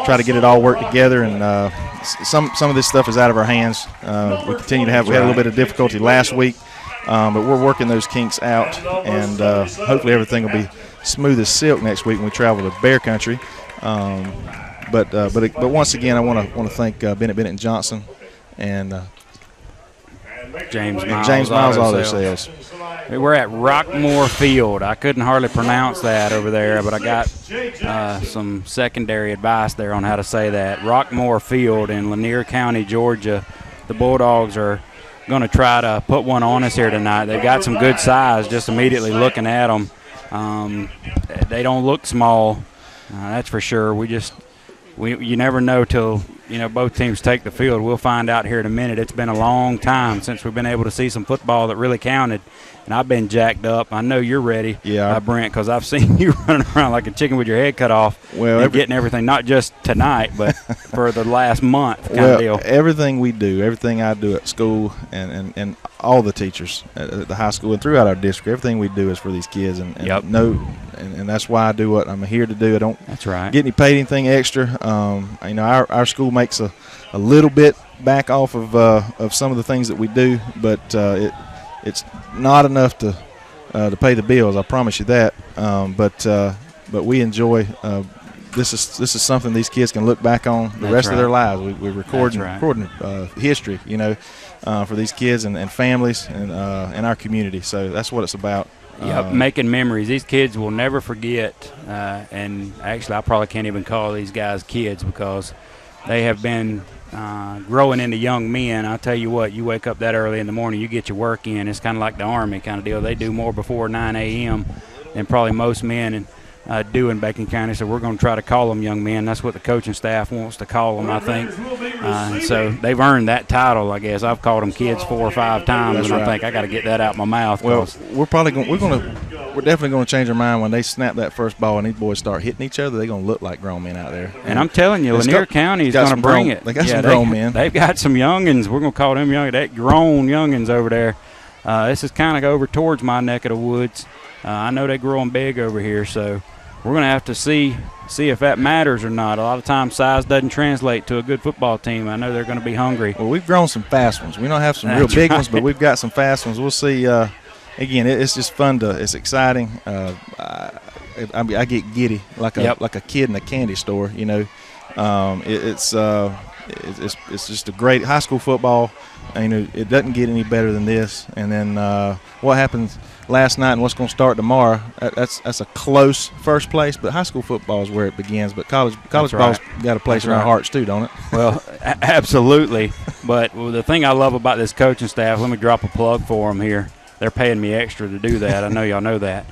try to get it all worked together. And some of this stuff is out of our hands. We continue to have. We had a little bit of difficulty last week, but we're working those kinks out, and hopefully everything will be smooth as silk next week when we travel to Bear Country. But once again, I want to thank Bennett and Johnson and James Miles Auto Sales. We're at Rockmore Field. I couldn't hardly pronounce that over there, but I got some secondary advice there on how to say that. Rockmore Field in Lanier County, Georgia. The Bulldogs are going to try to put one on us here tonight. They've got some good size just immediately looking at them. They don't look small, that's for sure. You never know till both teams take the field. We'll find out here in a minute. It's been a long time since we've been able to see some football that really counted, and I've been jacked up. I know you're ready, Brent, because I've seen you running around like a chicken with your head cut off, getting everything, not just tonight, but for the last month kind of deal. Everything we do, everything I do at school and all the teachers at the high school and throughout our district, everything we do is for these kids, and that's why I do what I'm here to do. I don't get any paid anything extra. Our school makes a little bit back off of some of the things that we do, but it's not enough to pay the bills. I promise you that. But we enjoy. This is something these kids can look back on the rest of their lives. We're recording history, for these kids and families and in our community. So that's what it's about. Making memories. These kids will never forget. And actually, I probably can't even call these guys kids because they have been growing into young men. I'll tell you what, you wake up that early in the morning, you get your work in. It's kind of like the Army kind of deal. They do more before 9 a.m. than probably most men do in Bacon County, so we're going to try to call them young men. That's what the coaching staff wants to call them, I think. So they've earned that title, I guess. I've called them kids 4 or 5 times, I think I got to get that out my mouth. Well, we're definitely going to change our mind when they snap that first ball and these boys start hitting each other. They're going to look like grown men out there. And I'm telling you, Lanier County is going to bring it. They got some grown men. They've got some youngins. We're going to call them grown youngins over there. This is kind of over towards my neck of the woods. I know they're growing big over here, so we're going to have to see if that matters or not. A lot of times size doesn't translate to a good football team. I know they're going to be hungry. Well, we've grown some fast ones. We don't have some real big ones, but we've got some fast ones. We'll see. Again, it's just fun. It's exciting. I get giddy like a kid in a candy store. It's just a great high school football. It doesn't get any better than this. And then what happens last night and what's going to start tomorrow, that's a close first place, but high school football is where it begins. But college ball's got a place in our hearts too, don't it? Well, absolutely. But the thing I love about this coaching staff, let me drop a plug for them here. They're paying me extra to do that. I know y'all know that.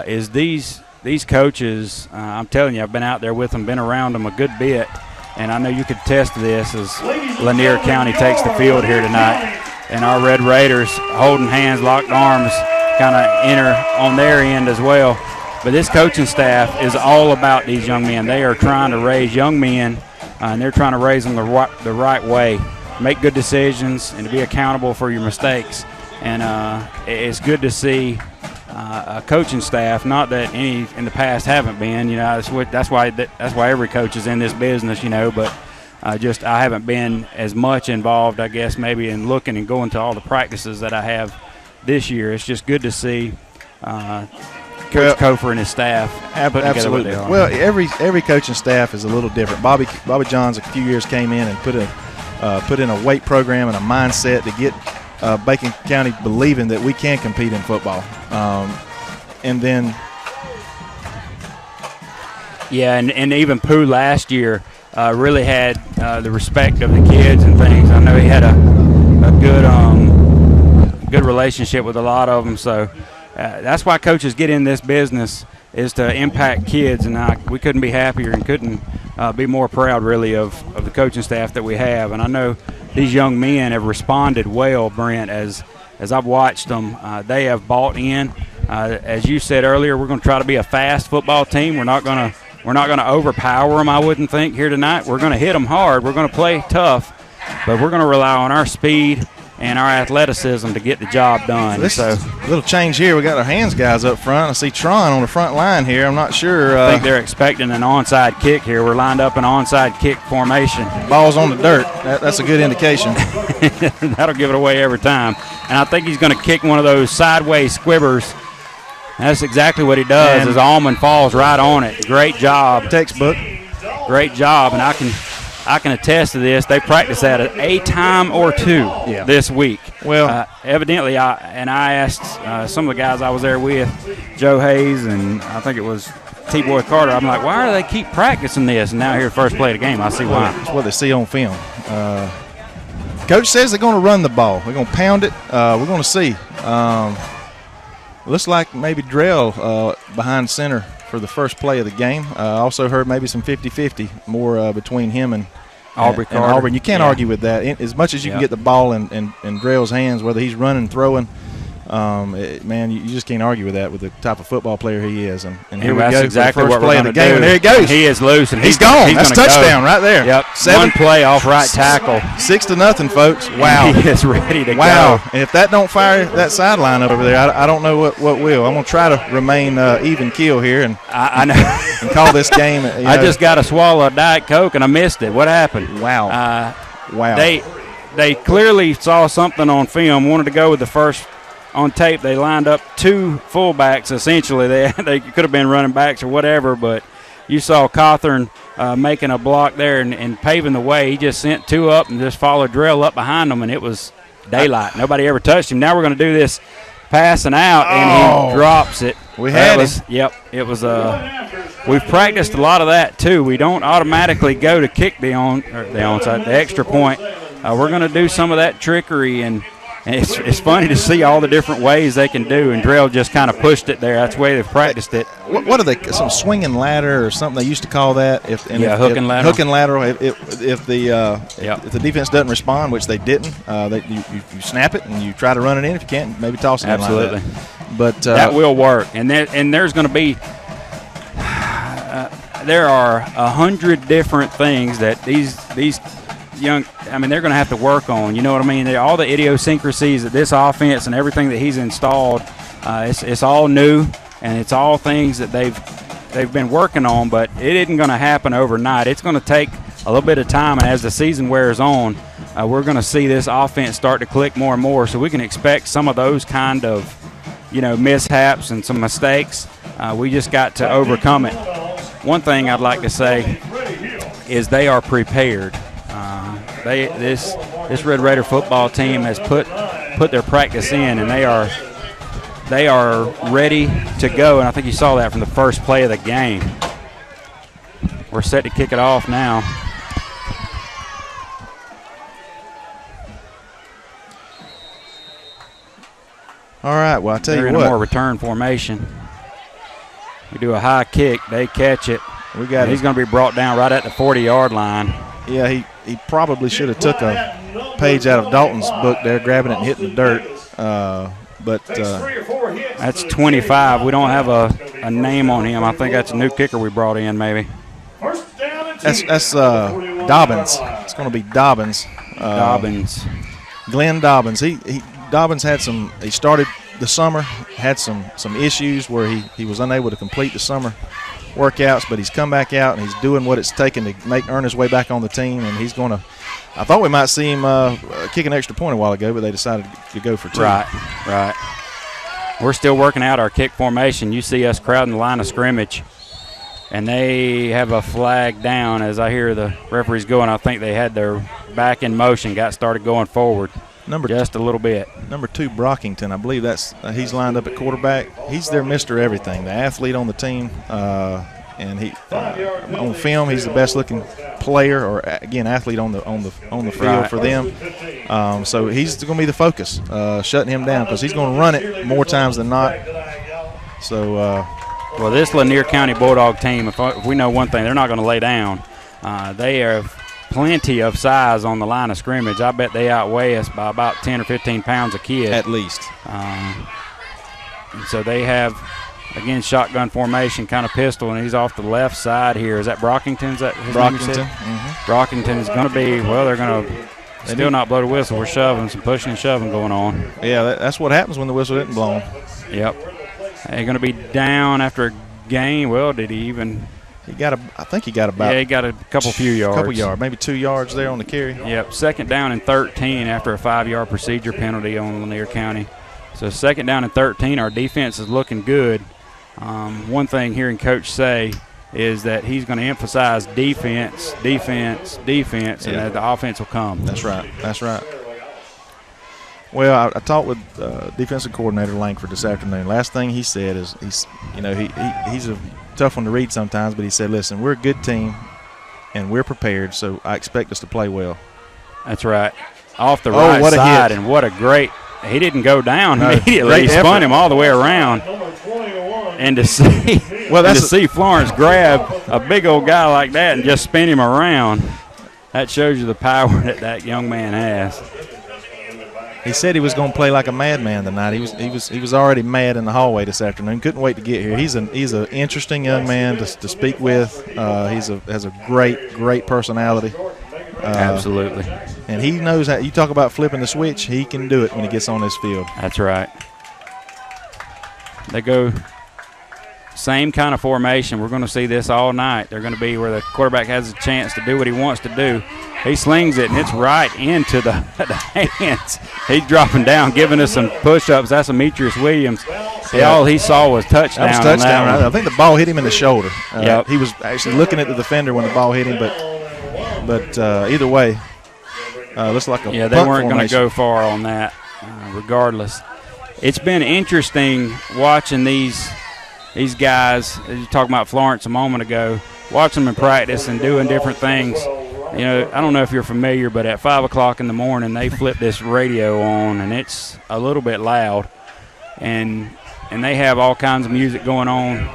Is these coaches, I'm telling you, I've been out there with them, been around them a good bit, and I know you could attest to this as Lanier County takes the field here tonight. And our Red Raiders holding hands, locked arms, kind of enter on their end as well. But this coaching staff is all about these young men. They are trying to raise young men, and they're trying to raise them the right way, make good decisions, and to be accountable for your mistakes. And it's good to see a coaching staff, not that any in the past haven't been. That's why every coach is in this business. But I haven't been as much involved, I guess, maybe in looking and going to all the practices that I have this year. It's just good to see Coach Kofer and his staff putting together what they are. Well, every coaching staff is a little different. Bobby Johns a few years came in and put in a weight program and a mindset to get Bacon County believing that we can compete in football. And then and even Pooh last year really had the respect of the kids and things. I know he had a good relationship with a lot of them. So that's why coaches get in this business, is to impact kids. And we couldn't be happier and couldn't be more proud, really, of the coaching staff that we have. And I know these young men have responded well, Brent, as I've watched them. They have bought in. As you said earlier, we're going to try to be a fast football team. We're not going to overpower them, I wouldn't think, here tonight. We're going to hit them hard. We're going to play tough, but we're going to rely on our speed and our athleticism to get the job done. So a little change here. We got our hands guys up front. I see Tron on the front line here. I'm not sure. I think they're expecting an onside kick here. We're lined up in onside kick formation. Ball's on the dirt. That's a good indication. That'll give it away every time. And I think he's going to kick one of those sideways squibbers. That's exactly what he does. And his almond falls right on it. Great job. Textbook. Great job. And I can attest to this. They practice that a time or two this week. Well, evidently, I asked some of the guys I was there with, Joe Hayes, and I think it was T-Boy Carter. I'm like, why do they keep practicing this? And now here, first play of the game, I see why. It's what they see on film. Coach says they're going to run the ball. They're going to pound it. We're going to see. Looks like maybe Drell behind center for the first play of the game. Also heard maybe some 50-50 more between him and Aubrey Carter. Auburn. You can't argue with that. As much as you can get the ball in Drell's hands, whether he's running, throwing, man, you just can't argue with that with the type of football player he is. And here we go. Exactly for the what first play we're of the going to game. do. And there he goes. He is loose, and he's gone. That's touchdown right there. Yep. 1 play off right tackle. 6-0, folks. Wow. He is ready to go. Wow. And if that don't fire that sideline over there, I don't know what will. I'm going to try to remain even keel here and I know. and call this game. I just got to swallow a Diet Coke, and I missed it. What happened? Wow. Wow. They clearly saw something on film, wanted to go with the first on tape. They lined up 2 fullbacks, essentially. They could have been running backs or whatever, but you saw Cawthorn making a block there and paving the way. He just sent 2 up and just followed Drell up behind them, and it was daylight. Nobody ever touched him. Now we're going to do this passing out, and he drops it. We had it. Yep, it was we've practiced a lot of that too. We don't automatically go to kick the onside, the extra point. We're going to do some of that trickery, and it's funny to see all the different ways they can do. And Drell just kind of pushed it there. That's the way they've practiced it. What are they? Some swinging ladder or something they used to call that? Hook and lateral. Hook and lateral. If the defense doesn't respond, which they didn't, you snap it and you try to run it in. If you can't, maybe toss it. Absolutely. In like that. But that will work, and there's going to be there are 100 different things that these young, they're going to have to work on. You know what I mean? All the idiosyncrasies of this offense and everything that he's installed, it's all new, and it's all things that they've been working on. But it isn't going to happen overnight. It's going to take a little bit of time, and as the season wears on, we're going to see this offense start to click more and more. So we can expect some of those kind of mishaps and some mistakes. We just got to overcome it. One thing I'd like to say is they are prepared. This Red Raider football team has put their practice in, and they are ready to go. And I think you saw that from the first play of the game. We're set to kick it off now. All right, well, I tell you what. They're in a more return formation. We do a high kick. They catch it. He's going to be brought down right at the 40-yard line. Yeah, he probably should have took a page out of Dalton's book there, grabbing it and hitting the dirt. But that's 25. We don't have a name on him. I think that's a new kicker we brought in, maybe. That's Dobbins. It's going to be Dobbins. Glenn Dobbins. Dobbins had he started the summer, had some issues where he was unable to complete the summer workouts, but he's come back out and he's doing what it's taken to earn his way back on the team, and he's going to – I thought we might see him kick an extra point a while ago, but they decided to go for 2. Right. We're still working out our kick formation. You see us crowding the line of scrimmage, and they have a flag down as I hear the referees going. I think they had their back in motion, got started going forward. Just a little bit. Number 2, Brockington, I believe that's he's lined up at quarterback. He's their Mr. Everything, the athlete on the team, and he on film he's the best looking player, or again athlete on the field for them. So he's going to be the focus, shutting him down because he's going to run it more times than not. So, well, this Lanier County Bulldog team, if we know one thing, they're not going to lay down. They are plenty of size on the line of scrimmage. I bet they outweigh us by about 10 or 15 pounds a kid. At least. So they have, again, shotgun formation, kind of pistol, and he's off the left side here. Is that Brockington? Is that his name you said? Mm-hmm. Brockington is going to be, they're going to Still not blow the whistle. We're shoving, some pushing and shoving going on. Yeah, that's what happens when the whistle isn't blown. Yep. They're going to be down after a gain. Well, did he even? I think he got about. Yeah, he got a few yards. Couple yards, maybe 2 yards there on the carry. Yep. 2nd down and 13 after a 5-yard procedure penalty on Lanier County. So 2nd down and 13. Our defense is looking good. One thing hearing Coach say is that he's going to emphasize defense, and that the offense will come. That's right. Well, I talked with defensive coordinator Langford this afternoon. Last thing he said is he's a tough one to read sometimes, but he said, listen, we're a good team and we're prepared, so I expect us to play well. That's right. Off the right side, and what a great – he didn't go down immediately. He spun him all the way around. And to see Florence grab a big old guy like that and just spin him around, that shows you the power that young man has. He said he was going to play like a madman tonight. He was already mad in the hallway this afternoon. Couldn't wait to get here. He's an interesting young man to speak with. Has a great personality. Absolutely. And he knows how. You talk about flipping the switch. He can do it when he gets on this field. That's right. They go same kind of formation. We're going to see this all night. They're going to be where the quarterback has a chance to do what he wants to do. He slings it, and it's right into the hands. He's dropping down, giving us some push-ups. That's Demetrius Williams. All he saw was touchdown. That was touchdown. Right? I think the ball hit him in the shoulder. Yep. He was actually looking at the defender when the ball hit him, but either way, looks like a they weren't going to go far on that, regardless. It's been interesting watching these guys. You were talking about Florence a moment ago, watching them in practice and doing different things. You know, I don't know if you're familiar, but at 5 o'clock in the morning, they flip this radio on, and it's a little bit loud. And they have all kinds of music going on.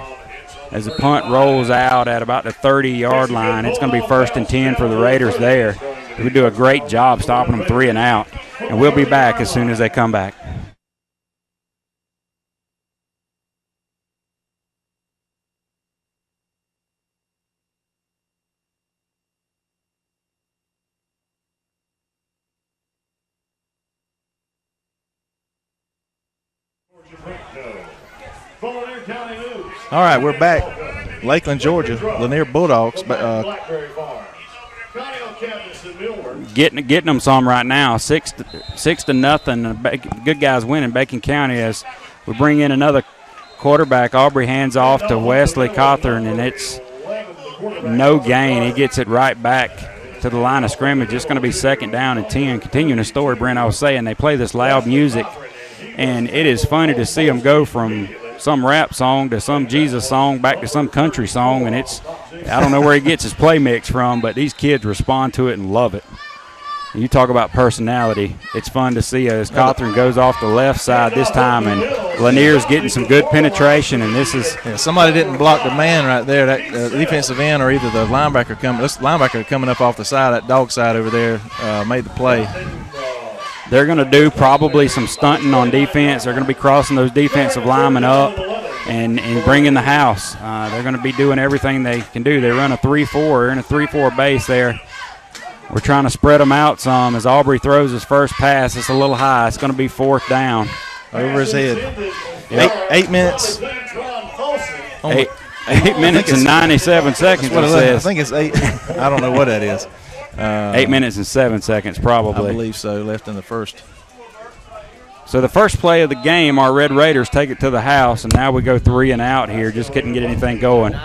As the punt rolls out at about the 30-yard line, it's going to be 1st and 10 for the Raiders there. We do a great job stopping them 3 and out. And we'll be back as soon as they come back. All right, we're back. Lakeland, Georgia, Lanier Bulldogs. Getting them some right now, 6-0. Good guys winning Bacon County as we bring in another quarterback. Aubrey hands off to Wesley Cawthorn, and it's no gain. He gets it right back to the line of scrimmage. It's going to be 2nd down and 10. Continuing the story, Brent, I was saying, they play this loud music, and it is funny to see them go from some rap song to some Jesus song back to some country song, and I don't know where he gets his play mix from, but these kids respond to it and love it. And you talk about personality. It's fun to see as Cawthorn goes off the left side this time, and Lanier's getting some good penetration, and this is somebody didn't block the man right there. That defensive end or either the linebacker coming up off the side, that dog side over there made the play. They're going to do probably some stunting on defense. They're going to be crossing those defensive linemen up and bringing the house. They're going to be doing everything they can do. They run a 3-4. They're in a 3-4 base there. We're trying to spread them out some as Aubrey throws his first pass. It's a little high. It's going to be 4th down. Over his head. Yep. 8 minutes. 8 minutes and 97 seconds, it says. I think it's 8. I don't know what that is. 8 minutes and 7 seconds, probably. I believe so, left in the first. So the first play of the game, our Red Raiders take it to the house, and now we go 3 and out here. Just couldn't get anything going.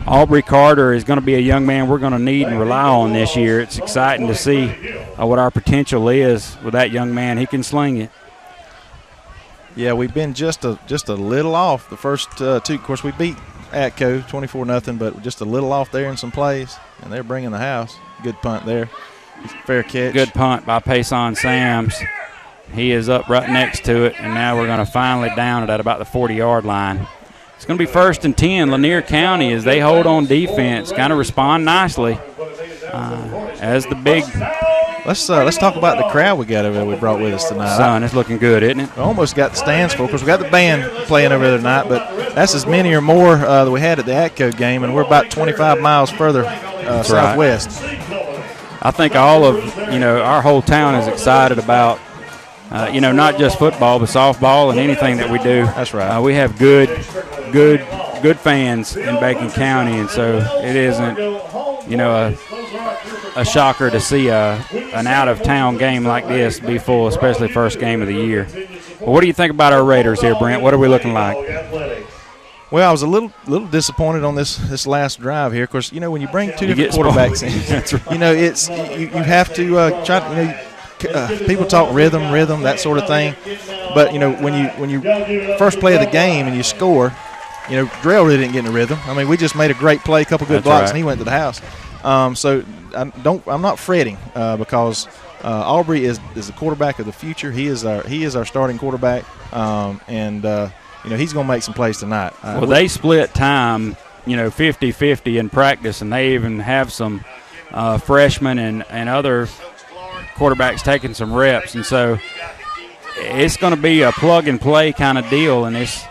Aubrey Carter is going to be a young man we're going to need and rely on this year. It's exciting to see what our potential is with that young man. He can sling it. Yeah, we've been just a little off the first 2. Of course, we beat Atco 24-0, but just a little off there in some plays, and they're bringing the house. Good punt there. Fair catch. Good punt by Payson Sams. He is up right next to it, and now we're going to finally down it at about the 40-yard line. It's going to be 1st and 10. Lanier County, as they hold on defense, kind of respond nicely. As the big Let's talk about the crowd we got over there we brought with us tonight. Son, it's looking good, isn't it? We almost got the stands full. Of course, we got the band playing over there tonight, but that's as many or more that we had at the Atco game, and we're about 25 miles further southwest. Right. I think all of, our whole town is excited about, not just football, but softball and anything that we do. That's right. We have good fans in Bacon County, and so it isn't, a shocker to see an out-of-town game like this be full, especially first game of the year. Well, what do you think about our Raiders here, Brent? What are we looking like? Well, I was a little disappointed on this last drive here. Of course, when you bring two different quarterbacks in, that's right. It's you have to try to, people talk rhythm, that sort of thing. But, when you first play of the game and you score, Drell really didn't get in the rhythm. I mean, we just made a great play, a couple good blocks, and he went to the house. So I'm not fretting because Aubrey is the quarterback of the future. He is our starting quarterback, and he's going to make some plays tonight. Well, they split time, 50-50 in practice, and they even have some freshmen and other quarterbacks taking some reps, and so it's going to be a plug-and-play kind of deal, and it's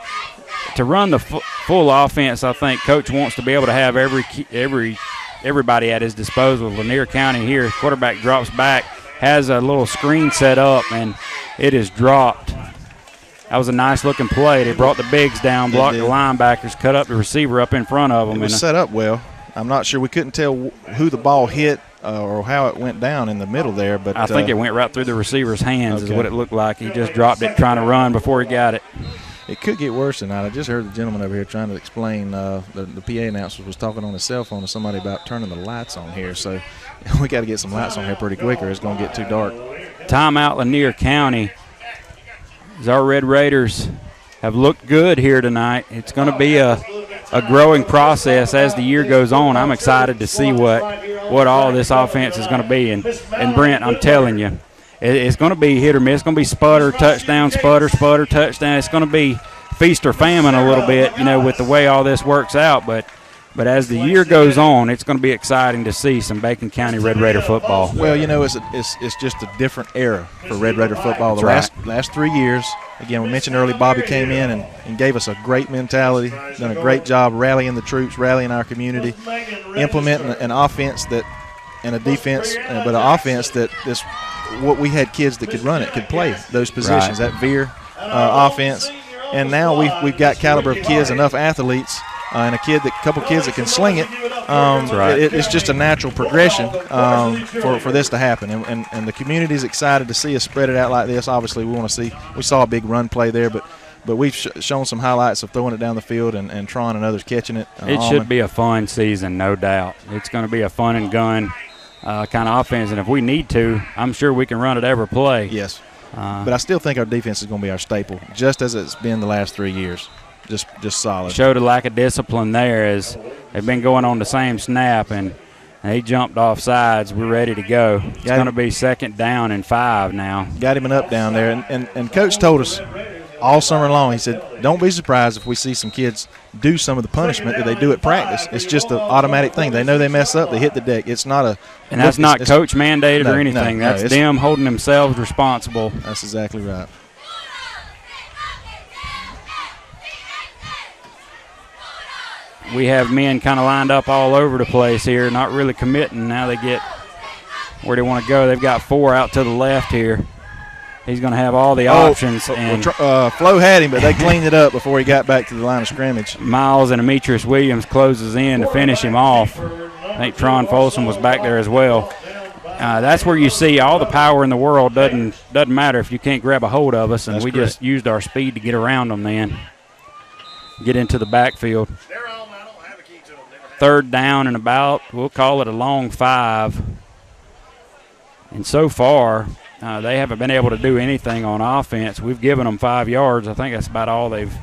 to run the full offense. I think Coach wants to be able to have everybody at his disposal. Lanier County here, quarterback drops back, has a little screen set up, and it is dropped. That was a nice-looking play. They brought the bigs down, blocked the linebackers, cut up the receiver up in front of them. It was set up well. I'm not sure. We couldn't tell who the ball hit or how it went down in the middle there. But I think it went right through the receiver's hands is what it looked like. He just dropped it trying to run before he got it. It could get worse than that. I just heard the gentleman over here trying to explain. The PA announcer was talking on his cell phone to somebody about turning the lights on here. So we got to get some lights on here pretty quick or it's going to get too dark. Timeout Lanier County. As our Red Raiders have looked good here tonight. It's going to be a growing process as the year goes on. I'm excited to see what all this offense is going to be. And Brent, I'm telling you, it's going to be hit or miss. It's going to be sputter, touchdown, sputter, touchdown. It's going to be feast or famine a little bit, with the way all this works out. But as the year goes on, it's going to be exciting to see some Bacon County Red Raider football. Well, it's just a different era for Red Raider football. The last 3 years, again, we mentioned early, Bobby came in and gave us a great mentality, done a great job rallying the troops, rallying our community, implementing an offense and a defense, but an offense that what we had kids that could run it, could play those positions, that veer offense. And now we've got caliber of kids, enough athletes, and a couple kids that can sling it. It's just a natural progression for this to happen, and the community is excited to see us spread it out like this. Obviously, we saw a big run play there, but we've shown some highlights of throwing it down the field and Tron and others catching it. It should be a fun season, no doubt. It's going to be a fun and gun kind of offense, and if we need to, I'm sure we can run it every play. Yes, but I still think our defense is going to be our staple, just as it's been the last 3 years. Just solid. Showed a lack of discipline there as they've been going on the same snap, and he jumped off sides. We're ready to go. It's going to be 2nd down and 5 now. Got him an up down there, and Coach told us all summer long, he said, don't be surprised if we see some kids do some of the punishment that they do at practice. It's just an automatic thing. They know they mess up, they hit the deck. It's not a – And that's not coach mandated or anything. That's them holding themselves responsible. That's exactly right. We have men kind of lined up all over the place here, not really committing. Now they get where they want to go. They've got 4 out to the left here. He's going to have all the options. Flo had him, but they cleaned it up before he got back to the line of scrimmage. Miles and Demetrius Williams closes in to finish him off. I think Tron Folsom was back there as well. That's where you see all the power in the world doesn't matter if you can't grab a hold of us, and we just used our speed to get around them then, get into the backfield. 3rd down and about, we'll call it a long 5. And so far, they haven't been able to do anything on offense. We've given them 5 yards. I think that's about all they've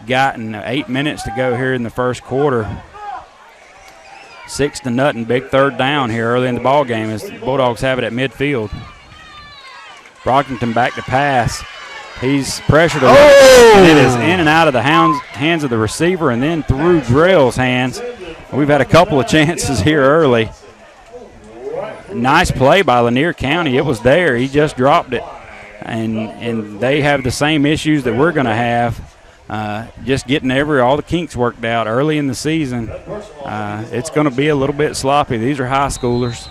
gotten. 8 minutes to go here in the first quarter. 6-0, big 3rd down here early in the ball game as the Bulldogs have it at midfield. Brockington back to pass. He's pressured a and it is in and out of the hands of the receiver and then through Drell's hands. We've had a couple of chances here early. Nice play by Lanier County. It was there. He just dropped it. And they have the same issues that we're going to have, just getting all the kinks worked out early in the season. It's going to be a little bit sloppy. These are high schoolers.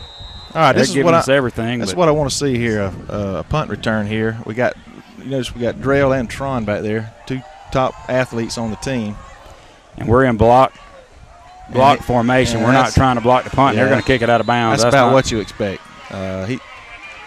All right, they're giving us everything. That's what I want to see here, a punt return here. We got Drell and Tron back there, two top athletes on the team. And we're in block formation. We're not trying to block the punt. Yeah, they're going to kick it out of bounds. That's about what you expect. He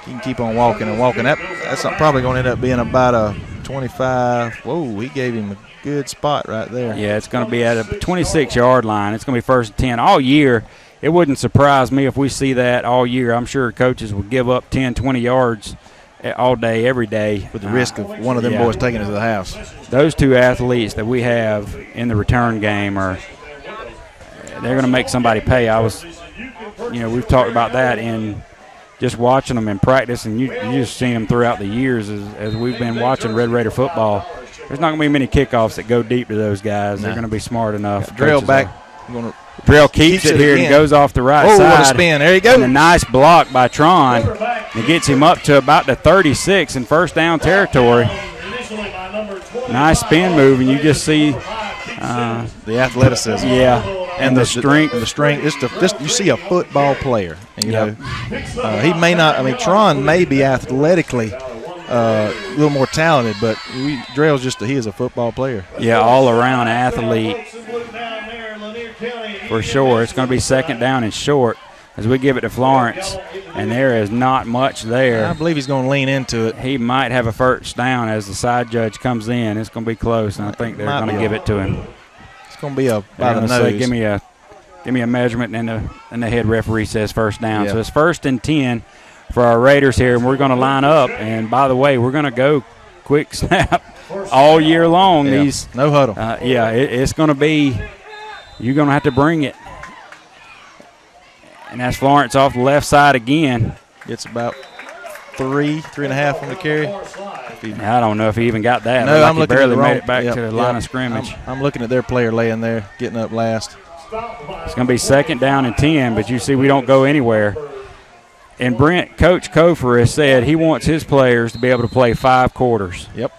can keep on walking and walking. That's probably going to end up being about a 25. Whoa, he gave him a good spot right there. Yeah, it's going to be at a 26-yard line. It's going to be 1st and 10 all year. It wouldn't surprise me if we see that all year. I'm sure coaches would give up 10, 20 yards all day, every day. With the risk of one of them boys taking it to the house. Those two athletes that we have in the return game they're going to make somebody pay. We've talked about that in just watching them in practice, and you just seen them throughout the years as we've been watching Red Raider football. There's not going to be many kickoffs that go deep to those guys. They're going to be smart enough. Drell back. Drell keeps it here and goes off the right side. Oh, what a spin. There you go. And a nice block by Tron. It gets him up to about the 36 in first down territory. Nice spin move, and you just see the athleticism. Yeah. And the strength. And the strength. Just you see a football player. And, he may not. Tron may be athletically a little more talented, but Drell's he is a football player. Yeah, all-around athlete for sure. It's going to be 2nd down and short as we give it to Florence, and there is not much there. I believe he's going to lean into it. He might have a first down as the side judge comes in. It's going to be close, and I think they're going to give it to him. It's going to be by the nose. Say, give me a measurement, and the head referee says first down. Yeah. So it's 1st and 10 for our Raiders here, and we're going to line up. And by the way, we're going to go quick snap all year long. Yeah. No huddle. It's going to be. You're going to have to bring it. And that's Florence off the left side again. It's about 3.5 on the carry. I don't know if he even got that. No, I'm looking barely at the wrong, made it back to the line of scrimmage. I'm looking at their player laying there, getting up last. It's going to be 2nd down and 10, but you see we don't go anywhere. And Coach Kofer has said he wants his players to be able to play 5 quarters. Yep.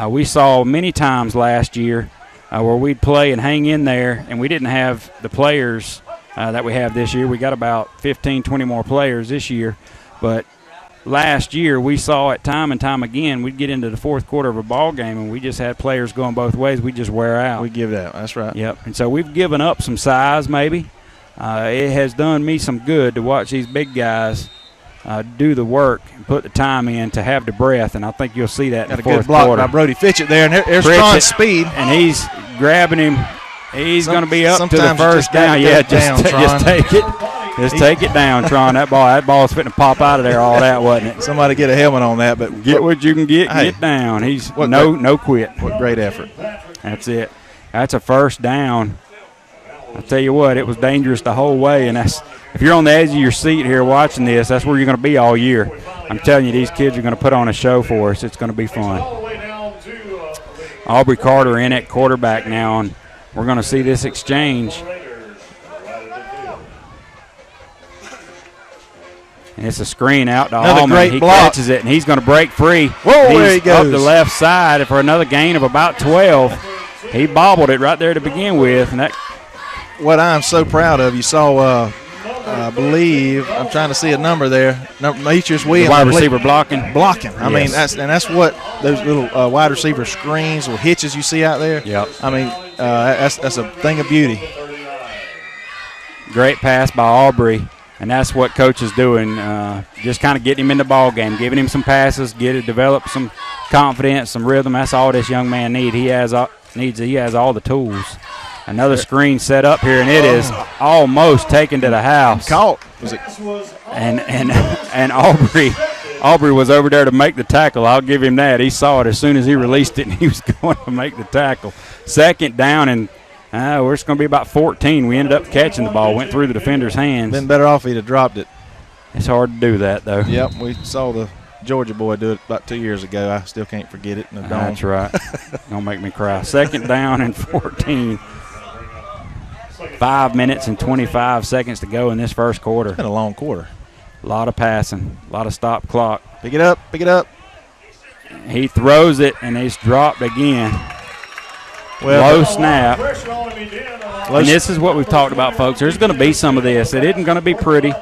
We saw many times last year where we'd play and hang in there, and we didn't have the players that we have this year. We got about 15, 20 more players this year. But last year we saw it time and time again. We'd get into the 4th quarter of a ball game, and we just had players going both ways. We just wear out. We give it out. That's right. Yep. And so we've given up some size maybe. It has done me some good to watch these big guys do the work and put the time in to have the breath, and I think you'll see that in the 4th quarter. Got a good block by Brody Fitchett there, and there's Tron's speed. And he's grabbing him. He's going to be up to the first down. Yeah, just take it. Just take it down, Tron. That ball's fitting to pop out of there all that, wasn't it? Somebody get a helmet on that. But get what you can get, get down. He's no quit. What great effort. That's it. That's a first down. I tell you what, it was dangerous the whole way, and if you're on the edge of your seat here watching this, that's where you're going to be all year. I'm telling you, these kids are going to put on a show for us. It's going to be fun. Aubrey Carter in at quarterback now, and we're going to see this exchange. And it's a screen out to Allman. He catches it, and he's going to break free. Whoa, there he goes. Up the left side for another gain of about 12. He bobbled it right there to begin with. And what I'm so proud of, you saw, I believe, I'm trying to see a number there. Demetrius Williams. Wide receiver blocking. I mean, that's what those little wide receiver screens or hitches you see out there. Yep. I mean, that's a thing of beauty. Great pass by Aubrey. And that's what Coach is doing, just kind of getting him in the ball game, giving him some passes, develop some confidence, some rhythm. That's all this young man needs. He has all the tools. Another screen set up here, and it is almost taken to the house. Caught. And Aubrey was over there to make the tackle. I'll give him that. He saw it as soon as he released it, and he was going to make the tackle. 2nd down, and we're just going to be about 14. We ended up catching the ball, went through the defender's hands. Been better off if he'd have dropped it. It's hard to do that, though. Yep, we saw the Georgia boy do it about 2 years ago. I still can't forget it. That's right. Don't make me cry. 2nd down and 14. 5 minutes and 25 seconds to go in this first quarter. It's been a long quarter. A lot of passing, a lot of stop clock. Pick it up. He throws it, and it's dropped again. Low snap. And this is what we've talked about, folks. There's going to be some of this. It isn't going to be pretty.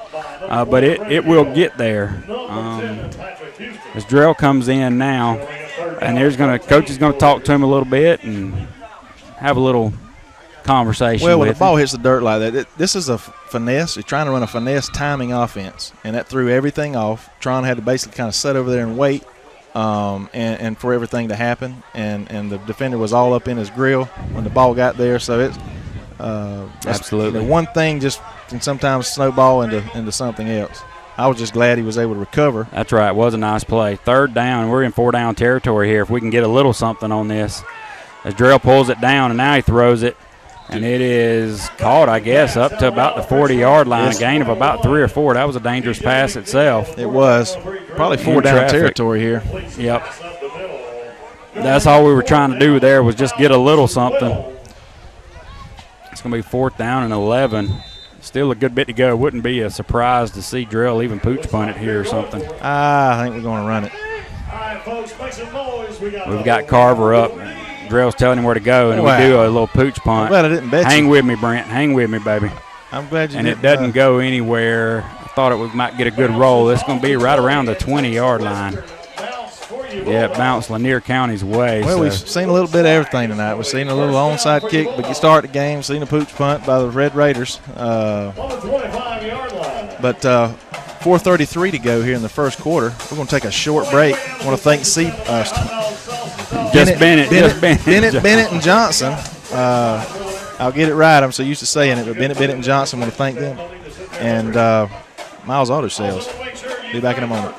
but it will get there. As Drell comes in now, and coach is going to talk to him a little bit and have a little conversation. Well, when with the ball hits the dirt like that, this is a finesse. You're trying to run a finesse timing offense, and that threw everything off. Tron had to basically kind of sit over there and wait, and for everything to happen. And the defender was all up in his grill when the ball got there. So it's absolutely one thing just can sometimes snowball into something else. I was just glad he was able to recover. That's right. It was a nice play. 3rd down. We're in 4-down territory here. If we can get a little something on this. As Drell pulls it down, and now he throws it. And it is caught, I guess, up to about the 40-yard line, a gain of about 3 or 4. That was a dangerous pass itself. It was. Probably 4-down territory here. Yep. That's all we were trying to do there was just get a little something. It's going to be 4th down and 11. Still a good bit to go. Wouldn't be a surprise to see Drell even pooch punt it here or something. I think we're going to run it. We've got Carver up. Drell's telling him where to go, and we do a little pooch punt. I'm glad I didn't bet Hang you. with me, Brent. Hang with me, baby. I'm glad you and didn't. And it doesn't go anywhere. I thought we might get a good roll. It's going to be right around the 20-yard line. Yeah, it bounced Lanier County's way. Well, we've seen a little bit of everything tonight. We've seen a little onside kick, but you start the game, seen a pooch punt by the Red Raiders. But 4:33 to go here in the first quarter. We're going to take a short break. I want to thank Bennett and Johnson. I'll get it right. I'm so used to saying it, but Bennett and Johnson, I want to thank them. And Miles Auto Sales. Be back in a moment.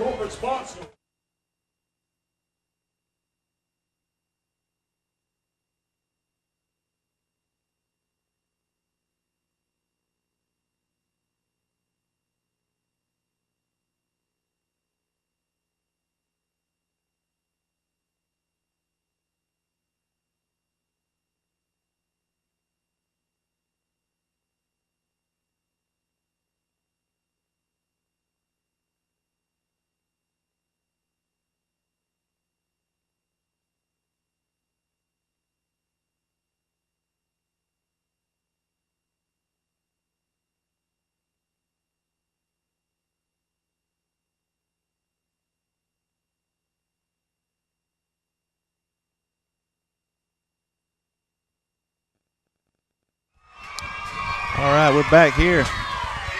All right, we're back here.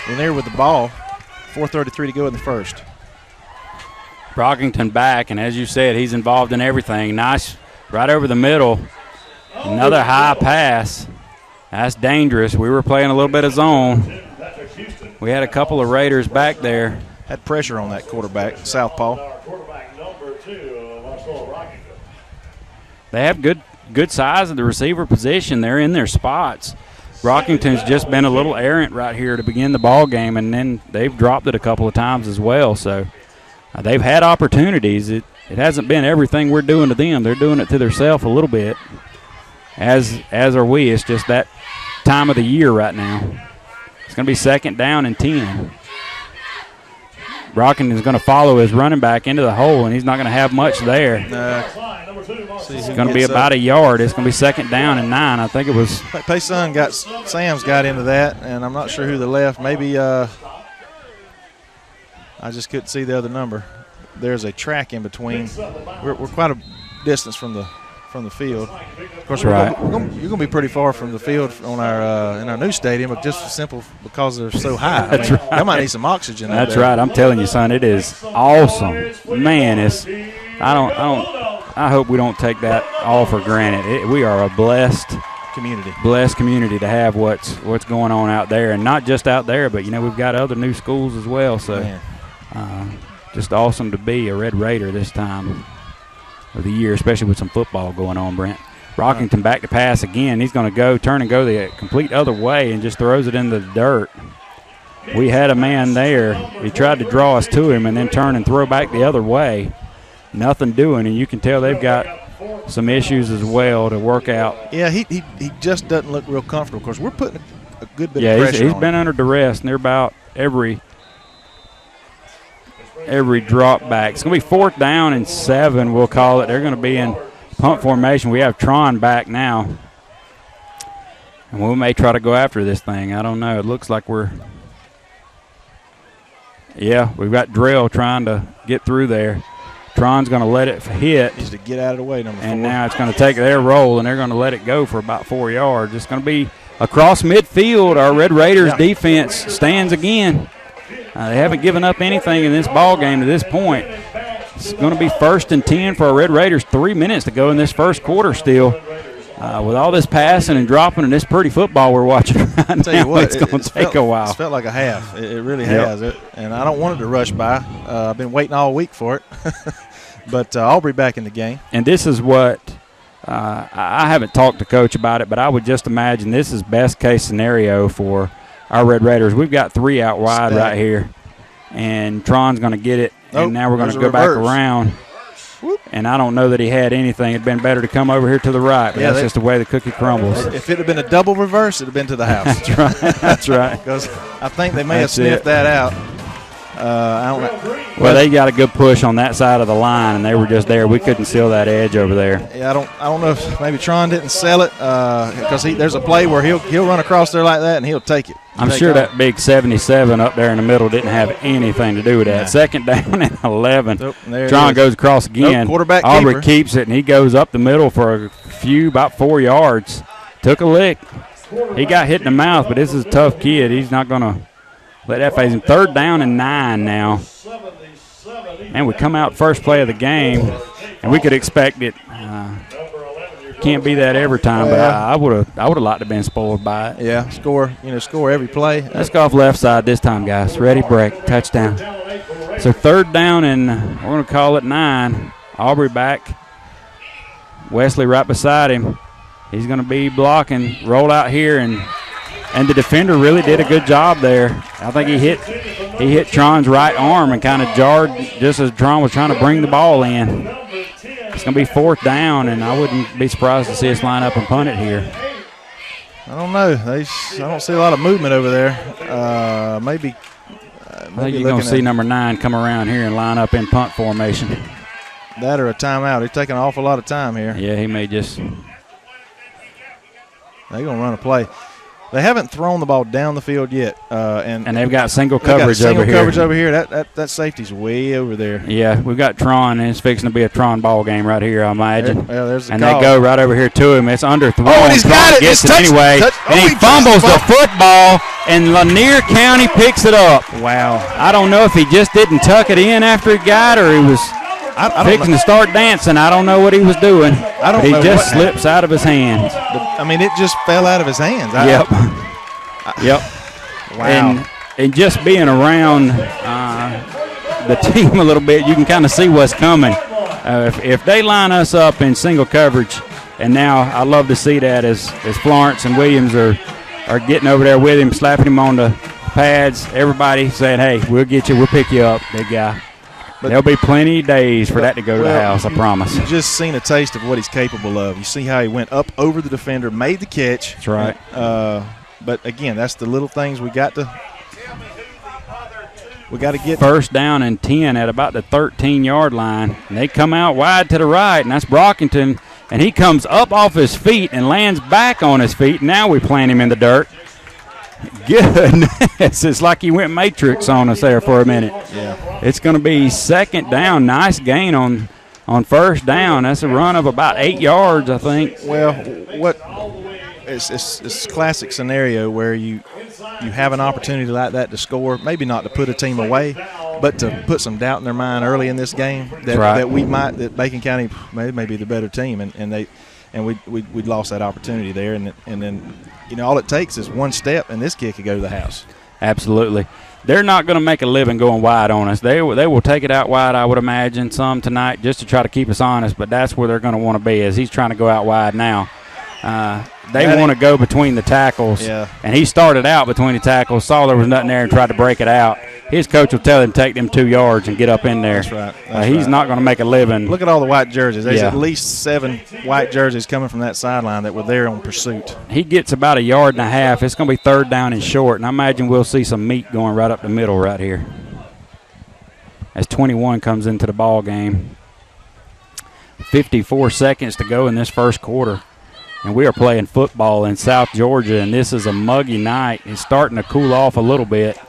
Lanier with the ball. 4:33 to go in the first. Brockington back, and as you said, he's involved in everything. Nice right over the middle. Another high pass. That's dangerous. We were playing a little bit of zone. We had a couple of Raiders back there. Had pressure on that quarterback, Southpaw. They have good size at the receiver position. They're in their spots. Brockington's just been a little errant right here to begin the ball game, and then they've dropped it a couple of times as well. So they've had opportunities. It hasn't been everything we're doing to them. They're doing it to themselves a little bit, as are we. It's just that time of the year right now. It's going to be 2nd down and 10. Brockington's going to follow his running back into the hole, and he's not going to have much there. It's going to be about a yard. It's going to be 2nd down and 9. I think it was. Sam's got into that, and I'm not sure who the left. Maybe I just couldn't see the other number. There's a track in between. We're quite a distance from the field. Of course, right. you're going to be pretty far from the field on our in our new stadium, but just simple because they're so high. That's right. I might need some oxygen. That's right. I'm telling you, son, it is awesome. Man, I hope we don't take that all for granted. We are a blessed community to have what's going on out there, and not just out there, but we've got other new schools as well. So, just awesome to be a Red Raider this time of the year, especially with some football going on, Brent. Brockington back to pass again. He's going to turn and go the complete other way and just throws it into the dirt. We had a man there. He tried to draw us to him and then turn and throw back the other way. Nothing doing, and you can tell they've got some issues as well to work out. Yeah, he just doesn't look real comfortable. Of course, we're putting a good bit of pressure on him. He's been under duress near about every drop back. It's going to be 4th down and 7, we'll call it. They're going to be in punt formation. We have Tron back now, and we may try to go after this thing. I don't know. It looks like we're Yeah, we've got Drell trying to get through there. Tron's going to let it hit. Needs to get out of the way, number 4. And now it's going to take their roll, and they're going to let it go for about 4 yards. It's going to be across midfield. Our Red Raiders defense stands again. They haven't given up anything in this ball game to this point. It's going to be 1st and 10 for our Red Raiders. 3 minutes to go in this first quarter still. With all this passing and dropping and this pretty football we're watching right now, it's going to take a while. It's felt like a half. It really has. And I don't want it to rush by. I've been waiting all week for it. But Aubrey back in the game. And this is what I haven't talked to Coach about it, but I would just imagine this is best case scenario for our Red Raiders. We've got 3 out wide right here. And Tron's going to get it. And now we're going to go back around. Whoop. And I don't know that he had anything. It'd been better to come over here to the right, but that's just the way the cookie crumbles. If it had been a double reverse, it would have been to the house. That's right. That's right. Because I think they may have sniffed that out. I don't know. Well, they got a good push on that side of the line, and they were just there. We couldn't seal that edge over there. Yeah, I don't know if maybe Tron didn't sell it because there's a play where he'll run across there like that and he'll take it. I'm sure that big 77 up there in the middle didn't have anything to do with that. 2nd down and 11. Tron goes across again. Quarterback Aubrey keeps it, and he goes up the middle for about 4 yards. Took a lick. He got hit in the mouth, but this is a tough kid. He's not going to let that phase him. 3rd down and 9 now. And we come out first play of the game, and we could expect it. Can't be that every time, but I would have liked to have been spoiled by it. Yeah, score every play. Let's go off left side this time, guys. Ready, break, touchdown. So 3rd down, and we're going to call it 9. Aubrey back. Wesley right beside him. He's going to be blocking, roll out here, and the defender really did a good job there. I think he hit Tron's right arm and kind of jarred just as Tron was trying to bring the ball in. It's going to be 4th down, and I wouldn't be surprised to see us line up and punt it here. I don't know. I don't see a lot of movement over there. Maybe I think you're going to see number 9 come around here and line up in punt formation. That or a timeout. He's taking an awful lot of time here. Yeah, he may just. They're going to run a play. They haven't thrown the ball down the field yet, and they've got single coverage over here. Coverage over here. That safety's way over there. Yeah, we've got Tron, and it's fixing to be a Tron ball game right here, I imagine. There's the and call. They go right over here to him. It's underthrown. Oh, and he's got it. Gets it anyway, and he fumbles the football, and Lanier County picks it up. Wow. I don't know if he just didn't tuck it in after he got, or he was fixing to start dancing. I don't know what he was doing. But he just slips out of his hands. I mean, it just fell out of his hands. Yep. Yep. Wow. And just being around the team a little bit, you can kind of see what's coming. If they line us up in single coverage, and now I love to see that as Florence and Williams are getting over there with him, slapping him on the pads, everybody saying, hey, we'll get you, we'll pick you up, big guy. But there'll be plenty of days for that to go to the house, I promise. You've just seen a taste of what he's capable of. You see how he went up over the defender, made the catch. That's right. But, again, that's the little things we got to get. 1st down and 10 at about the 13-yard line. And they come out wide to the right, and that's Brockington. And he comes up off his feet and lands back on his feet. Now we plant him in the dirt. Goodness, it's like he went Matrix on us there for a minute. Yeah. It's going to be 2nd down. Nice gain on 1st down. That's a run of about 8 yards, I think. Well, it's a classic scenario where you have an opportunity like that to score, maybe not to put a team away, but to put some doubt in their mind early in this game that Bacon County may be the better team, and we lost that opportunity there, and then all it takes is one step, and this kid could go to the house. Absolutely. They're not going to make a living going wide on us. They will take it out wide, I would imagine, some tonight just to try to keep us honest, but that's where they're going to want to be as he's trying to go out wide now. They want to go between the tackles, and he started out between the tackles, saw there was nothing there, and tried to break it out. His coach will tell him to take them 2 yards and get up in there. That's right. He's not going to make a living. Look at all the white jerseys. There's at least 7 white jerseys coming from that sideline that were there on pursuit. He gets about 1.5 yards. It's going to be 3rd down and short, and I imagine we'll see some meat going right up the middle right here as 21 comes into the ball game. 54 seconds to go in this first quarter. And we are playing football in South Georgia, and this is a muggy night. It's starting to cool off a little bit.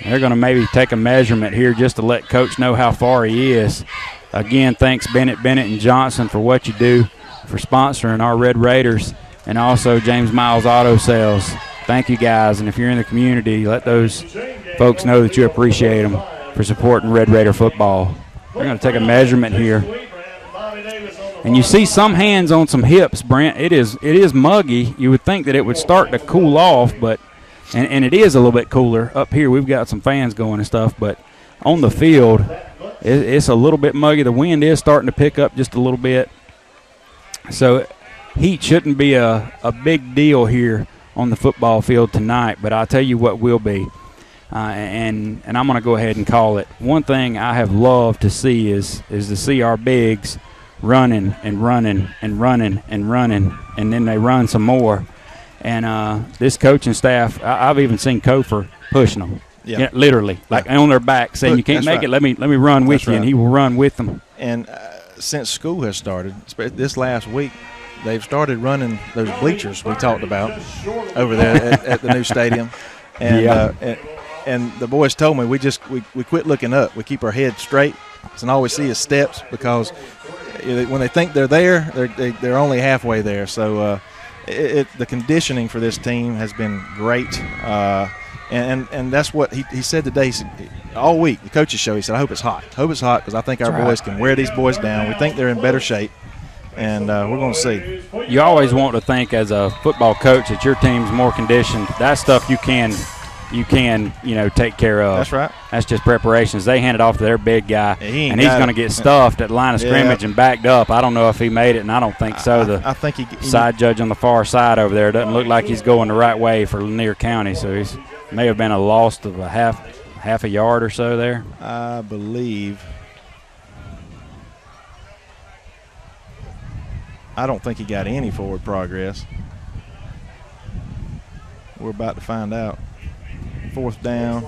They're going to maybe take a measurement here just to let Coach know how far he is. Again, thanks Bennett and Johnson for what you do for sponsoring our Red Raiders, and also James Miles Auto Sales. Thank you, guys. And if you're in the community, let those folks know that you appreciate them for supporting Red Raider football. We're going to take a measurement here. And you see some hands on some hips, Brent. It is muggy. You would think that it would start to cool off, but and it is a little bit cooler. Up here we've got some fans going and stuff, but on the field it's a little bit muggy. The wind is starting to pick up just a little bit. So heat shouldn't be a big deal here on the football field tonight, but I'll tell you what will be. And I'm going to go ahead and call it. One thing I have loved to see is to see our bigs running and running and running and running, and then they run some more. And this coaching staff, I've even seen Kofor pushing them. Yeah, literally, like on their back, saying, "You can't make it. Let me run with you," and he will run with them. And since school has started, this last week, they've started running those bleachers we talked about over there at the new stadium. And and the boys told me we quit looking up. We keep our head straight and all we see is steps, because when they think they're there, they're only halfway there. So the conditioning for this team has been great. And that's what he said today. All week, the coaches show, he said, I hope it's hot. Hope it's hot, because I think our boys can wear these boys down. We think they're in better shape, and we're going to see. You always want to think as a football coach that your team's more conditioned. That stuff you can take care of. That's right. That's just preparations. They hand it off to their big guy, and he's going to get stuffed at the line of scrimmage and backed up. I don't know if he made it, and I don't think so. I think he side judge on the far side over there doesn't look like he's going the right way for Lanier County, so he's may have been a loss of a half a yard or so there. I believe. I don't think he got any forward progress. We're about to find out. 4th down.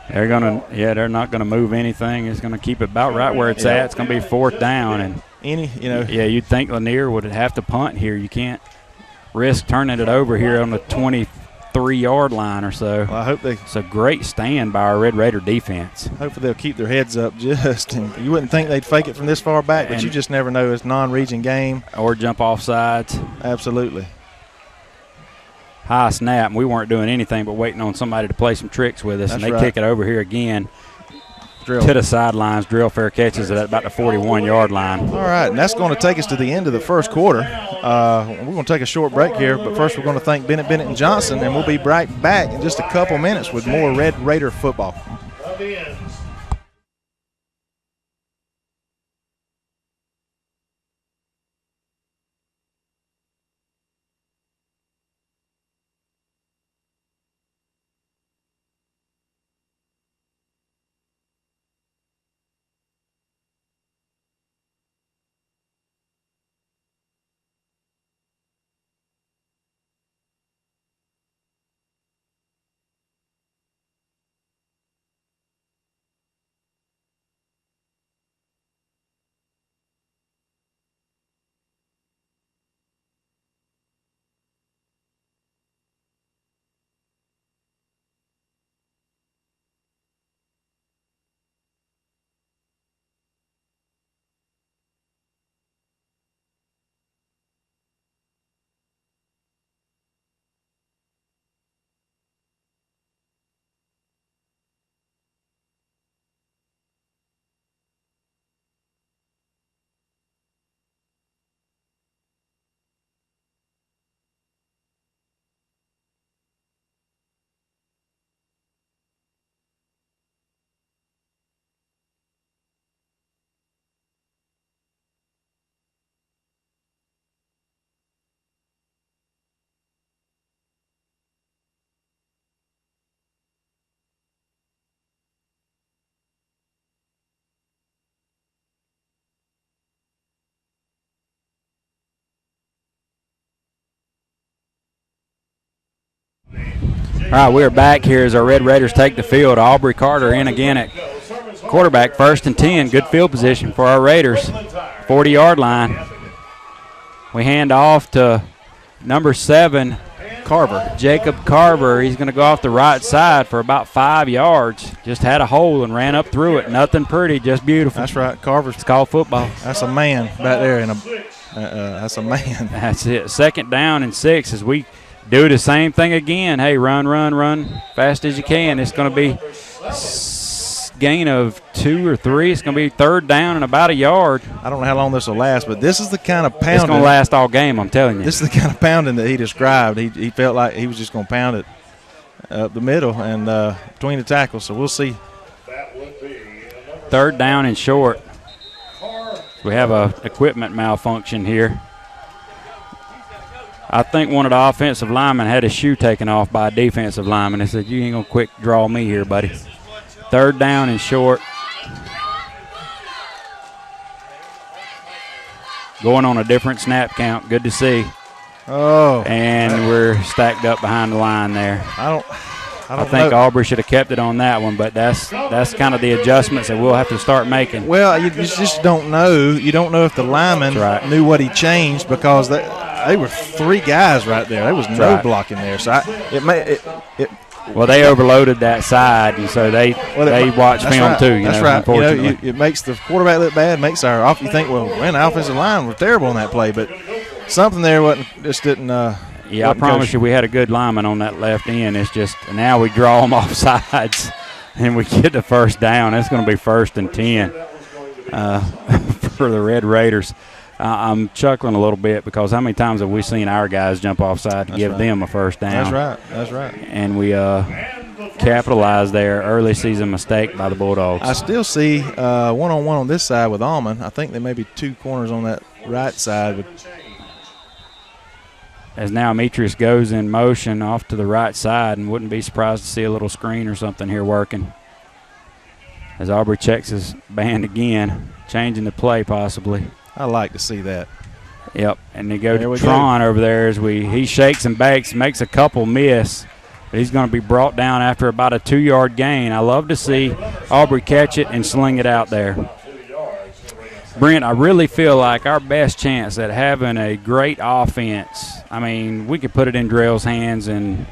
They're not gonna move anything. It's gonna keep it about right where it's at. It's gonna be 4th down, and you'd think Lanier would have to punt here. You can't risk turning it over here on the 23-yard line or so. Well, I hope it's a great stand by our Red Raider defense. Hopefully they'll keep their heads up and you wouldn't think they'd fake it from this far back, but you just never know. It's non-region game. Or jump off sides. Absolutely. High snap, and we weren't doing anything but waiting on somebody to play some tricks with us. That's and they kick it over here again. To the sidelines. Drill fair catches it at about the 41-yard line. All right, and that's going to take us to the end of the first quarter. We're going to take a short break here, but first we're going to thank Bennett and Johnson, and we'll be right back in just a couple minutes with more Red Raider football. All right, we're back here as our Red Raiders take the field. Aubrey Carter in again at quarterback, 1st and 10. Good field position for our Raiders. 40-yard line. We hand off to number 7, Carver. Jacob Carver. He's going to go off the right side for about 5 yards. Just had a hole and ran up through it. Nothing pretty, just beautiful. That's right. Carver's. It's called football. That's a man back there. That's a man. That's it. 2nd down and 6 as we do the same thing again. Hey, run fast as you can. It's going to be gain of 2 or 3. It's going to be 3rd down and about a yard. I don't know how long this will last, but this is the kind of pounding. It's going to last all game, I'm telling you. This is the kind of pounding that he described. He felt like he was just going to pound it up the middle and between the tackles. So we'll see. 3rd down and short. We have a equipment malfunction here. I think one of the offensive linemen had his shoe taken off by a defensive lineman. They said, you ain't going to quick draw me here, buddy. 3rd down and short. Going on a different snap count. Good to see. Oh. And we're stacked up behind the line there. I think know. Aubrey should have kept it on that one, but that's kind of the adjustments that we'll have to start making. Well, you just don't know. You don't know if the lineman knew what he changed because they were 3 guys right there. There was no blocking there. So well, they overloaded that side, and so they watch film too. That's right. Unfortunately, it makes the quarterback look bad. Makes our off. You think, well, man, the offensive line were terrible on that play, but something there didn't. Yeah, I promise you, we had a good lineman on that left end. It's just now we draw them off sides, and we get the 1st down. It's going to be 1st and 10 for the Red Raiders. I'm chuckling a little bit because how many times have we seen our guys jump offside to give them a 1st down? That's right. And we capitalized there. Early season mistake by the Bulldogs. I still see one-on-one on this side with Almond. I think there may be 2 corners on that right side. As now Demetrius goes in motion off to the right side, and wouldn't be surprised to see a little screen or something here working. As Aubrey checks his band again, changing the play possibly. I like to see that. Yep, and they go to Tron over there as he shakes and bakes, makes a couple miss, but he's going to be brought down after about a 2-yard gain. I love to see Aubrey catch it and sling it out there. Brent, I really feel like our best chance at having a great offense, I mean, we could put it in Drell's hands and,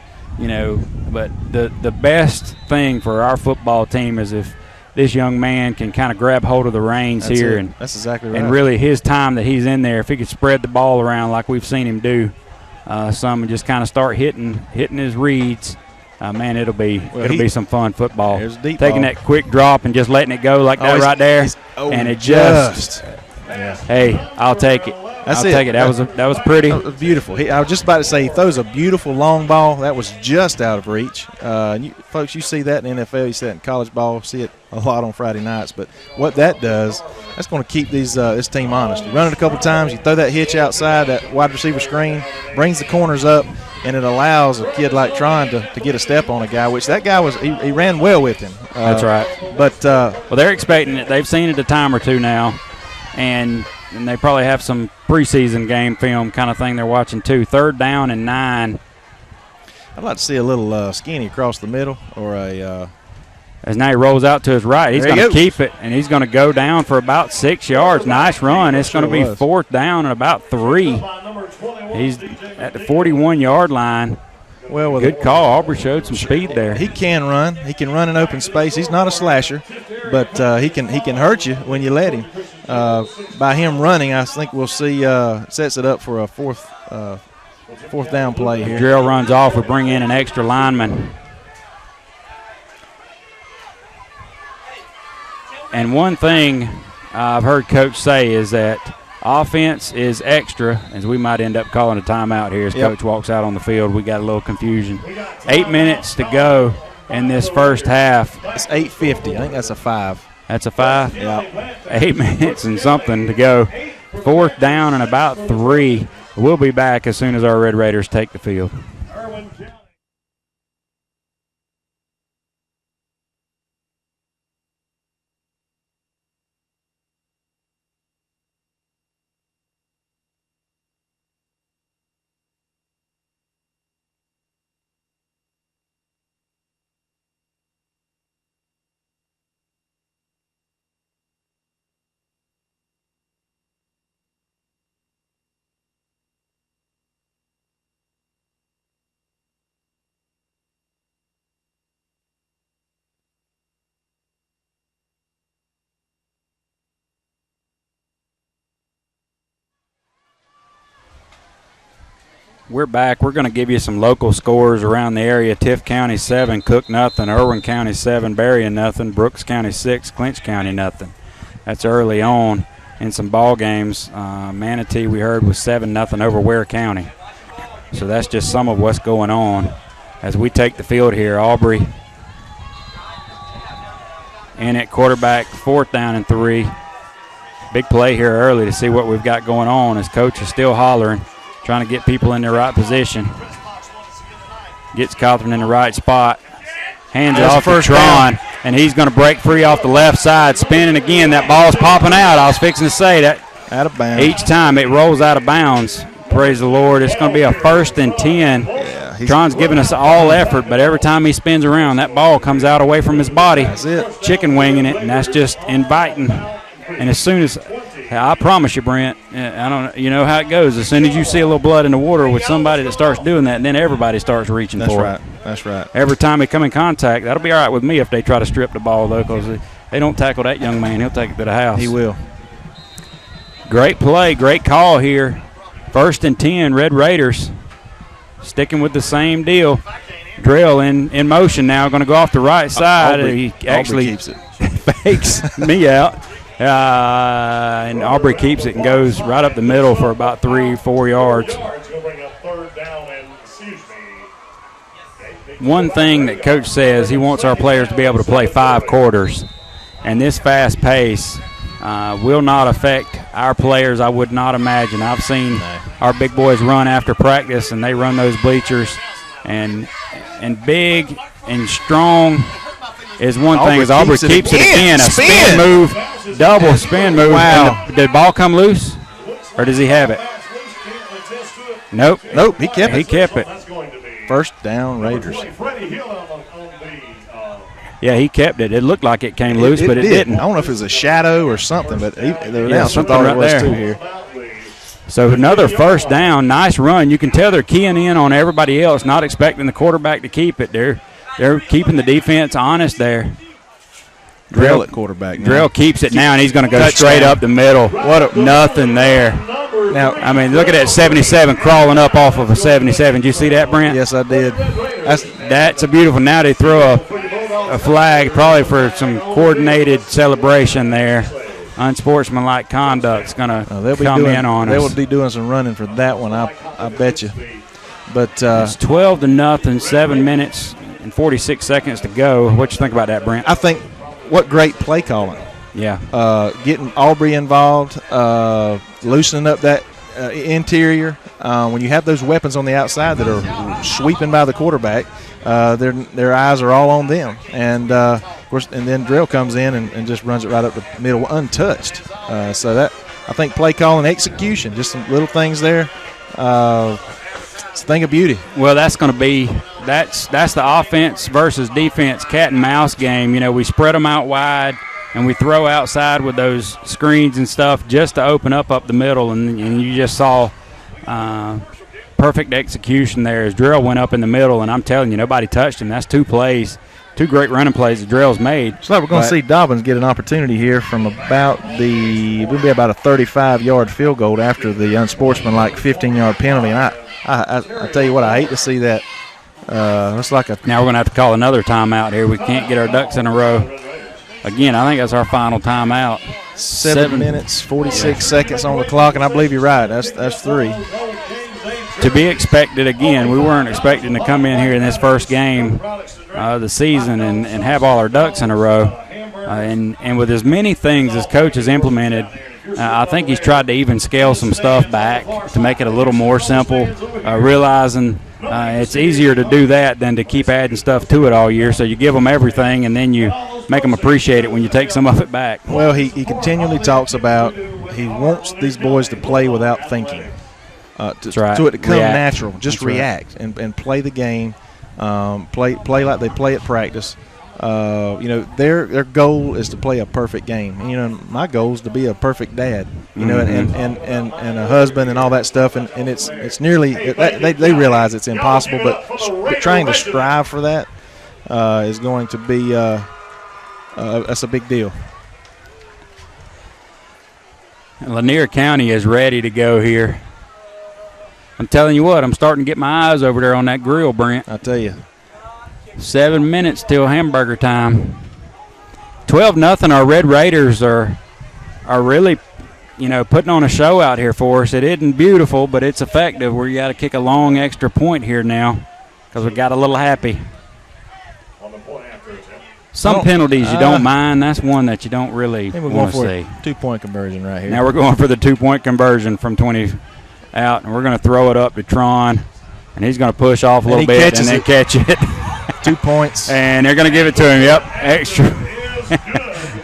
but the best thing for our football team is if this young man can kind of grab hold of the reins here. And that's exactly right. And really his time that he's in there, if he could spread the ball around like we've seen him do some and just kind of start hitting his reads, man, it'll be some fun football. Taking that quick drop and just letting it go like that right there, and it just hey, I'll take it. I'll take it. That was pretty. That was beautiful. I was just about to say he throws a beautiful long ball. That was just out of reach. Folks, you see that in the NFL. You see that in college ball. See it a lot on Friday nights. But what that does, that's going to keep this team honest. You run it a couple times. You throw that hitch outside, that wide receiver screen, brings the corners up, and it allows a kid like Tron to get a step on a guy, which that guy he ran well with him. That's right. But well, they're expecting it. They've seen it a time or two now, and they probably have some preseason game film kind of thing they're watching too. 3rd down and 9. I'd like to see a little skinny across the middle or a as now he rolls out to his right. He's going to keep it, and he's going to go down for about 6 yards. Nice run. It's going to be 4th down and about 3. He's at the 41-yard line. Well, good call. Aubrey showed some speed there. He can run. He can run in open space. He's not a slasher, but he can hurt you when you let him. By him running, I think we'll see sets it up for a fourth down play here. Drill runs off. We bring in an extra lineman. And one thing I've heard Coach say is that offense is extra, as we might end up calling a timeout here as Coach walks out on the field. We got a little confusion. 8 minutes to go in this first half. It's 8:50. I think that's a 5. That's a 5? Yeah. 8 minutes and something to go. 4th down and about 3. We'll be back as soon as our Red Raiders take the field. We're back. We're going to give you some local scores around the area. Tift County 7, Cook nothing, Irwin County 7, Berrien nothing, Brooks County 6, Clinch County nothing. That's early on in some ball games. Manatee, we heard, was 7-0 over Ware County. So that's just some of what's going on as we take the field here. Aubrey in at quarterback, 4th down and 3. Big play here early to see what we've got going on as coach is still hollering, trying to get people in the right position. Gets Cawthorn in the right spot. Hands it off to Tron, and he's going to break free off the left side. Spinning again. That ball's popping out. I was fixing to say that. Out of bounds. Each time it rolls out of bounds. Praise the Lord. It's going to be a 1st and 10. Yeah, Tron's giving us all effort, but every time he spins around, that ball comes out away from his body. That's it. Chicken winging it, and that's just inviting. And as soon as I promise you, Brent, I don't. You know how it goes. As soon as you see a little blood in the water with somebody that starts doing that, then everybody starts reaching for it. That's right. Every time they come in contact, that'll be all right with me if they try to strip the ball, though, because they don't tackle that young man. He'll take it to the house. He will. Great play, great call here. 1st and 10, Red Raiders sticking with the same deal. Drill in motion now, going to go off the right side. Aubrey, he actually keeps it. fakes me out. And Aubrey keeps it and goes right up the middle for about 3-4 yards. One thing that Coach says, he wants our players to be able to play 5 quarters. And this fast pace will not affect our players, I would not imagine. I've seen our big boys run after practice, and they run those bleachers. And big and strong is one thing, as Aubrey keeps it again. A spin move, double spin move. Wow. Did the ball come loose, or does he have it? Nope, he kept it. He kept it. 1st down, Raiders. Yeah, he kept it. It looked like it came loose, but it didn't. I don't know if it was a shadow or something, but the announcer something thought right it was there. too here. So another 1st down, nice run. You can tell they're keying in on everybody else, not expecting the quarterback to keep it. They're keeping the defense honest there. Drill at quarterback now. Drill keeps it now, and he's going to go straight up the middle. Nothing there. Now, I mean, look at that 77 crawling up off of a 77. Did you see that, Brent? Yes, I did. That's a beautiful. Now they throw a flag probably for some coordinated celebration there. Unsportsmanlike conduct's going to come in on us. They will be doing some running for that one, I bet you. But it's 12-0, 7 minutes and 46 seconds to go. What you think about that, Brent? I think what great play calling. Yeah. Getting Aubrey involved, loosening up that interior. When you have those weapons on the outside that are sweeping by the quarterback, their eyes are all on them. And of course, and then Drill comes in and just runs it right up the middle untouched. So that, I think, play calling, execution, just some little things there. It's a thing of beauty. Well, that's going to be that's the offense versus defense cat and mouse game. You know, we spread them out wide and we throw outside with those screens and stuff just to open up the middle, and you just saw perfect execution there as Drill went up in the middle, and I'm telling you, nobody touched him. That's 2 plays, 2 great running plays that Drill's made. So we're going to see Dobbins get an opportunity here from we'll be about a 35-yard field goal after the unsportsmanlike 15-yard penalty. And I tell you what, I hate to see that. Looks like now we're going to have to call another timeout here. We can't get our ducks in a row. Again, I think that's our final timeout. 7 minutes, 46 seconds on the clock, and I believe you're right. That's 3. To be expected again. We weren't expecting to come in here in this first game of the season and have all our ducks in a row. And with as many things as Coach has implemented, I think he's tried to even scale some stuff back to make it a little more simple, realizing it's easier to do that than to keep adding stuff to it all year. So you give them everything, and then you make them appreciate it when you take some of it back. Well, he continually talks about he wants these boys to play without thinking. To it to come natural. Just react and play the game, play like they play at practice. Their goal is to play a perfect game. You know, my goal is to be a perfect dad. You know, and a husband and all that stuff. And it's nearly they realize it's impossible, but trying to strive for that is going to be that's a big deal. Lanier County is ready to go here. I'm telling you what, I'm starting to get my eyes over there on that grill, Brent. I tell you. 7 minutes till hamburger time. 12-0. Our Red Raiders are really, putting on a show out here for us. It isn't beautiful, but it's effective. We got to kick a long extra point here now because we got a little happy. Some penalties you don't mind. That's one that you don't really want to see. 2-point conversion right here. Now we're going for the 2-point conversion from 20 out, and we're going to throw it up to Tron, and he's going to push off a little bit and then catch it. 2 points. And they're going to give it to him. Yep, extra.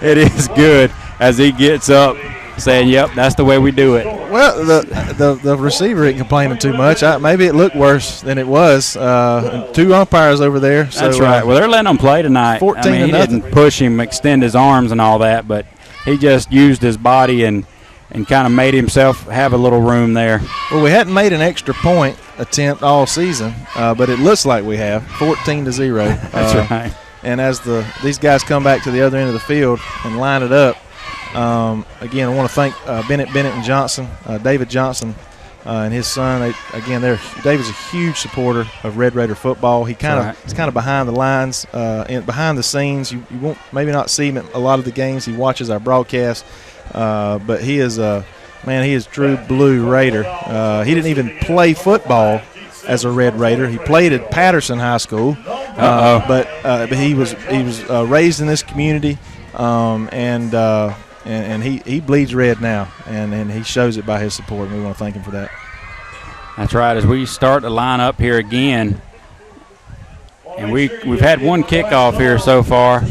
It is good as he gets up saying, yep, that's the way we do it. Well, the receiver ain't complaining too much. Maybe it looked worse than it was. 2 umpires over there. So, that's right. Well, they're letting him play tonight. 14-0. He didn't push him, extend his arms and all that, but he just used his body and kind of made himself have a little room there. Well, we hadn't made an extra point attempt all season, but it looks like we have, 14-0. That's right. And as these guys come back to the other end of the field and line it up, again, I want to thank Bennett and Johnson, David Johnson, and his son. David's a huge supporter of Red Raider football. He's kind of behind the lines, behind the scenes. You won't maybe not see him at a lot of the games. He watches our broadcast, but he is he is true blue Raider. He didn't even play football as a Red Raider. He played at Patterson High School, but he was raised in this community, and he bleeds red now, and he shows it by his support, and we want to thank him for that. That's right. As we start to line up here again, and we've had one kickoff here so far,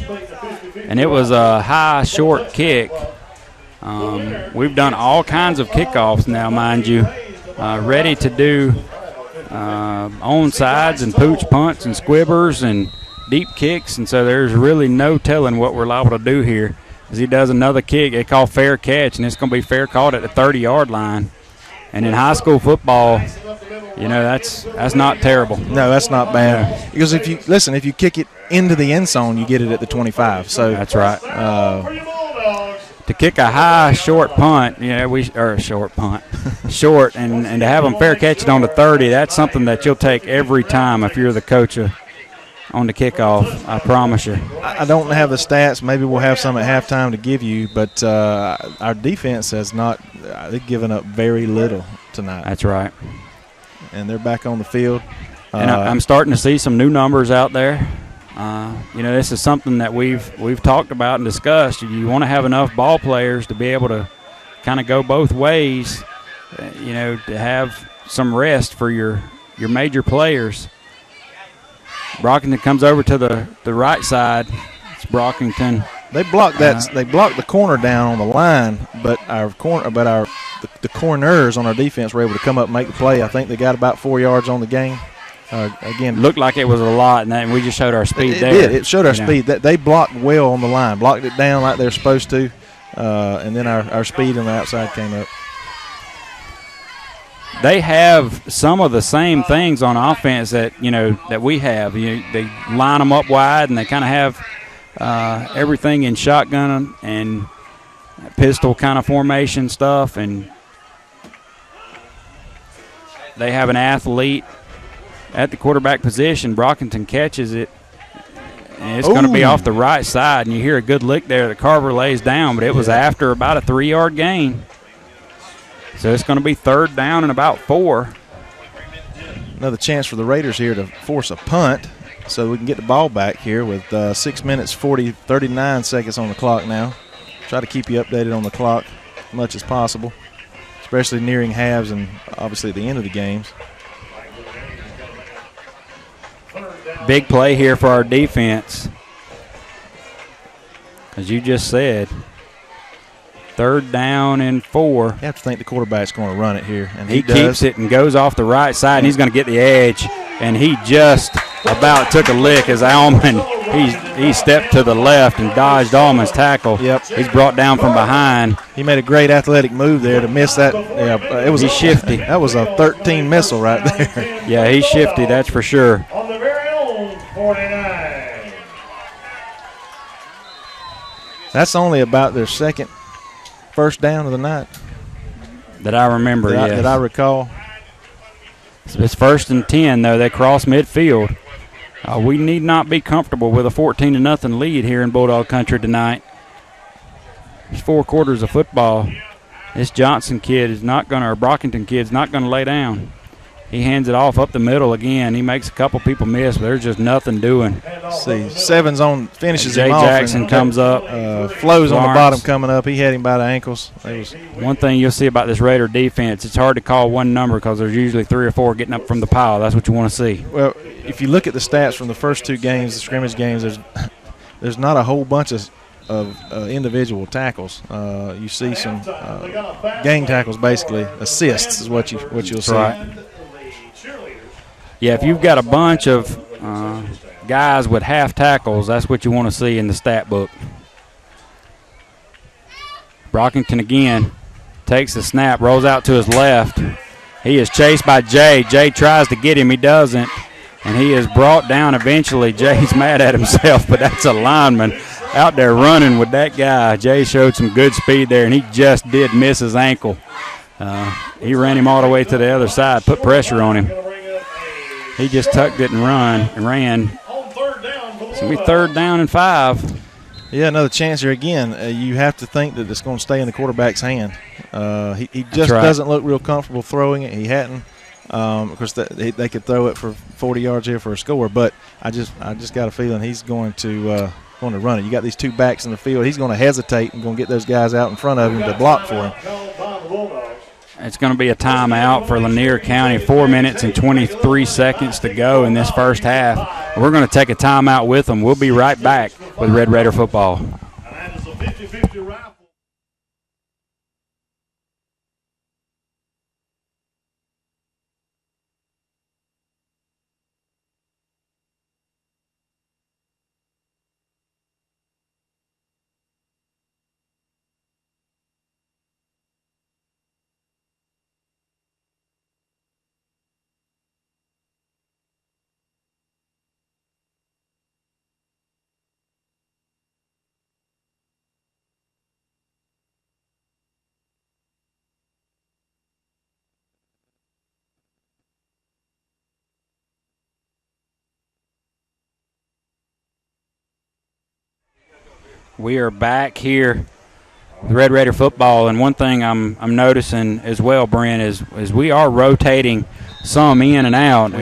and it was a high, short kick. We've done all kinds of kickoffs now, mind you, ready to do onsides and pooch punts and squibbers and deep kicks, and so there's really no telling what we're liable to do here. As he does another kick, they call fair catch, and it's going to be fair caught at the 30-yard line. And in high school football, that's not terrible. No, that's not bad. Because if you kick it into the end zone, you get it at the 25. So that's right. To kick a high short punt, short, and to have them fair catch it on the 30, that's something that you'll take every time if you're the coach on the kickoff, I promise you. I don't have the stats. Maybe we'll have some at halftime to give you, but our defense has not – they've given up very little tonight. That's right. And they're back on the field. And I'm starting to see some new numbers out there. This is something that we've talked about and discussed. You want to have enough ball players to be able to kind of go both ways, to have some rest for your major players. Brockington comes over to the right side. It's Brockington. They blocked they blocked the corner down on the line, but the corners on our defense were able to come up and make the play. I think they got about 4 yards on the game. Again, looked like it was a lot, and we just showed our speed there. It did. It showed our speed. They blocked well on the line, blocked it down like they're supposed to, and then our speed on the outside came up. They have some of the same things on offense that we have. They line them up wide, and they kind of have everything in shotgun and pistol kind of formation stuff, and they have an athlete at the quarterback position. Brockington catches it, and it's going to be off the right side, and you hear a good lick there that Carver lays down, but it was after about a 3-yard gain. So it's going to be 3rd down and about 4. Another chance for the Raiders here to force a punt so we can get the ball back here with 6 minutes, 39 seconds on the clock now. Try to keep you updated on the clock as much as possible, especially nearing halves and obviously at the end of the games. Big play here for our defense. As you just said, 3rd down and 4. You have to think the quarterback's going to run it here, and he keeps it and goes off the right side, and he's going to get the edge. And he just about took a lick as Allman. He stepped to the left and dodged Allman's tackle. Yep, he's brought down from behind. He made a great athletic move there to miss that. He's shifty. That was a 13 missile right there. Yeah, he's shifty, that's for sure. On the very own 49. That's only about their second first down of the night that I remember. That I recall. It's 1st and 10, though. They cross midfield. We need not be comfortable with a 14-0 lead here in Bulldog Country tonight. There's 4 quarters of football. This Johnson kid is not going to, or Brockington kid is not going to lay down. He hands it off up the middle again. He makes a couple people miss, but there's just nothing doing. See, Seven's on, finishes him off. Jay Jackson comes up. Flows on the bottom coming up. He had him by the ankles. One thing you'll see about this Raider defense, it's hard to call one number because there's usually 3 or 4 getting up from the pile. That's what you want to see. Well, if you look at the stats from the first 2 games, the scrimmage games, there's not a whole bunch of individual tackles. You see some gang tackles, basically assists is what you'll see. Right. Yeah, if you've got a bunch of guys with half tackles, that's what you want to see in the stat book. Brockington again takes the snap, rolls out to his left. He is chased by Jay. Jay tries to get him. He doesn't. And he is brought down eventually. Jay's mad at himself, but that's a lineman out there running with that guy. Jay showed some good speed there, and he just did miss his ankle. He ran him all the way to the other side, put pressure on him. He just tucked it and ran. It's going to be 3rd down and 5. Yeah, another chance here again. You have to think that it's going to stay in the quarterback's hand. He just doesn't look real comfortable throwing it. He hadn't. Of course, they could throw it for 40 yards here for a score, but I just got a feeling he's going to run it. You got these 2 backs in the field. He's going to hesitate and going to get those guys out in front of him to block for him. It's going to be a timeout for Lanier County. 4 minutes and 23 seconds to go in this first half. We're going to take a timeout with them. We'll be right back with Red Raider football. We are back here with Red Raider football, and one thing I'm noticing as well, Brent, is we are rotating some in and out.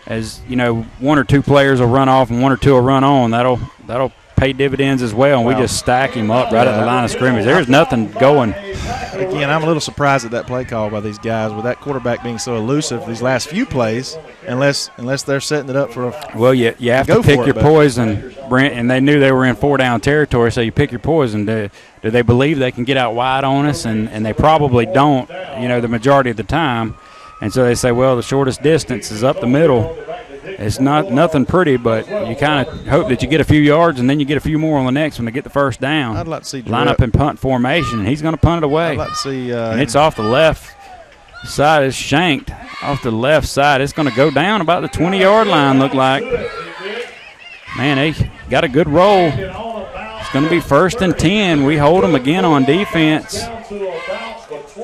As you know, 1 or 2 players will run off and 1 or 2 will run on. That'll pay dividends as well, and we just stack him up right at the line of scrimmage. There's nothing going. Again, I'm a little surprised at that play call by these guys with that quarterback being so elusive these last few plays, unless they're setting it up for a – Well, you have to pick your poison, Brent, and they knew they were in 4-down territory, so you pick your poison. Do they believe they can get out wide on us? And they probably don't, the majority of the time. And so they say, well, the shortest distance is up the middle. It's nothing pretty, but you kind of hope that you get a few yards and then you get a few more on the next when they get the first down. I'd like to see line up in punt formation, and he's going to punt it away. I'd like to see and it's off the left side. It's shanked off the left side. It's going to go down about the 20-yard line, look like. Man, they got a good roll. It's going to be 1st and 10. We hold them again on defense.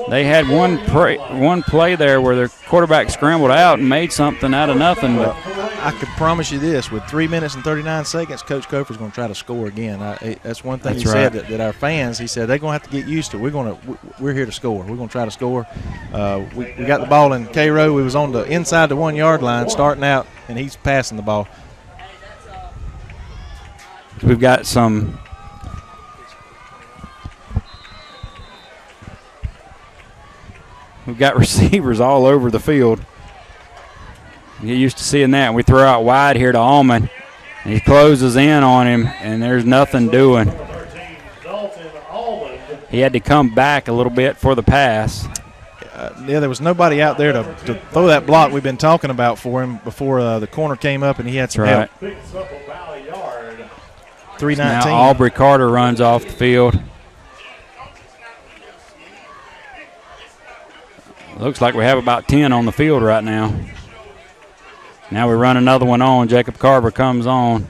They had one play there where their quarterback scrambled out and made something out of nothing. But I could promise you this: with 3 minutes and 39 seconds, Coach Cofer's going to try to score again. That's one thing said that our fans. He said they're going to have to get used to. We're here to score. We're going to try to score. We got the ball in K-Row. We was on the inside the 1 yard line starting out, and he's passing the ball. We've got some. We've got receivers all over the field. You get used to seeing that. We throw out wide here to Allman. He closes in on him, and there's nothing doing. He had to come back a little bit for the pass. There was nobody out there to throw that block we've been talking about for him before the corner came up, and he had some help. 3:19. Now Aubrey Carter runs off the field. Looks like we have about 10 on the field right now. Now we run another one on. Jacob Carver comes on.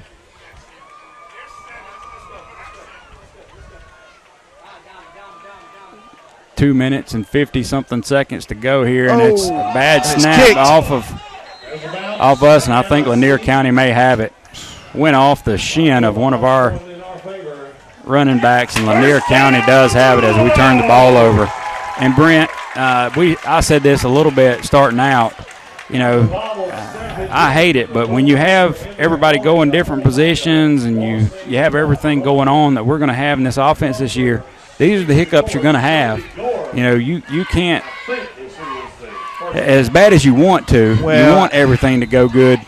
2 minutes and 50-something seconds to go here, and it's a bad snap off us, and I think Lanier County may have it. Went off the shin of one of our running backs, and Lanier County does have it as we turn the ball over. And Brent, I said this a little bit starting out. I hate it, but when you have everybody go in different positions and you have everything going on that we're going to have in this offense this year, these are the hiccups you're going to have. You can't, as bad as you want to, you want everything to go good.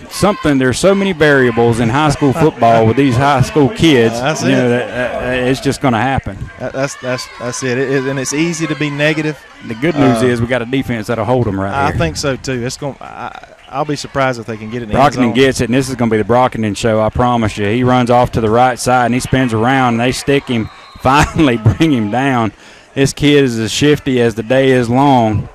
There's so many variables in high school football with these high school kids. It's just going to happen. That's it. And it's easy to be negative. The good news is we got a defense that'll hold them right here. I think so too. I'll be surprised if they can get it in. Brockton gets it, and this is going to be the Brockton show, I promise you. He runs off to the right side, and he spins around, and they stick him, finally bring him down. This kid is as shifty as the day is long,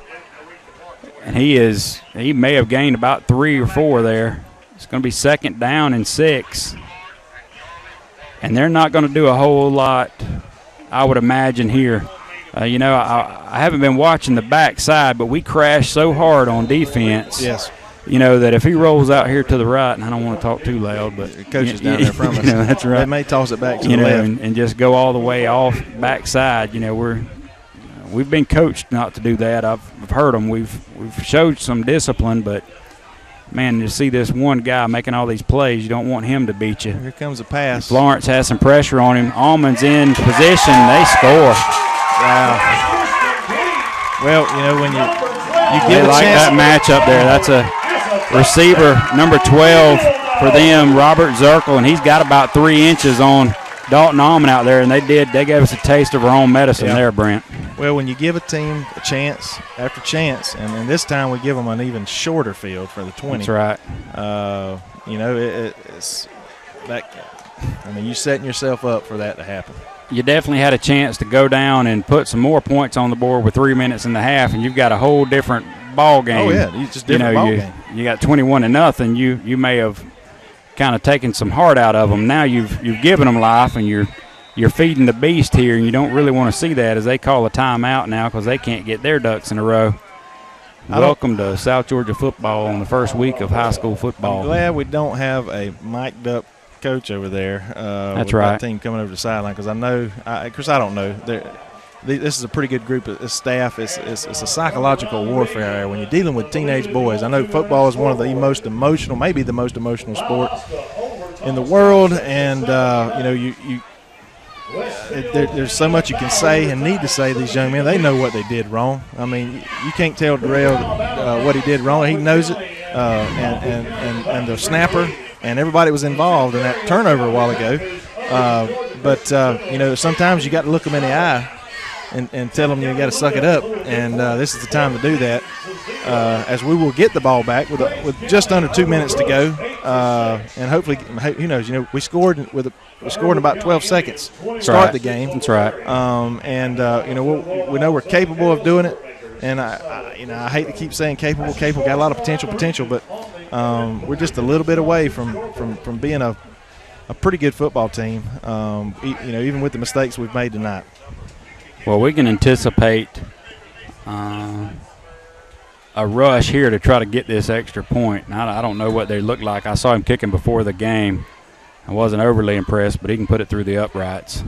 and he may have gained about 3 or 4 there. It's going to be 2nd down and 6. And they're not going to do a whole lot, I would imagine, here. I haven't been watching the backside, but we crashed so hard on defense. Yes. That if he rolls out here to the right, and I don't want to talk too loud, but the coach is down there from us. That's right. They may toss it back to the left. And just go all the way off backside. We've been coached not to do that. I've heard them. We've showed some discipline, but man, to see this one guy making all these plays, you don't want him to beat you. Here comes a pass. Florence has some pressure on him. Almond's in position. They score. Wow. Well, when you give they like that matchup there. That's a receiver, number 12 for them, Robert Zirkle, and he's got about 3 inches on Dalton Almond out there, and they gave us a taste of our own medicine there, Brent. Well, when you give a team a chance after chance, and this time we give them an even shorter field for the 20. That's right. It's that. You're setting yourself up for that to happen. You definitely had a chance to go down and put some more points on the board with 3 minutes and a half, and you've got a whole different ball game. Oh yeah, it's just different ball game. You got 21-0. You may have kind of taken some heart out of them. Now you've given them life, and you're feeding the beast here, and you don't really want to see that as they call a timeout now because they can't get their ducks in a row. Welcome to South Georgia football on the first week of high school football. I'm glad we don't have a mic'd up coach over there. That's with right. That team coming over the sideline because I know, Chris, I don't know. This is a pretty good group of staff. It's a psychological warfare there when you're dealing with teenage boys. I know football is one of the most emotional, maybe the most emotional sport in the world, and there's so much you can say and need to say to these young men. They know what they did wrong. You can't tell Darrell what he did wrong. He knows it, and the snapper and everybody was involved in that turnover a while ago. But sometimes you got to look them in the eye and tell them you got to suck it up, and this is the time to do that. As we will get the ball back with just under 2 minutes to go, and hopefully, who knows? We scored in about 12 seconds to start the game. That's right. We know we're capable of doing it, and I hate to keep saying capable. Got a lot of potential, but we're just a little bit away from being a pretty good football team. Even with the mistakes we've made tonight. Well, we can anticipate a rush here to try to get this extra point. Now, I don't know what they look like. I saw him kicking before the game. I wasn't overly impressed, but he can put it through the uprights.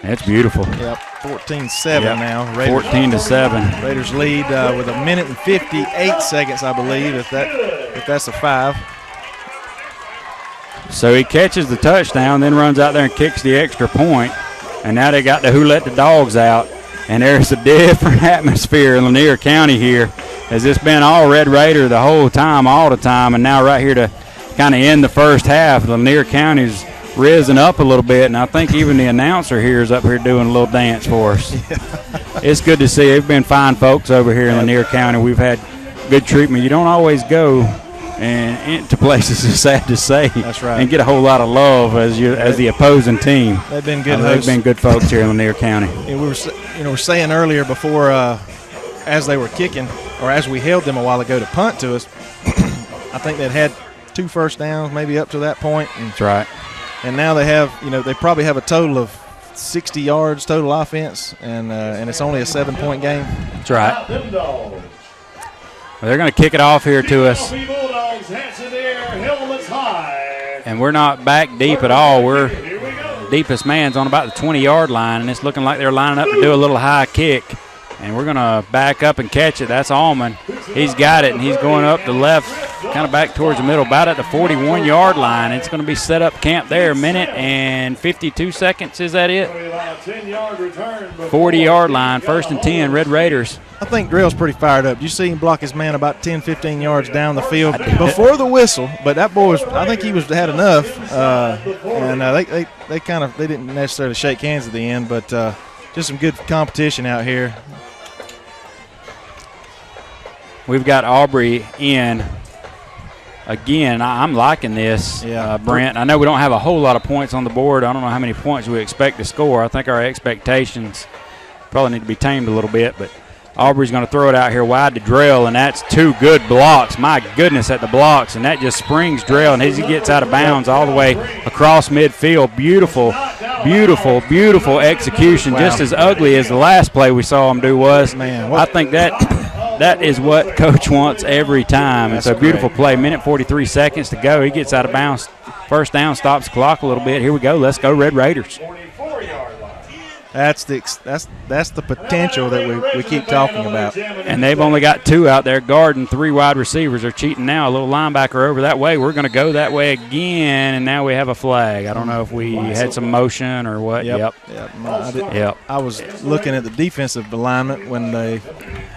That's beautiful. Yep, 14-7 now. 14-7. Raiders lead with 1 minute and 58 seconds, I believe, if that's a 5. So he catches the touchdown, then runs out there and kicks the extra point. And now they got the Who Let the Dogs Out. And there's a different atmosphere in Lanier County here. As it's been all Red Raider the whole time, all the time. And now right here to kind of end the first half, Lanier County's risen up a little bit. And I think even the announcer here is up here doing a little dance for us. It's good to see. They've been fine folks over here in Lanier County. We've had good treatment. You don't always go and into places, it's sad to say. That's right. And get a whole lot of love as the opposing team. They've been good. They've been good folks here in Lanier County. And we were saying earlier before, as they were kicking, or as we held them a while ago to punt to us, I think they'd had 2 first downs, maybe up to that point. That's right. And now they have, they probably have a total of 60 yards total offense, and it's only a 7-point game. That's right. Well, they're going to kick it off here to us. And we're not back deep at all. We're deepest man's on about the 20-yard line, and it's looking like they're lining up to do a little high kick. And we're going to back up and catch it. That's Allman. He's got it, and he's going up the left, kind of back towards the middle, about at the 41-yard line. It's going to be set up camp there. 1 minute and 52 seconds. Is that it? 40-yard line, 1st and 10, Red Raiders. I think Drell's pretty fired up. You see him block his man about 10, 15 yards down the field before the whistle, but that boy I think he had enough. And they didn't necessarily shake hands at the end, but just some good competition out here. We've got Aubrey in. Again, I'm liking this, Brent. I know we don't have a whole lot of points on the board. I don't know how many points we expect to score. I think our expectations probably need to be tamed a little bit, but Aubrey's going to throw it out here wide to Drell, and that's 2 good blocks. My goodness, at the blocks, and that just springs Drell, and as he gets out of bounds all the way across midfield. Beautiful, beautiful, beautiful execution. Wow. Just as ugly as the last play we saw him do was. Man, I think that is what Coach wants every time. It's a beautiful play. 1 minute 43 seconds to go. He gets out of bounds. 1st down, stops the clock a little bit. Here we go. Let's go, Red Raiders. That's the potential that we keep talking about. And they've only got 2 out there guarding. 3 wide receivers are cheating now. A little linebacker over that way. We're going to go that way again, and now we have a flag. I don't know if we had some motion or what. Yep. I was looking at the defensive alignment when they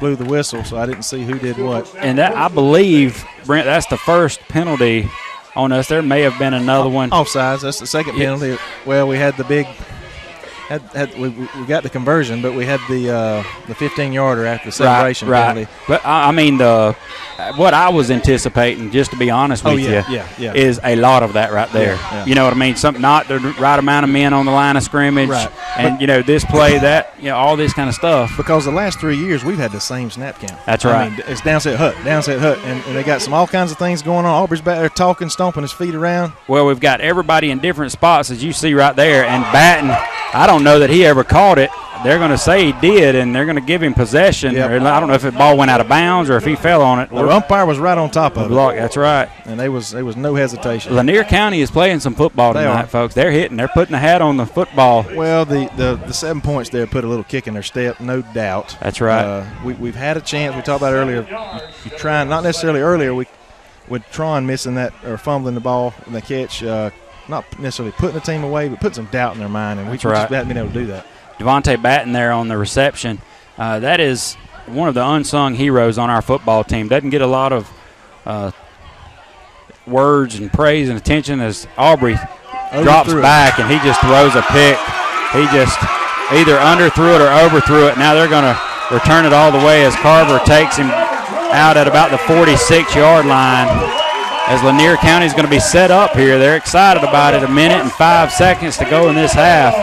blew the whistle, so I didn't see who did what. And that, I believe, Brent, that's the first penalty on us. There may have been another one. Offsides. That's the second penalty. Well, we had the big – we got the conversion, but we had the 15-yarder after the celebration penalty. But I mean, what I was anticipating, just to be honest with you, is a lot of that right there. Yeah. You know what I mean? Not the right amount of men on the line of scrimmage, and this play, that, all this kind of stuff. Because the last 3 years we've had the same snap count. That's right. I mean, it's downset hut, and they got all kinds of things going on. Aubrey's back there talking, stomping his feet around. Well, we've got everybody in different spots, as you see right there, and Batten, I don't know that he ever caught it. They're going to say he did, and they're going to give him possession. Yep. I don't know if the ball went out of bounds or if he fell on it. The umpire was right on top of it. That's right. And there was no hesitation. Lanier County is playing some football tonight, folks. They're hitting. They're putting the hat on the football. Well, the 7 points there put a little kick in their step, no doubt. That's right. We've had a chance. We talked about earlier. You trying, not necessarily earlier, with Tron missing that or fumbling the ball in the catch, not necessarily putting the team away, but putting some doubt in their mind, and we just haven't been able to do that. Devontae Batten there on the reception. That is one of the unsung heroes on our football team. Doesn't get a lot of words and praise and attention as Aubrey drops back, and he just throws a pick. He just either underthrew it or overthrew it. Now they're going to return it all the way as Carver takes him out at about the 46-yard line. As Lanier County is going to be set up here. They're excited about it. 1 minute and 5 seconds to go in this half.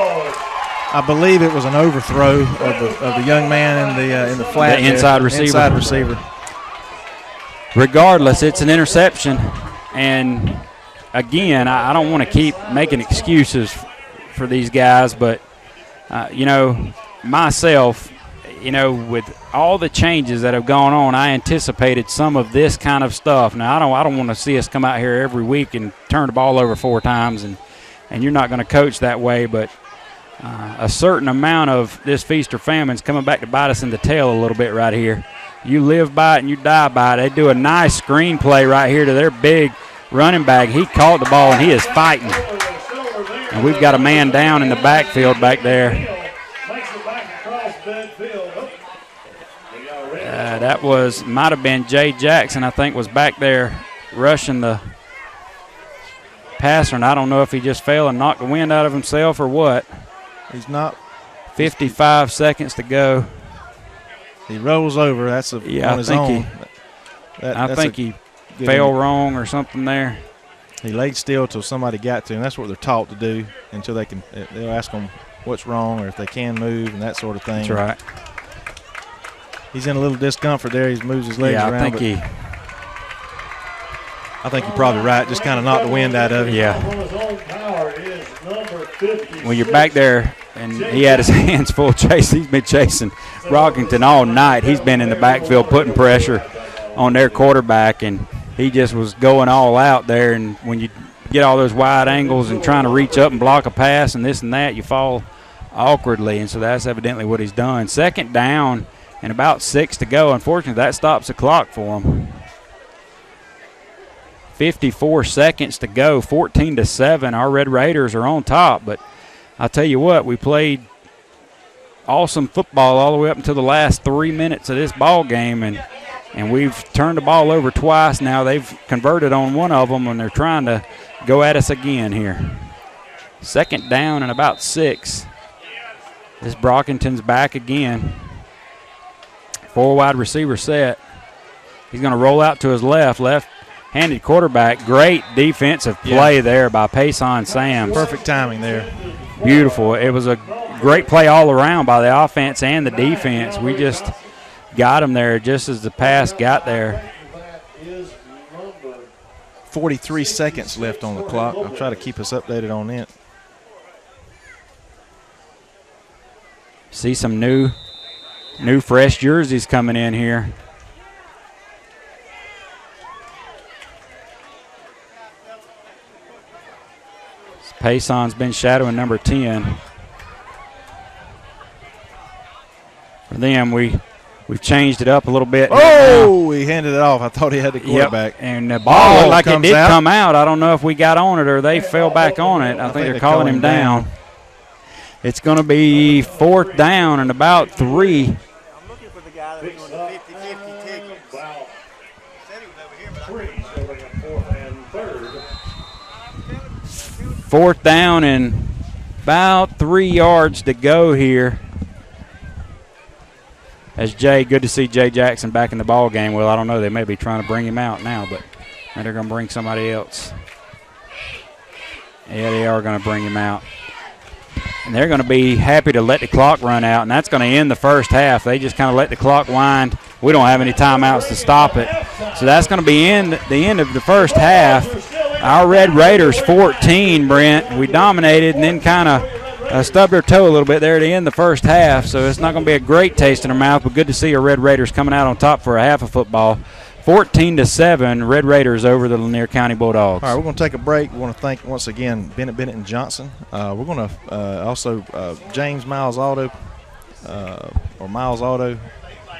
I believe it was an overthrow of the young man in the flat. The inside receiver. Regardless, it's an interception. And, again, I don't want to keep making excuses for these guys, but, myself, with all the changes that have gone on, I anticipated some of this kind of stuff. Now, I don't want to see us come out here every week and turn the ball over 4 times, and you're not going to coach that way. But a certain amount of this feast or famine is coming back to bite us in the tail a little bit right here. You live by it and you die by it. They do a nice screen play right here to their big running back. He caught the ball, and he is fighting. And we've got a man down in the backfield back there. That might have been Jay Jackson, I think, was back there rushing the passer, and I don't know if he just fell and knocked the wind out of himself or what. He's not. 55 seconds to go. He rolls over. That's on his own. I think he fell wrong or something there. He laid still till somebody got to him. That's what they're taught to do until they'll ask him what's wrong or if they can move and that sort of thing. That's right. He's in a little discomfort there. He moves his legs around. I think you're probably right. Just kind of knocked the wind out of him. Yeah. When you're back there and he had his hands full chasing. He's been chasing Rockington all night. He's been in the backfield putting pressure on their quarterback, and he just was going all out there. And when you get all those wide angles and trying to reach up and block a pass and this and that, you fall awkwardly, and so that's evidently what he's done. 2nd down and about 6 to go. Unfortunately, that stops the clock for him. 54 seconds to go, 14-7. Our Red Raiders are on top, but I'll tell you what, we played awesome football all the way up until the last 3 minutes of this ball game, and we've turned the ball over twice now. They've converted on one of them, and they're trying to go at us again here. 2nd down and about 6. This Brockington's back again. 4 wide receiver set. He's going to roll out to his left-handed quarterback. Great defensive play there by Payson Sams. Perfect timing there. Beautiful. It was a great play all around by the offense and the defense. We just got him there just as the pass got there. 43 seconds left on the clock. I'll try to keep us updated on it. See some new fresh jerseys coming in here. Payson's been shadowing number 10. For them, we've changed it up a little bit. Oh, he handed it off. I thought he had the quarterback. Yep. And the ball looked like it did come out. I don't know if we got on it or they fell back on it. I think they're calling him down. It's going to be 4th down and about 3. I'm looking for the guy that's doing the 50-50 tickets. Said he was over here, but 4th down and about 3 yards to go here. As good to see Jay Jackson back in the ball game. Well, I don't know. They may be trying to bring him out now, but they're going to bring somebody else. Yeah, they are going to bring him out. And they're going to be happy to let the clock run out, and that's going to end the first half. They just kind of let the clock wind. We don't have any timeouts to stop it. So that's going to be the end of the first half. Our Red Raiders 14, Brent. We dominated and then kind of stubbed our toe a little bit there at the end of the first half. So it's not going to be a great taste in our mouth, but good to see our Red Raiders coming out on top for a half of football. 14-7, Red Raiders over the Lanier County Bulldogs. All right, we're going to take a break. We want to thank once again Bennett and Johnson. We're going to also James Miles Auto or Miles Auto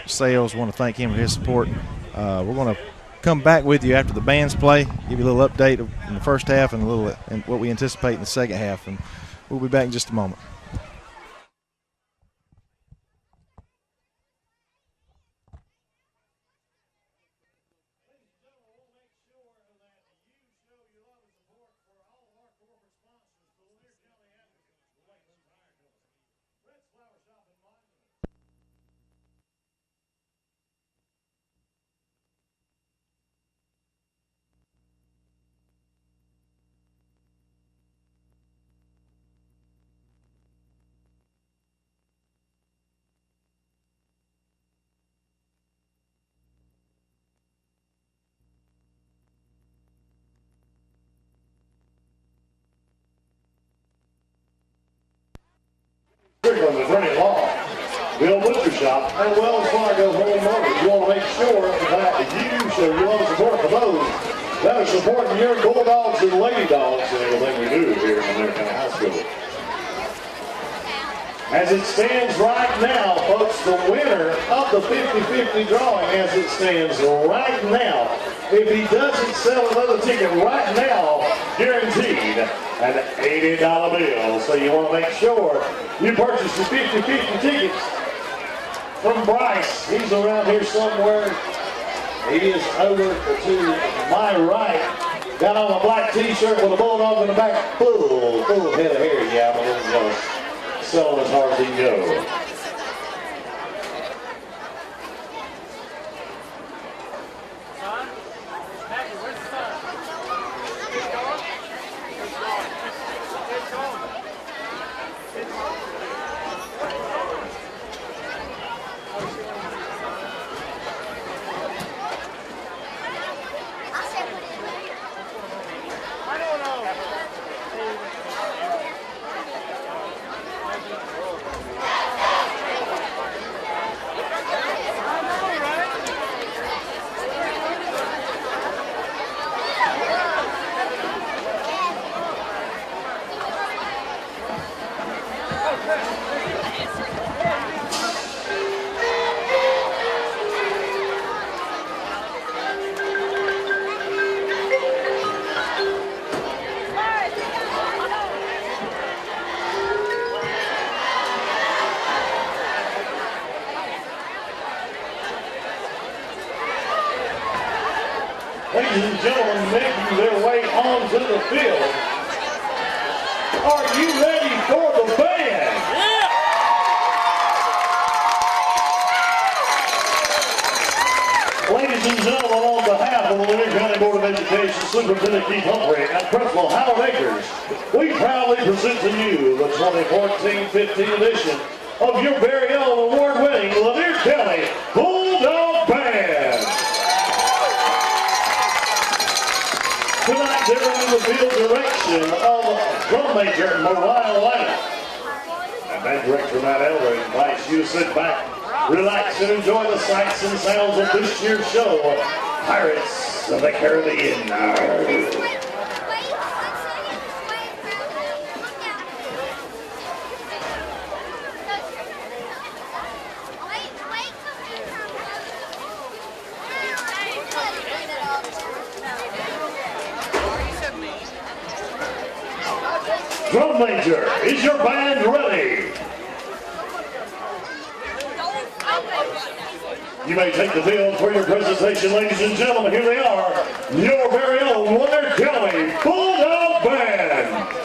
Sales. Want to thank him for his support. We're going to come back with you after the bands play, give you a little update in the first half and a little and what we anticipate in the second half, and we'll be back in just a moment. From the Attorney Law, Bill Butcher Shop, and Wells Fargo Home Motors. You want to make sure that you show your love and support for those that are supporting your Bulldogs and Lady Dogs and everything we do here in Lanier County High School. As it stands right now, folks, the winner of the 50-50 drawing as it stands right now, if he doesn't sell another ticket right now, guaranteed an $80 bill. So you want to make sure you purchase your 50-50 tickets from Bryce. He's around here somewhere. He is over to my right. Got on a black t-shirt with a bulldog in the back. Full head of hair, yeah. I'm a little close. Selling as hard as he can go. ladies and gentlemen, making their way onto the field. Are you ready for the band? Yeah! Ladies and gentlemen, on behalf of the Lanier County Board of Education, Superintendent Keith Humphrey, and Principal Howard Akers, we proudly present to you the 2014-15 edition of your very own award-winning Lanier County Bulldog Band. Tonight, they're under the field direction of drum major Mariah Lanier. And band director Matt Elder invites you to sit back, relax, and enjoy the sights and sounds of this year's show, Pirates of the Caribbean. Drum major, is your band ready? You may take the field for your presentation, ladies and gentlemen. Here they are, your very own Lanier County Bulldog Band.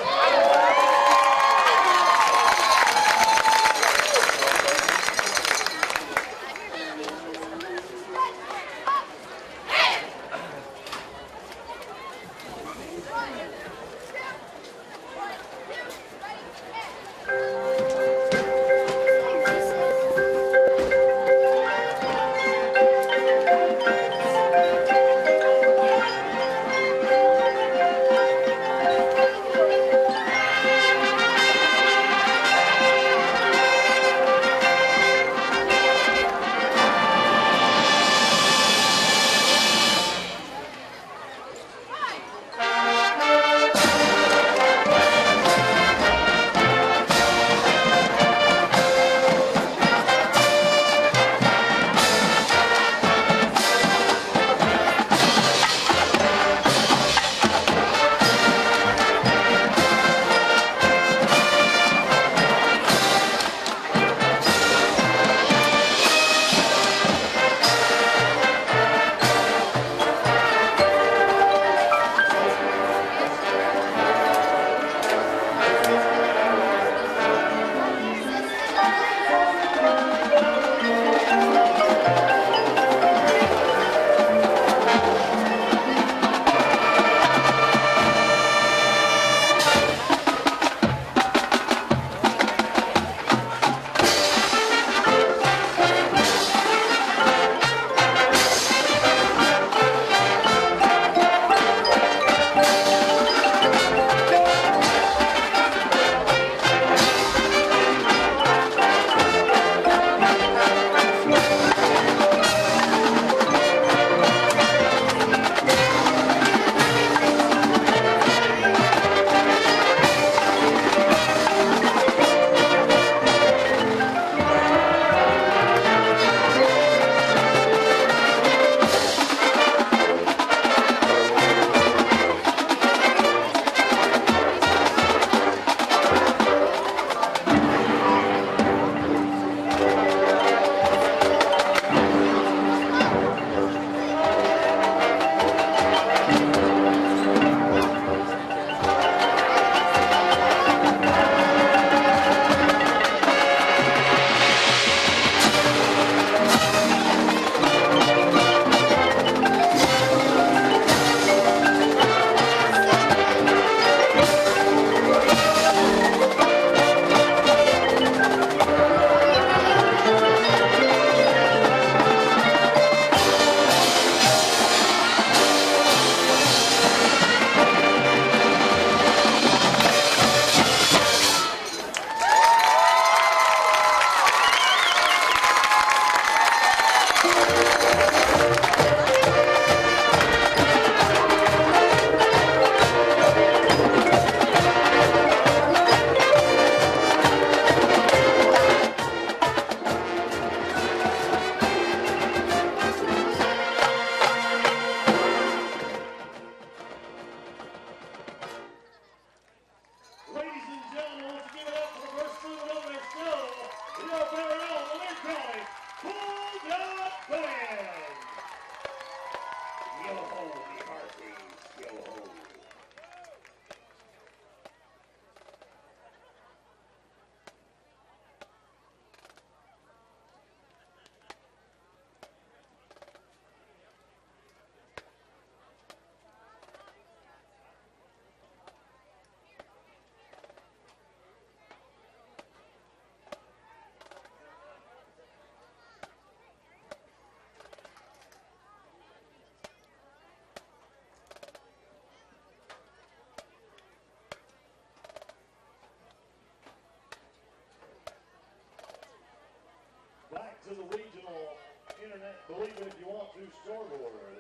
to the regional internet, believe it if you want to, scoreboard.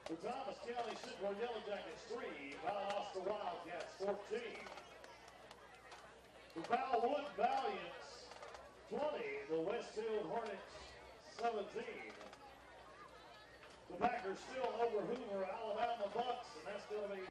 For Thomas County Central Yellow Jackets 3, Valdosta Wildcats 14. For Bellwood Valiants 20, the Westfield Hornets 17. The Packers still over Hoover Alabama Bucks, and that's going to be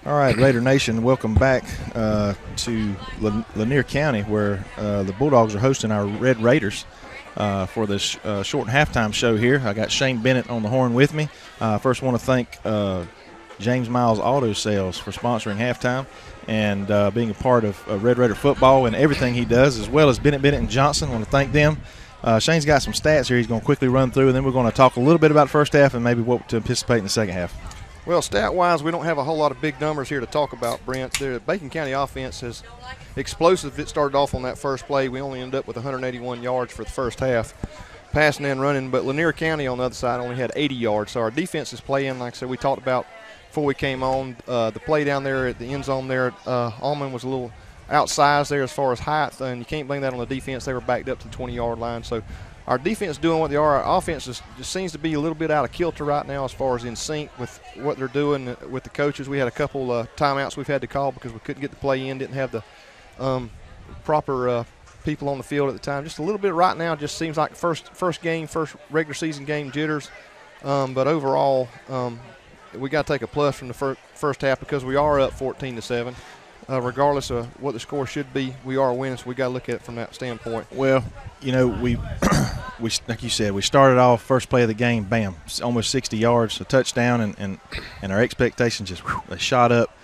All right, Raider Nation, welcome back to Lanier County, where the Bulldogs are hosting our Red Raiders for this short halftime show here. I got Shane Bennett on the horn with me. First want to thank James Miles Auto Sales for sponsoring halftime and being a part of Red Raider football and everything he does, as well as Bennett and Johnson. I want to thank them. Shane's got some stats here he's going to quickly run through, and then we're going to talk a little bit about the first half and maybe what to anticipate in the second half. Well, stat-wise, we don't have a whole lot of big numbers here to talk about, Brent. The Bacon County offense is explosive. It started off on that first play. We only ended up with 181 yards for the first half, passing and running. But Lanier County on the other side only had 80 yards. So our defense is playing, like I said, we talked about before we came on. The play down there at the end zone there, Allman was a little outsized there as far as height, and you can't blame that on the defense. They were backed up to the 20-yard line. So our defense doing what they are. Our offense just seems to be a little bit out of kilter right now as far as in sync with what they're doing with the coaches. We had a couple timeouts we've had to call because we couldn't get the play in, didn't have the proper people on the field at the time. Just a little bit right now just seems like first regular season game jitters. But overall, we got to take a plus from the first half because we are up 14-7. Regardless of what the score should be, we are winning, so we got to look at it from that standpoint. Well, you know, we like you said, we started off first play of the game, bam, almost 60 yards, a touchdown, and our expectations just they shot up.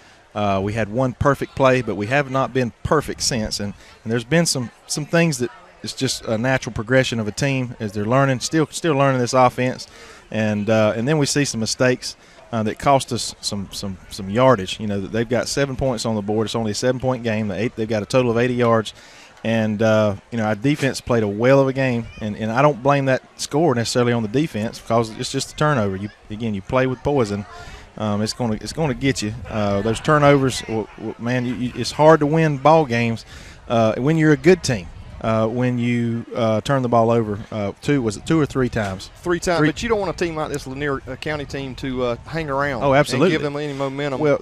We had one perfect play, but we have not been perfect since, and there's been some things that it's just a natural progression of a team as they're learning, still learning this offense, and then we see some mistakes that cost us some yardage. You know, they've got 7 points on the board. It's only a 7-point game. They've got a total of 80 yards. And, you know, our defense played a whale of a game. And I don't blame that score necessarily on the defense because it's just a turnover. You play with poison. It's going to get you. Those turnovers, man, it's hard to win ball games when you're a good team. When you turn the ball over, two or three times? Three times, but you don't want a team like this Lanier County team to hang around. Oh, absolutely. And give them any momentum. Well,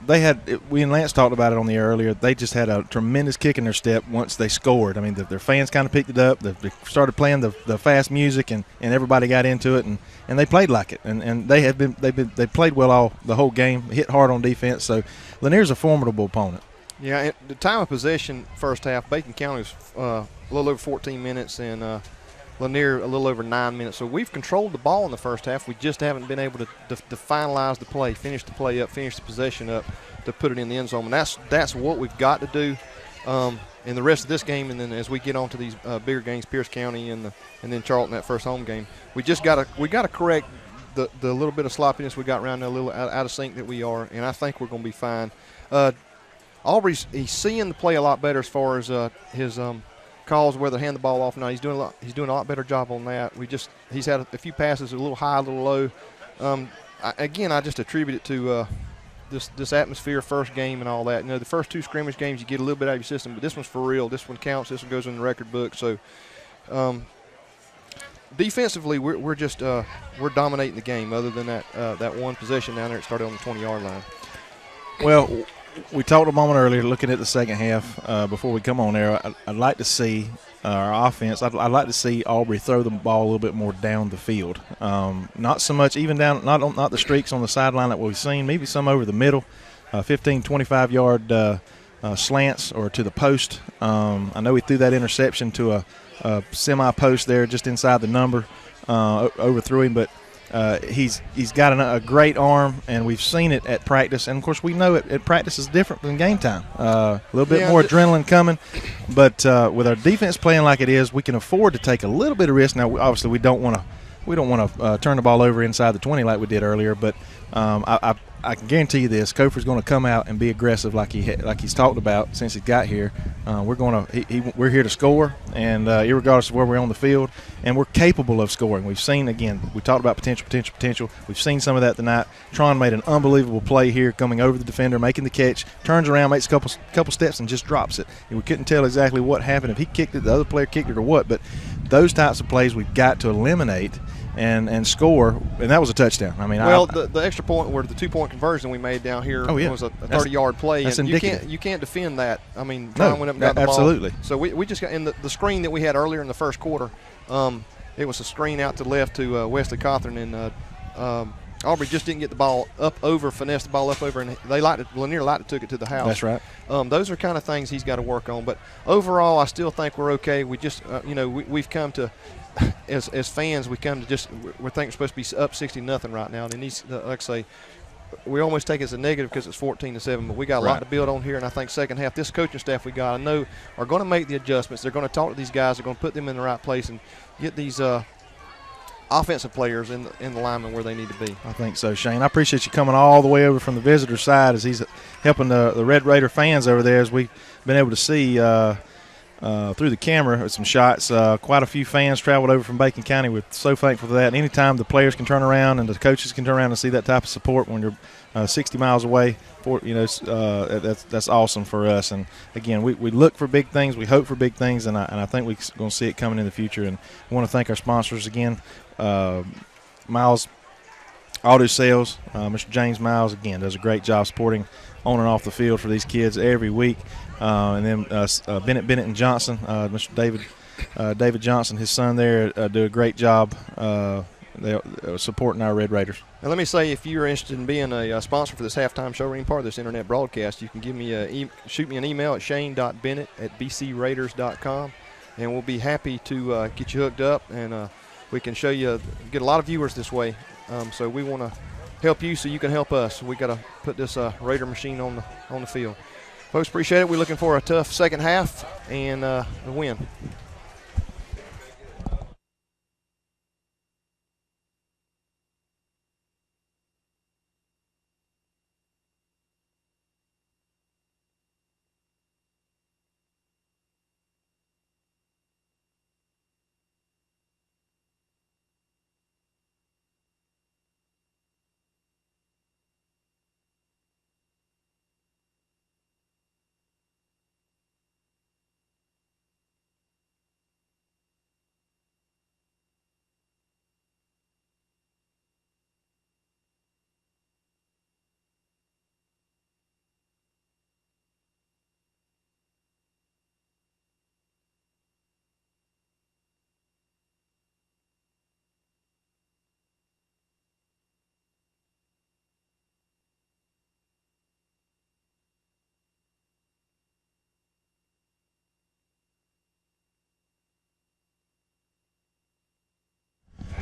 we and Lance talked about it on the air earlier. They just had a tremendous kick in their step once they scored. I mean, their fans kind of picked it up. They started playing the fast music, and everybody got into it, and they played like it. And they played well the whole game, hit hard on defense. So Lanier's a formidable opponent. Yeah, and the time of possession first half, Bacon County was a little over 14 minutes and Lanier a little over 9 minutes. So we've controlled the ball in the first half. We just haven't been able to finalize the play, finish the play up, finish the possession up to put it in the end zone. And that's what we've got to do in the rest of this game. And then as we get on to these bigger games, Pierce County and then Charlton, that first home game, we got to correct the little bit of sloppiness we got around there, a little out of sync that we are. And I think we're going to be fine. Aubrey's seeing the play a lot better as far as his calls, whether to hand the ball off or not. He's doing a lot better job on that. He's had a few passes a little high, a little low. I just attribute it to this atmosphere, first game, and all that. You know, the first two scrimmage games you get a little bit out of your system, but this one's for real. This one counts. This one goes in the record book. So defensively, we're dominating the game. Other than that one possession down there, it started on the 20-yard line. Well, we talked a moment earlier looking at the second half before we come on there. I'd like to see our offense. I'd like to see Aubrey throw the ball a little bit more down the field. Not so much even down, not the streaks on the sideline that we've seen, maybe some over the middle, 15, 25-yard slants or to the post. I know we threw that interception to a semi-post there just inside the number, overthrew him, but he's got a great arm, and we've seen it at practice. And, of course, we know at practice is different than game time. A little bit more adrenaline coming. But with our defense playing like it is, we can afford to take a little bit of risk. Now, obviously, we don't want to turn the ball over inside the 20 like we did earlier. But I can guarantee you this: Kofer's going to come out and be aggressive like he's talked about since he got here. We're here to score, and irregardless of where we're on the field, and we're capable of scoring. We've seen, again, we talked about potential. We've seen some of that tonight. Tron made an unbelievable play here, coming over the defender, making the catch, turns around, makes a couple steps, and just drops it. And we couldn't tell exactly what happened, if he kicked it, the other player kicked it, or what. But those types of plays we've got to eliminate and score, and that was a touchdown. I mean, the extra point where the 2-point conversion we made down here was a 30-yard play. That's and indicative. You can't defend that. I mean, no, went up and got the absolutely. ball. So we just got in the screen that we had earlier in the first quarter. It was a screen out to the left to Wesley Cawthorn, and Aubrey just didn't get the ball finesse the ball up over, and Lanier liked to took it to the house. That's right. Those are kind of things he's got to work on. But overall, I still think we're okay. We just, we've come to, as fans, we come to just, we're thinking we're supposed to be up 60-0 right now. And these, like I say, we almost take it as a negative because it's 14-7, but we got a lot to build on here. And I think second half, this coaching staff we got, I know, are going to make the adjustments. They're going to talk to these guys. They're going to put them in the right place and get these offensive players in the linemen where they need to be. I think so, Shane. I appreciate you coming all the way over from the visitor side as he's helping the Red Raider fans over there, as we've been able to see through the camera some shots. Quite a few fans traveled over from Bacon County. We're so thankful for that. And anytime the players can turn around and the coaches can turn around and see that type of support when you're 60 miles away, that's awesome for us. And again, we look for big things, we hope for big things, and I think we're going to see it coming in the future. And we want to thank our sponsors again. Miles Auto Sales, Mr. James Miles, again, does a great job supporting on and off the field for these kids every week. And then Bennett and Johnson, Mr. David Johnson, his son there, do a great job supporting our Red Raiders. And let me say, if you're interested in being a sponsor for this halftime show or any part of this internet broadcast, you can give me shoot me an email at shane.bennett@bcraiders.com, and we'll be happy to get you hooked up, and we can show you, get a lot of viewers this way. So we want to help you so you can help us. We got to put this Raider machine on the field. Folks, appreciate it. We're looking for a tough second half and a win.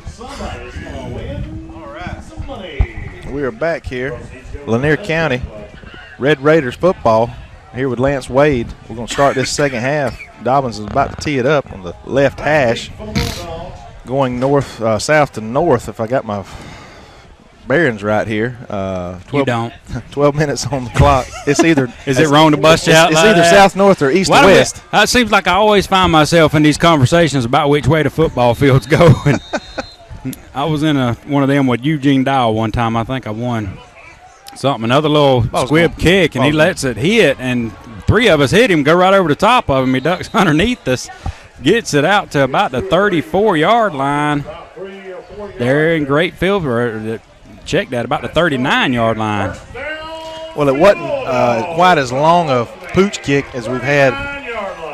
Somebody's going to win. All right. Some money. We are back here, Lanier County, Red Raiders football, here with Lance Wade. We're going to start this second half. Dobbins is about to tee it up on the left hash, going south to north, if I got my bearings right here. 12, you don't. 12 minutes on the clock. It's either is it wrong to bust you out? It's either south north or east to west. It seems like I always find myself in these conversations about which way the football field's going. I was in one of them with Eugene Dial one time. I think I won something. Another little squib kick, and he lets it hit, and three of us hit him, go right over the top of him. He ducks underneath us, gets it out to about the 34-yard line. They're in great field. Check that, about the 39-yard line. Well, it wasn't quite as long a pooch kick as we've had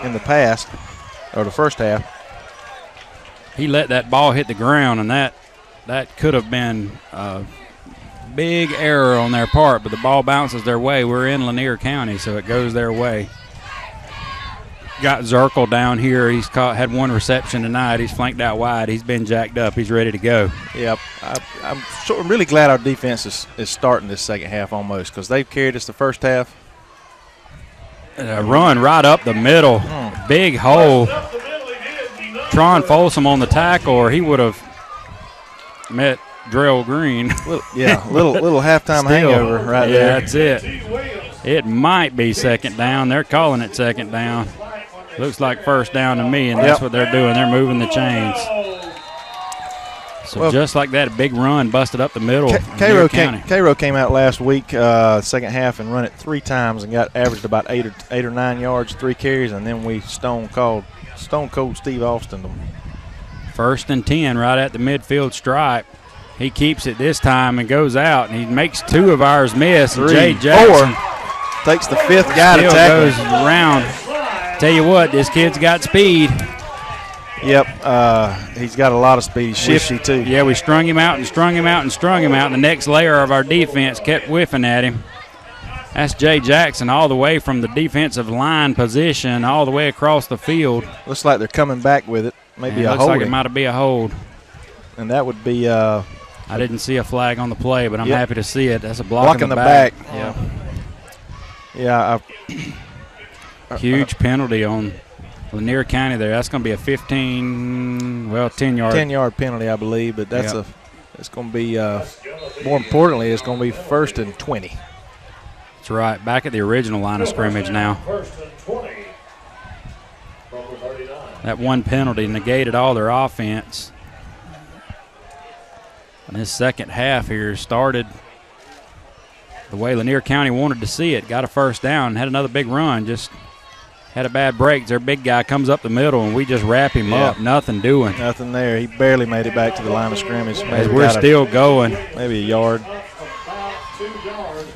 in the past, or the first half. He let that ball hit the ground, and that could have been a big error on their part, but the ball bounces their way. We're in Lanier County, so it goes their way. Got Zirkle down here. He's had one reception tonight. He's flanked out wide. He's been jacked up. He's ready to go. Yep. I'm really glad our defense is starting this second half almost, because they've carried us the first half. A run right up the middle. Big hole. Tron Folsom on the tackle, or he would have met Drell Green. Little halftime hangover right there. Yeah, that's it. It might be second down. They're calling it second down. Looks like first down to me, and that's what they're doing. They're moving the chains. So just like that, a big run busted up the middle. Cairo came out last week, second half, and run it 3 times and averaged about 8 or 9 yards, 3 carries, and then we stone cold Steve Austin them. 1st and 10 right at the midfield stripe. He keeps it this time and goes out, and he makes 2 of ours miss. 3, Jay Jackson 4. Takes the 5th guy to tackle. tackle. Goes around. Tell you what, this kid's got speed. Yep, he's got a lot of speed. He's shifty, too. Yeah, we strung him out and strung him out and strung him out, and the next layer of our defense kept whiffing at him. That's Jay Jackson all the way from the defensive line position all the way across the field. Looks like they're coming back with it. Maybe a hold. Looks like it might be a hold. And that would be I didn't see a flag on the play, but I'm happy to see it. That's a block in the back. Yeah. Huge penalty on Lanier County there. That's going to be a 10-yard. 10-yard penalty, I believe, but that's it's going to be, more importantly, it's going to be 1st and 20. That's right. Back at the original line of scrimmage now. That one penalty negated all their offense. And this second half here started the way Lanier County wanted to see it. Got a first down, had another big run, just had a bad break. Their big guy comes up the middle, and we just wrap him up. Nothing doing. Nothing there. He barely made it back to the line of scrimmage. As we're still going. Maybe a yard.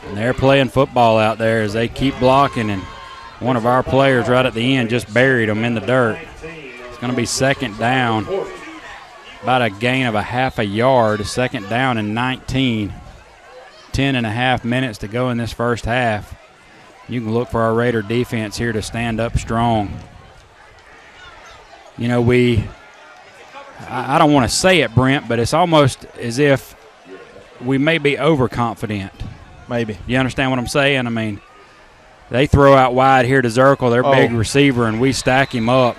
And they're playing football out there as they keep blocking, and one of our players right at the end just buried them in the dirt. It's going to be second down. About a gain of a half a yard, second down and 19. 10.5 minutes to go in this first half. You can look for our Raider defense here to stand up strong. You know, I don't want to say it, Brent, but it's almost as if we may be overconfident. Maybe. You understand what I'm saying? I mean, they throw out wide here to Zirkle, their big receiver, and we stack him up.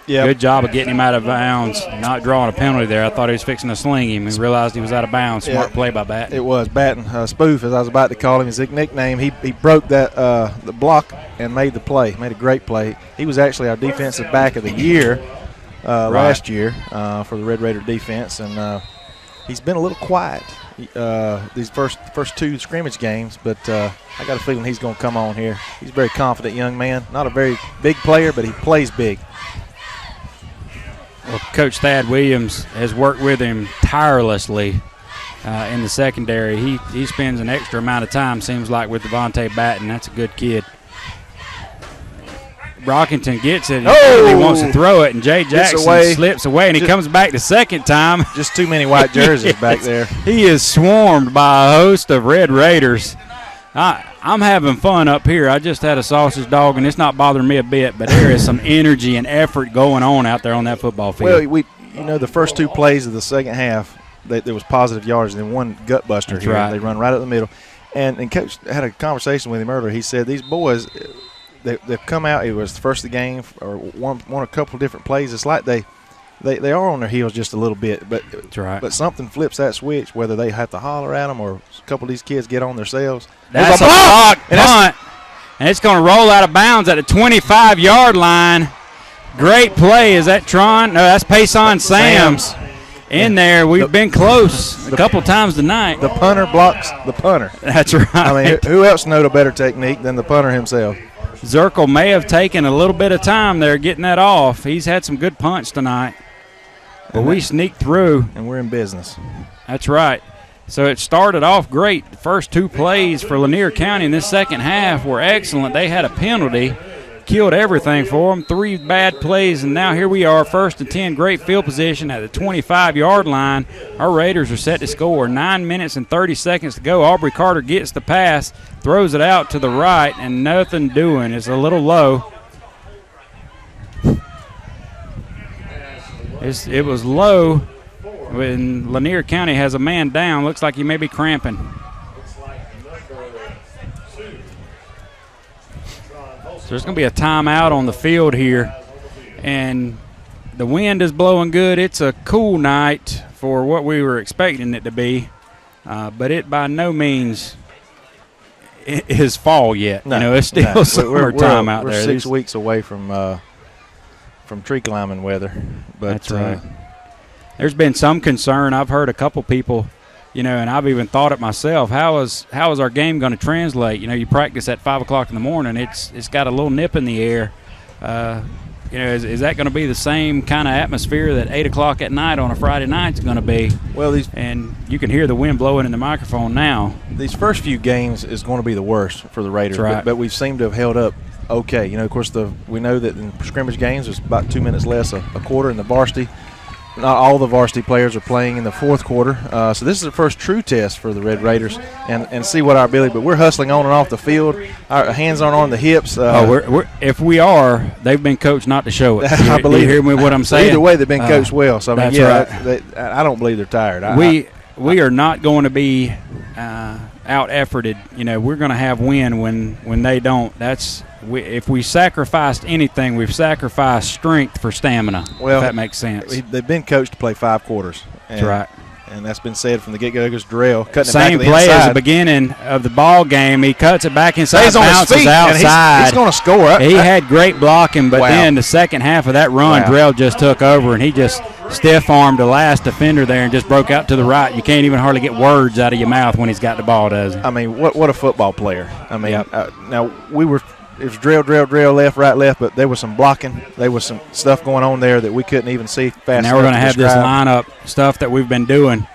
Yep. Good job of getting him out of bounds, not drawing a penalty there. I thought he was fixing to sling him and realized he was out of bounds. Smart play by Batten. It was. Batten, Spoof, as I was about to call him, his nickname. He broke that the block and made the play, made a great play. He was actually our defensive back of the year last year for the Red Raider defense, and he's been a little quiet these first two scrimmage games, but I got a feeling he's going to come on here. He's a very confident young man. Not a very big player, but he plays big. Well, Coach Thad Williams has worked with him tirelessly in the secondary. He spends an extra amount of time, seems like, with Devontae Batten. That's a good kid. Brockington gets it. He wants to throw it, and Jay Jackson slips away, and he comes back the second time. Just too many white jerseys back there. He is swarmed by a host of Red Raiders. I'm having fun up here. I just had a sausage dog, and it's not bothering me a bit, but there is some energy and effort going on out there on that football field. Well, the first two plays of the second half, there was positive yards, and then one gut buster here. Right. They run right up the middle. And Coach had a conversation with him earlier. He said these boys, they've come out. It was the first of the game or won a couple of different plays. It's like they are on their heels just a little bit. But, that's right. But something flips that switch, whether they have to holler at them or a couple of these kids get on themselves. That's a block punt, and it's going to roll out of bounds at the 25-yard line. Great play. Is that Tron? No, that's Payson Sams. In there. We've been close a couple times tonight. The punter blocks the punter. That's right. I mean, who else knowed a better technique than the punter himself? Zirkle may have taken a little bit of time there getting that off. He's had some good punts tonight. But we sneaked through. And we're in business. That's right. So it started off great. The first two plays for Lanier County in this second half were excellent. They had a penalty, killed everything for them. 3 bad plays, and now here we are, 1st and 10, great field position at the 25-yard line. Our Raiders are set to score. 9 minutes and 30 seconds to go. Aubrey Carter gets the pass, throws it out to the right, and nothing doing. It's a little low. It was low when Lanier County has a man down. Looks like he may be cramping. So there's going to be a timeout on the field here. And the wind is blowing good. It's a cool night for what we were expecting it to be. But it by no means is fall yet. No, it's still summertime out there. We're 6 weeks away from tree climbing weather. But that's right. There's been some concern. I've heard a couple people, and I've even thought it myself. How is our game going to translate? You practice at 5 o'clock in the morning. It's got a little nip in the air. Is that going to be the same kind of atmosphere that 8 o'clock at night on a Friday night is going to be? Well, and you can hear the wind blowing in the microphone now. These first few games is going to be the worst for the Raiders. That's right. But we seem to have held up okay. You know, of course, we know that in scrimmage games there's about 2 minutes less a quarter in the varsity. Not all the varsity players are playing in the fourth quarter. So this is the first true test for the Red Raiders and see what our ability. But we're hustling on and off the field. Our hands aren't on the hips. If we are, they've been coached not to show it. I believe. You hear me what I'm saying? Either way, they've been coached well. So, I mean, right. I don't believe they're tired. We are not going to be out-efforted. You know, we're going to have win when they don't. If we sacrificed anything, we've sacrificed strength for stamina. Well, if that makes sense. They've been coached to play 5 quarters. That's right. And that's been said from the get-go. It goes Darrell cutting Same it back to the play inside. as the beginning of the ball game. He cuts it back inside, Stays on his bounces feet, outside. and he's going to score. He had great blocking, but Wow. then the second half of that run, Darrell just took over, and he just stiff-armed the last defender there and just broke out to the right. You can't even hardly get words out of your mouth when he's got the ball, does he? I mean, what a football player. I mean, now it was drill, left, right, left, but there was some blocking. There was some stuff going on there that we couldn't even see fast enough. Now we're going to have this lineup stuff that we've been doing.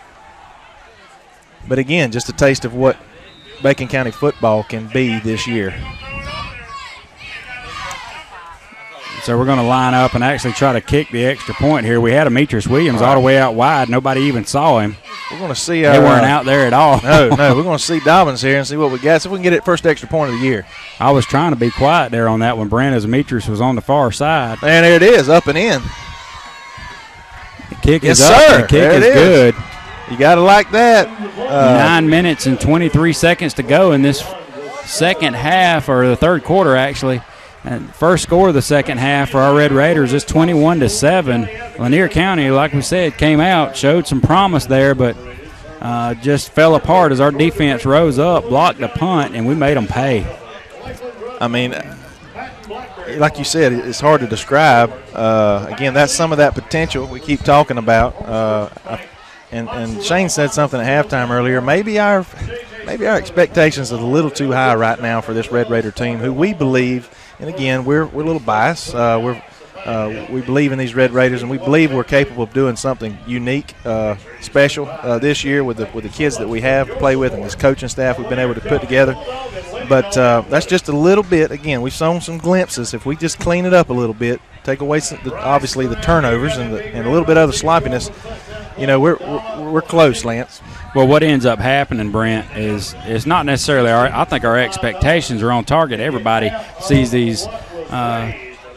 But again, just a taste of what Bacon County football can be this year. So we're going to line up and actually try to kick the extra point here. We had Demetrius Williams all the way out wide. Nobody even saw him. We're going to see they weren't out there at all. No. We're going to see Dobbins here and see what we got. See if we can get it first extra point of the year. I was trying to be quiet there on that one, Brandon. Demetrius was on the far side. And there it is, up and in. The kick yes, is up. Sir. The kick is good. You got to like that. 9 minutes and 23 seconds to go in this second half, or the third quarter, actually. And first score of the second half for our Red Raiders is 21-7. Lanier County, like we said, came out, showed some promise there, but just fell apart as our defense rose up, blocked the punt, and we made them pay. I mean, like you said, it's hard to describe. Again, that's some of that potential we keep talking about. And Shane said something at halftime earlier. Maybe our expectations are a little too high right now for this Red Raider team, who we believe. And again, we're a little biased. We believe in these Red Raiders, and we believe we're capable of doing something unique, special this year with the kids that we have to play with and this coaching staff we've been able to put together. But that's just a little bit. Again, we've shown some glimpses. If we just clean it up a little bit, take away obviously the turnovers and a little bit of the sloppiness, you know, we're close, Lance. Well, what ends up happening, Brent, is not necessarily I think our expectations are on target. Everybody sees these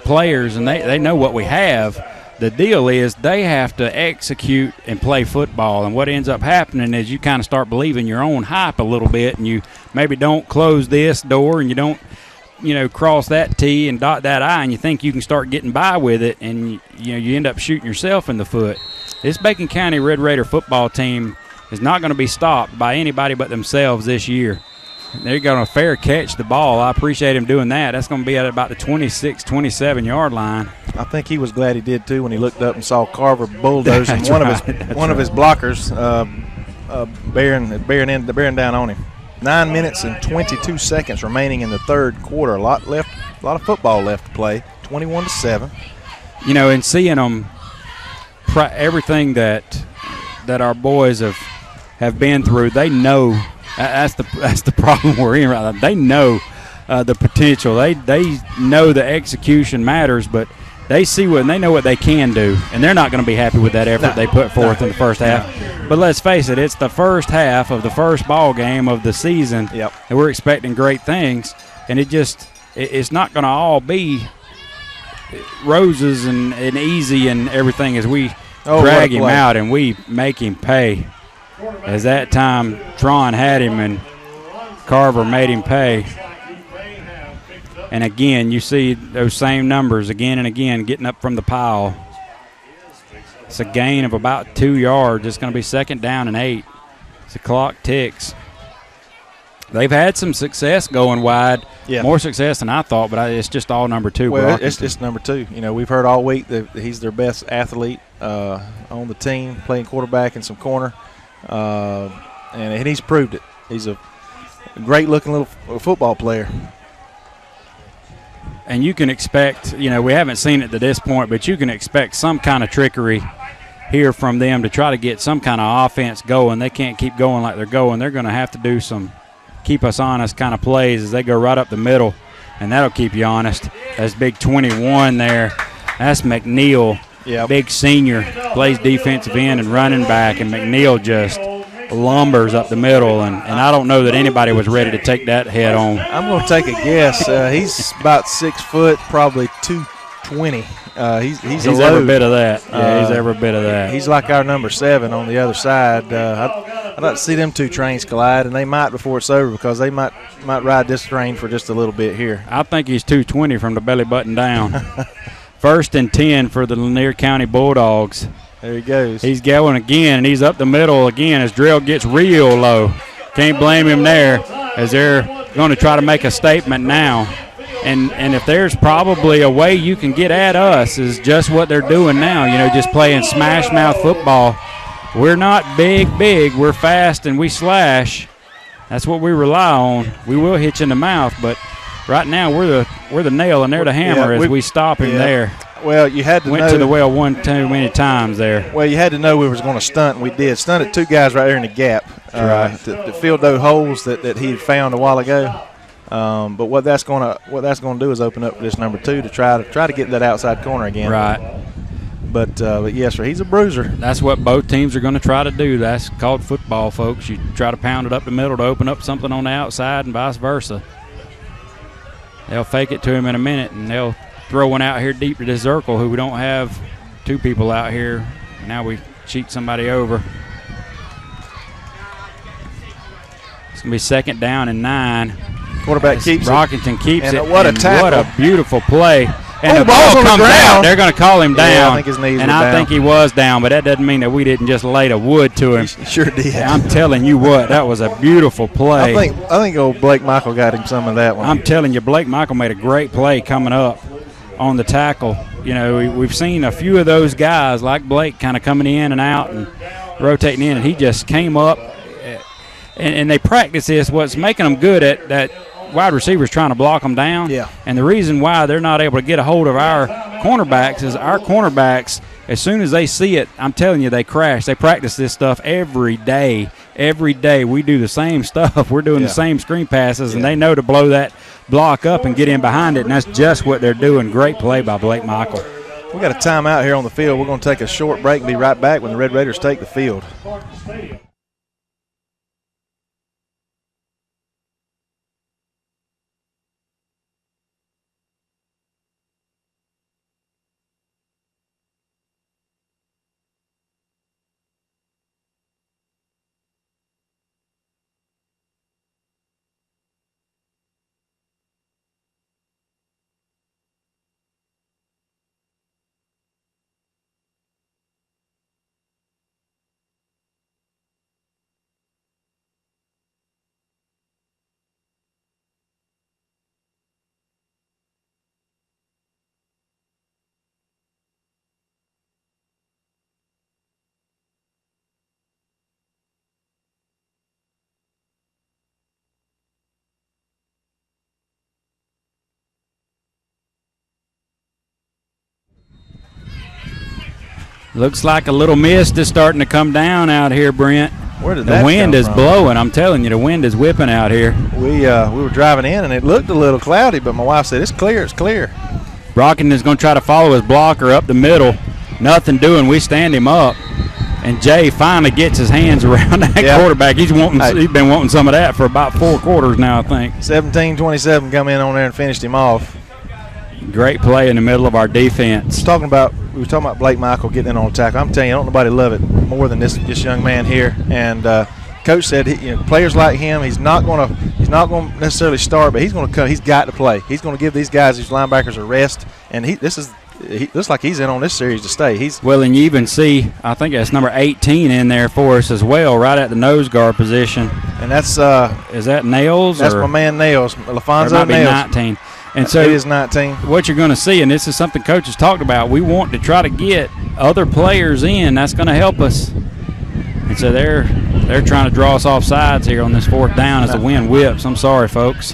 players, and they know what we have. The deal is they have to execute and play football, and what ends up happening is you kind of start believing your own hype a little bit, and you maybe don't close this door and you don't, cross that T and dot that I, and you think you can start getting by with it, and you end up shooting yourself in the foot. This Bacon County Red Raider football team is not going to be stopped by anybody but themselves this year. They're going to fair catch the ball. I appreciate him doing that. That's going to be at about the 26, 27-yard line. I think he was glad he did, too, when he looked up and saw Carver bulldozing one of his blockers bearing down on him. 9 minutes and 22 seconds remaining in the third quarter. A lot of football left to play. 21-7. And seeing them, everything that our boys have been through, they know. That's the problem we're in right now. They know the potential. They know the execution matters, but they see and they know what they can do, and they're not going to be happy with that effort they put forth in the first half. But let's face it, it's the first half of the first ball game of the season, and we're expecting great things, and it's not going to all be roses and easy and everything as we drag him out and we make him pay. As that time, Tron had him and Carver made him pay. And again, you see those same numbers again and again getting up from the pile. It's a gain of about 2 yards. It's going to be second down and 8. The clock ticks. They've had some success going wide, more success than I thought, but it's just all number 2. Well, it's number 2. We've heard all week that he's their best athlete on the team, playing quarterback in some corner. And he's proved it. He's a great-looking little football player. And you can expect, we haven't seen it to this point, but you can expect some kind of trickery here from them to try to get some kind of offense going. They can't keep going like they're going. They're going to have to do some keep us honest kind of plays as they go right up the middle. and that'll keep you honest. That's big 21 there. That's McNeil, big senior, plays defensive end and running back, and McNeil just lumbers up the middle, and I don't know that anybody was ready to take that head on. I'm going to take a guess. He's about 6 foot, probably 220. He's every bit of that. Yeah, he's every bit of that. He's like our number 7 on the other side. I'd like to see them two trains collide, and they might before it's over, because they might ride this train for just a little bit here. I think he's 220 from the belly button down. 1st and 10 for the Lanier County Bulldogs. There he goes. He's going again, and he's up the middle again as drill gets real low. Can't blame him there, as they're going to try to make a statement now. And if there's probably a way you can get at us, is just what they're doing now, just playing smash mouth football. We're not big. We're fast and we slash. That's what we rely on. We will hit you in the mouth, but right now we're the nail and they're the hammer as we stop him there. Well, you had to went know. To the well one too many times there. Well, you had to know we was going to stunt, and we did. Stunted 2 guys right there in the gap to fill those holes that he had found a while ago. But what that's going to do is open up for this number 2 to try to get that outside corner again. Right. But yes, sir, he's a bruiser. That's what both teams are going to try to do. That's called football, folks. You try to pound it up the middle to open up something on the outside, and vice versa. They'll fake it to him in a minute, and they'll throw one out here deep to this circle, who we don't have 2 people out here. Now we cheat somebody over. It's going to be 2nd down and 9. Quarterback keeps Rockington keeps it. And what a tackle. What a beautiful play. And the ball's ball on the comes ground. out. They're going to call him down. Yeah, I think his knees were down. I think he was down, but that doesn't mean that we didn't just lay the wood to him. He sure did. I'm telling you what, that was a beautiful play. I think old Blake Michael got him some of that one. I'm telling you, Blake Michael made a great play coming up on the tackle. We've seen a few of those guys like Blake kind of coming in and out and rotating in, and he just came up. And they practice this. What's making them good at that wide receivers trying to block them down. Yeah. And the reason why they're not able to get a hold of our cornerbacks is our cornerbacks, as soon as they see it, I'm telling you, they crash. They practice this stuff every day. Every day we do the same stuff. We're doing the same screen passes, and they know to blow that block up and get in behind it, and that's just what they're doing. Great play by Blake Michael. We got a timeout here on the field. We're going to take a short break and be right back when the Red Raiders take the field. Looks like a little mist is starting to come down out here, Brent. Where did that The wind come is from? blowing. I'm telling you, the wind is whipping out here. We were driving in, and it looked a little cloudy, but my wife said, it's clear, it's clear. Brockton is going to try to follow his blocker up the middle. Nothing doing. We stand him up. And Jay finally gets his hands around that quarterback. He's been wanting some of that for about 4 quarters now, I think. 17-27 come in on there and finished him off. Great play in the middle of our defense. We were talking about Blake Michael getting in on the tackle. I'm telling you, don't nobody love it more than this young man here. And Coach said, players like him, he's not going to necessarily start, but he's going to come. He's got to play. He's going to give these guys, these linebackers, a rest. And he looks like he's in on this series to stay. And you even see, I think that's number 18 in there for us as well, right at the nose guard position. And that's is that Nails? That's my man Nails, LaFonso might be Nails. 19. And so it is 19. What you're going to see, and this is something Coach has talked about, we want to try to get other players in. That's going to help us. And so they're trying to draw us off sides here on this 4th down as the wind whips. I'm sorry, folks.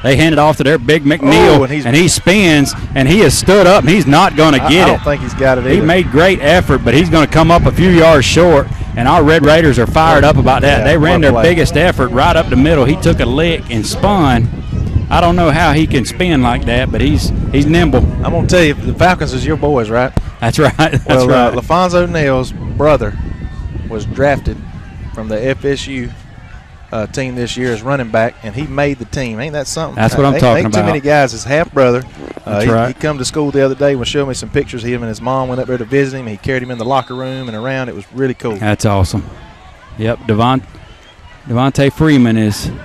They hand it off to their big McNeil, and he spins, and he has stood up, and he's not going to get it. I don't think he's got it either. He made great effort, but he's going to come up a few yards short, And our Red Raiders are fired up about that. They ran their biggest effort right up the middle. He took a lick and spun. I don't know how he can spin like that, but he's nimble. I'm going to tell you, the Falcons is your boys, right? That's right. That's right. LaFonso Neal's brother was drafted from the FSU team this year as running back, and he made the team. Ain't that something? That's what I'm talking about. Ain't too many guys. His half-brother. That's right. He come to school the other day and was showing me some pictures. He and his mom went up there to visit him. He carried him in the locker room and around. It was really cool. That's awesome. Yep, Devontae Freeman is –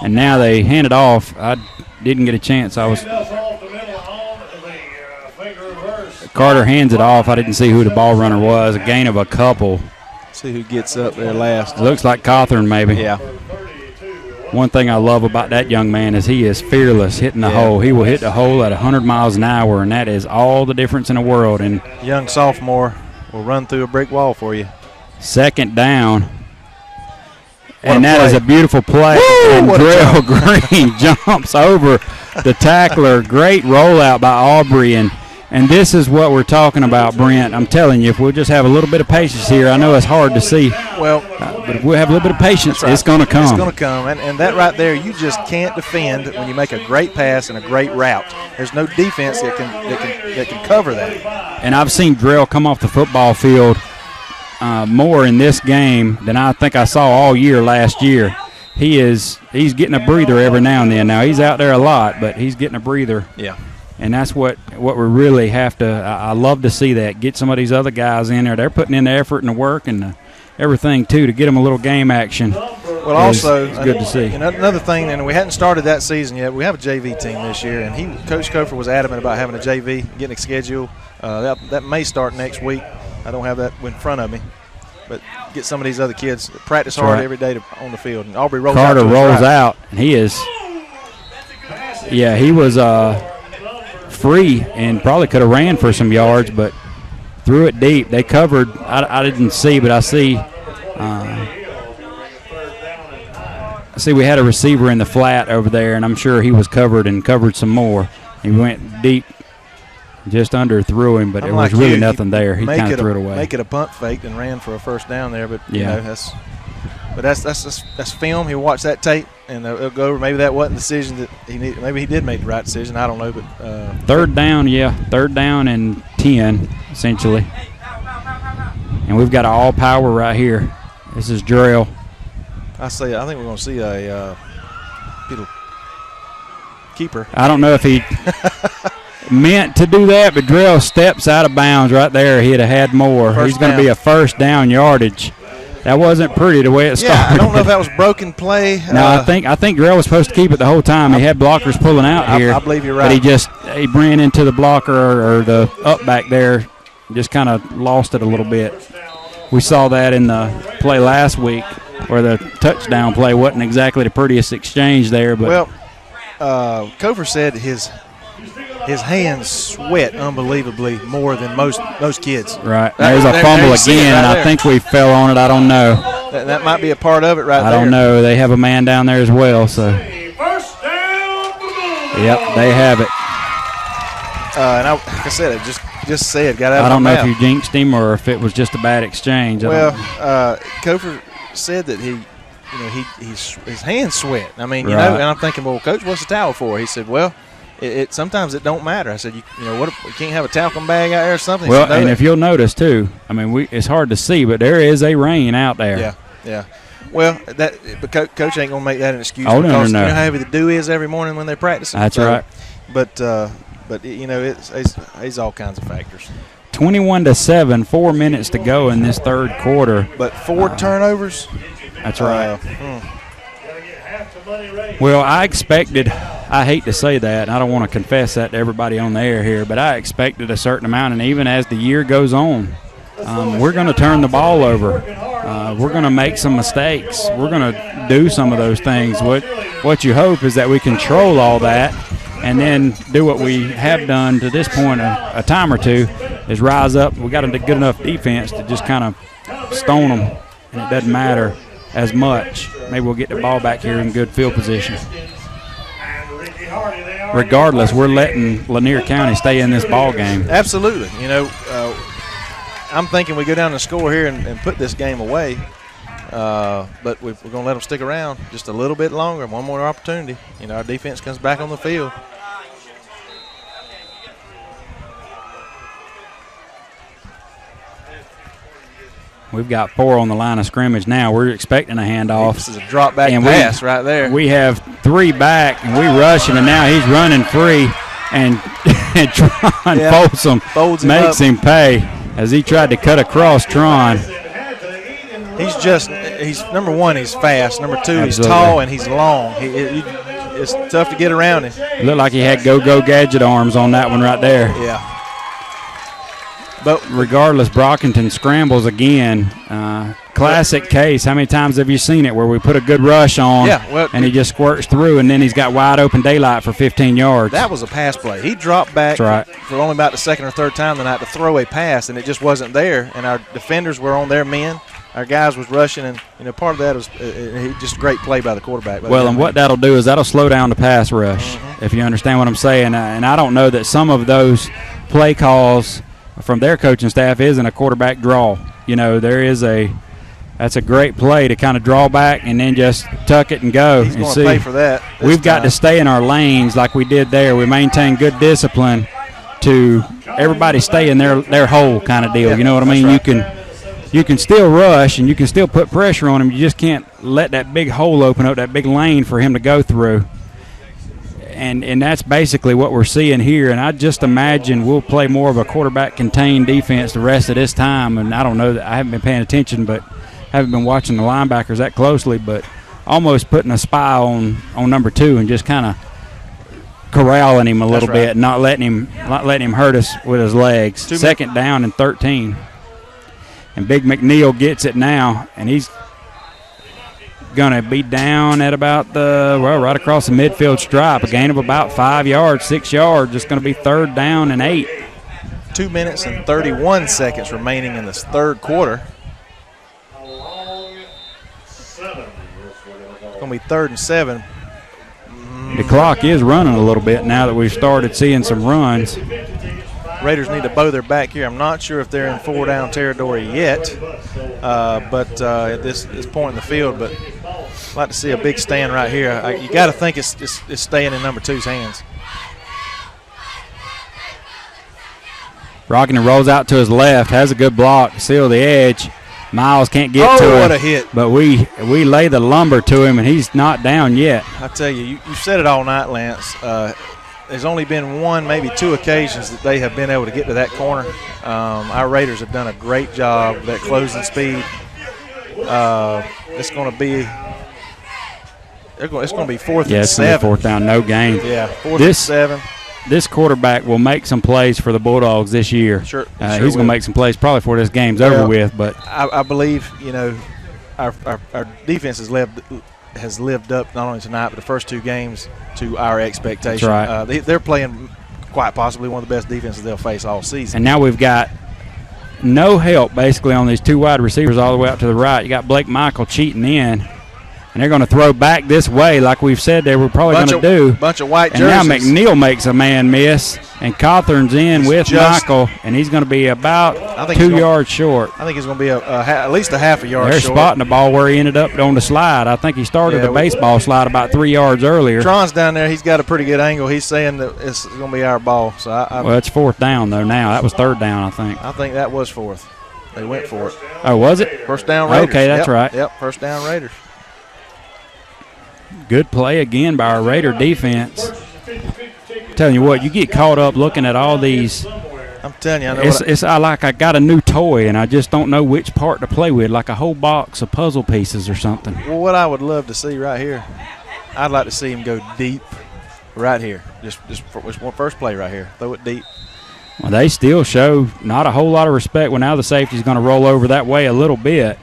and now they hand it off. I didn't get a chance. Carter hands it off. I didn't see who the ball runner was. A gain of a couple. See who gets up there last. It looks like Cawthorn maybe. Yeah. One thing I love about that young man is he is fearless hitting the hole. He will hit the hole at 100 miles an hour, and that is all the difference in the world. And young sophomore will run through a brick wall for you. Second down. And that is a beautiful play. And Drell Green jumps over the tackler. Great rollout by Aubrey. And this is what we're talking about, Brent. I'm telling you, if we'll just have a little bit of patience here, I know it's hard to see. Well, but if we'll have a little bit of patience, it's going to come. It's going to come. And that right there, you just can't defend when you make a great pass and a great route. There's no defense that can cover that. And I've seen Drell come off the football field more in this game than I think I saw all year last year. He's getting a breather every now and then. Now, he's out there a lot, but he's getting a breather. Yeah. And that's what we really have to I love to see that. Get some of these other guys in there. They're putting in the effort and the work and everything, too, to get them a little game action. Well, also, it's good to see. Another thing, and we hadn't started that season yet, we have a JV team this year, and Coach Kofer was adamant about having a JV, getting a schedule. That may start next week. I don't have that in front of me. But get some of these other kids practice hard every day on the field. And Aubrey rolls Carter out. Rolls out, and he is. Yeah, he was free and probably could have ran for some yards, but threw it deep. They covered. I didn't see, but I see. We had a receiver in the flat over there, and I'm sure he was covered and covered some more. He went deep. Just threw him, but there was really nothing there. He kind of threw it away. Make it a punt fake and ran for a first down there, but that's film. He'll watch that tape and he'll go over. Maybe that wasn't the decision that he needed. Maybe he did make the right decision. I don't know, but third down and 10 essentially, and we've got all power right here. This is Drell. I think we're going to see a keeper. I don't know if he. Meant to do that, but Drell steps out of bounds right there. He'd have had more. He's going to be a first down yardage. That wasn't pretty the way it started. Yeah, I don't know if that was broken play. No, I think Drell was supposed to keep it the whole time. He had blockers pulling out here. I believe you're right. But he ran into the blocker or the up back there, just kind of lost it a little bit. We saw that in the play last week where the touchdown play wasn't exactly the prettiest exchange there. But Kofer said his hands sweat unbelievably more than most kids. Right. There's a fumble again, and I think we fell on it. I don't know. That might be a part of it right there. I don't know. They have a man down there as well. So. Yep, they have it. And like I said, it just said, got out I of don't my know mouth. if you jinxed him or if it was just a bad exchange. Kofer said that his hands sweat. I mean, and I'm thinking, well, Coach, what's the towel for? He said, well, It sometimes it don't matter. I said, what? We can't have a talcum bag out there or something. Well, and if you'll notice too, I mean, it's hard to see, but there is a rain out there. Yeah. Well, but Coach ain't gonna make that an excuse. Oh, because no. You know how heavy the dew is every morning when they're practicing. That's right. But it's all kinds of factors. 21-7, 4 minutes to go in this third quarter. But 4 turnovers. That's right. Well, I expected, I hate to say that, I don't want to confess that to everybody on the air here, but I expected a certain amount, and even as the year goes on, we're going to turn the ball over. We're going to make some mistakes. We're going to do some of those things. What you hope is that we control all that and then do what we have done to this point a time or two, is rise up. We got a good enough defense to just kind of stone them, and it doesn't matter as much. Maybe we'll get the ball back here in good field position. Regardless, we're letting Lanier County stay in this ball game. Absolutely. I'm thinking we go down and score here and put this game away. But we're going to let them stick around just a little bit longer. One more opportunity. You know, our defense comes back on the field. We've got 4 on the line of scrimmage now. We're expecting a handoff. This is a drop back pass right there. We have 3 back, and we rush him, and now he's running free. And Tron Folsom makes him pay as he tried to cut across Tron. He's number 1, he's fast. Number 2, he's tall and he's long. It's tough to get around him. Looked like he had go-go gadget arms on that one right there. Yeah. But regardless, Brockington scrambles again. Classic case. How many times have you seen it where we put a good rush on and he just squirts through and then he's got wide open daylight for 15 yards? That was a pass play. He dropped back for only about the second or third time tonight to throw a pass, and it just wasn't there. And our defenders were on their men. Our guys was rushing, and part of that was just a great play by the quarterback. And what that'll do is that'll slow down the pass rush, if you understand what I'm saying. And I don't know that some of those play calls from their coaching staff isn't a quarterback draw. You know, that's a great play to kind of draw back and then just tuck it and go. He's going to pay for that. We've got to stay in our lanes like we did there. We maintain good discipline to everybody stay in their hole kind of deal. Yeah, you know what I mean? Right. You can still rush and you can still put pressure on him. You just can't let that big hole open up, that big lane for him to go through. And that's basically what we're seeing here. And I just imagine we'll play more of a quarterback-contained defense the rest of this time. And I don't know that I haven't been paying attention, but haven't been watching the linebackers that closely. But almost putting a spy on number 2 and just kind of corralling him a little bit, and not letting him hurt us with his legs. Second down and 13. And Big McNeil gets it now, and he's going to be down at about right across the midfield stripe, a gain of about 5 yards, 6 yards. It's going to be 3rd down and 8. 2 minutes and 31 seconds remaining in this third quarter. It's going to be 3rd and 7. The clock is running a little bit now that we've started seeing some runs. Raiders need to bow their back here. I'm not sure if they're in 4-down territory yet, but at this point in the field. But I'd like to see a big stand right here. You got to think it's staying in number 2's hands. Brockington rolls out to his left, has a good block to seal the edge. Miles can't get to him. What a hit. But we lay the lumber to him, and he's not down yet. I tell you, you said it all night, Lance. There's only been 1, maybe 2 occasions that they have been able to get to that corner. Our Raiders have done a great job with that closing speed. It's going to be 4th and 7. Yeah, it's going to be 4th down, no gain. Yeah, 4th and 7. This quarterback will make some plays for the Bulldogs this year. Sure he's going to make some plays probably before this game's over with. But I believe, our defense has lived up not only tonight but the first 2 games to our expectation. That's right. They're playing quite possibly one of the best defenses they'll face all season. And now we've got no help basically on these 2 wide receivers all the way out to the right. You got Blake Michael cheating in. And they're going to throw back this way like we've said they were probably going to do. Bunch of white jerseys. And now McNeil makes a man miss, and Cawthorn's in with Michael, and he's going to be about 2 yards short. I think he's going to be at least a half a yard They're short. They're spotting the ball where he ended up on the slide. I think he started the baseball slide about 3 yards earlier. Tron's down there. He's got a pretty good angle. He's saying that it's going to be our ball. So well, it's 4th down, though, now. That was 3rd down, I think. I think that was 4th. They went for it. Oh, was it? First down Raiders. Okay, that's right. Yep, first down Raiders. Good play again by our Raider defense. I'm telling you what, you get caught up looking at all these. I'm telling you, it's like I got a new toy and I just don't know which part to play with, like a whole box of puzzle pieces or something. Well, what I would love to see right here, I'd like to see him go deep right here. Just first play right here. Throw it deep. Well, they still show not a whole lot of respect when now the safety's going to roll over that way a little bit.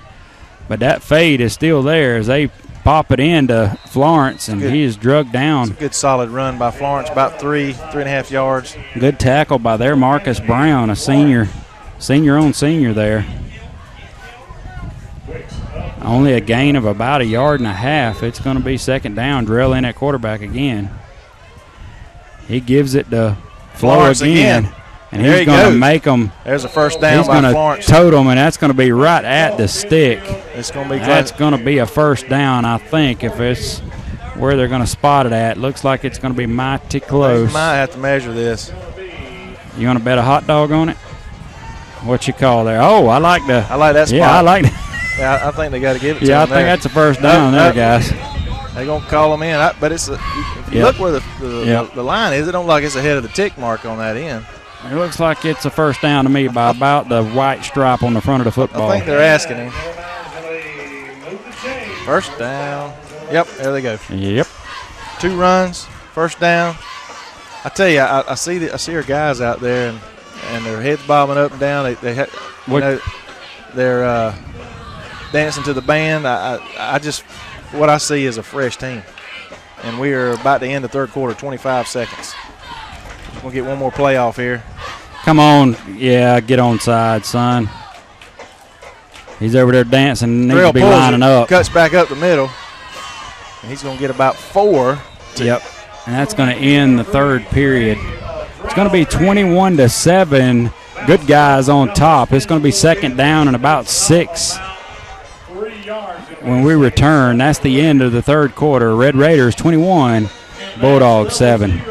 But that fade is still there as they pop it into Florence, and he is drugged down. It's a good solid run by Florence, about 3.5 yards. Good tackle by their Marcus Brown, a senior on senior there. Only a gain of about 1.5 yards. It's going to be 2nd down. Drill in at quarterback again. He gives it to Florence again. And he's going to make them. There's a first down by Florence. He's going to tote them, and that's going to be right at the stick. It's going to be. That's going to be a first down, I think, if it's where they're going to spot it at. Looks like it's going to be mighty close. We might have to measure this. You want to bet a hot dog on it? What you call there? Oh, I like that spot. Yeah, I like that. Yeah, I think they got to give it to them. Yeah, I there. think that's a first down there, guys. They're going to call them in. But it's if you look where the line is, it don't look like it's ahead of the tick mark on that end. It looks like it's a first down to me by about the white stripe on the front of the football. I think they're asking him. First down. Yep, there they go. Yep. 2 runs, first down. I tell you, I see our guys out there, and their heads bobbing up and down. They're dancing to the band. I just what I see is a fresh team, and we are about to end the third quarter. 25 seconds. We'll get one more play off here. Come on, yeah, get on side, son. He's over there dancing. Needs to be lining up. Cuts back up the middle, and he's going to get about 4. Yep, and that's going to end the third period. It's going to be 21-7. Good guys on top. It's going to be second down and about 6 when we return. That's the end of the third quarter. Red Raiders 21, Bulldogs 7.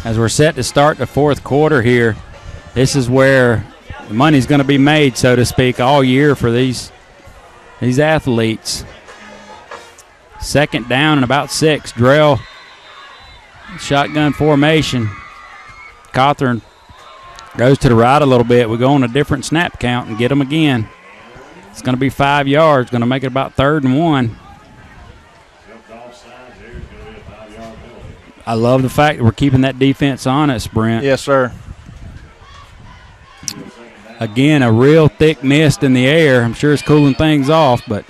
As we're set to start the fourth quarter here, this is where the money's going to be made, so to speak, all year for these athletes. Second down and about 6. Drell, shotgun formation. Cawthorn goes to the right a little bit. We go on a different snap count and get them again. It's going to be 5 yards, going to make it about 3rd and 1. I love the fact that we're keeping that defense honest, Brent. Yes, sir. Again, a real thick mist in the air. I'm sure it's cooling things off, but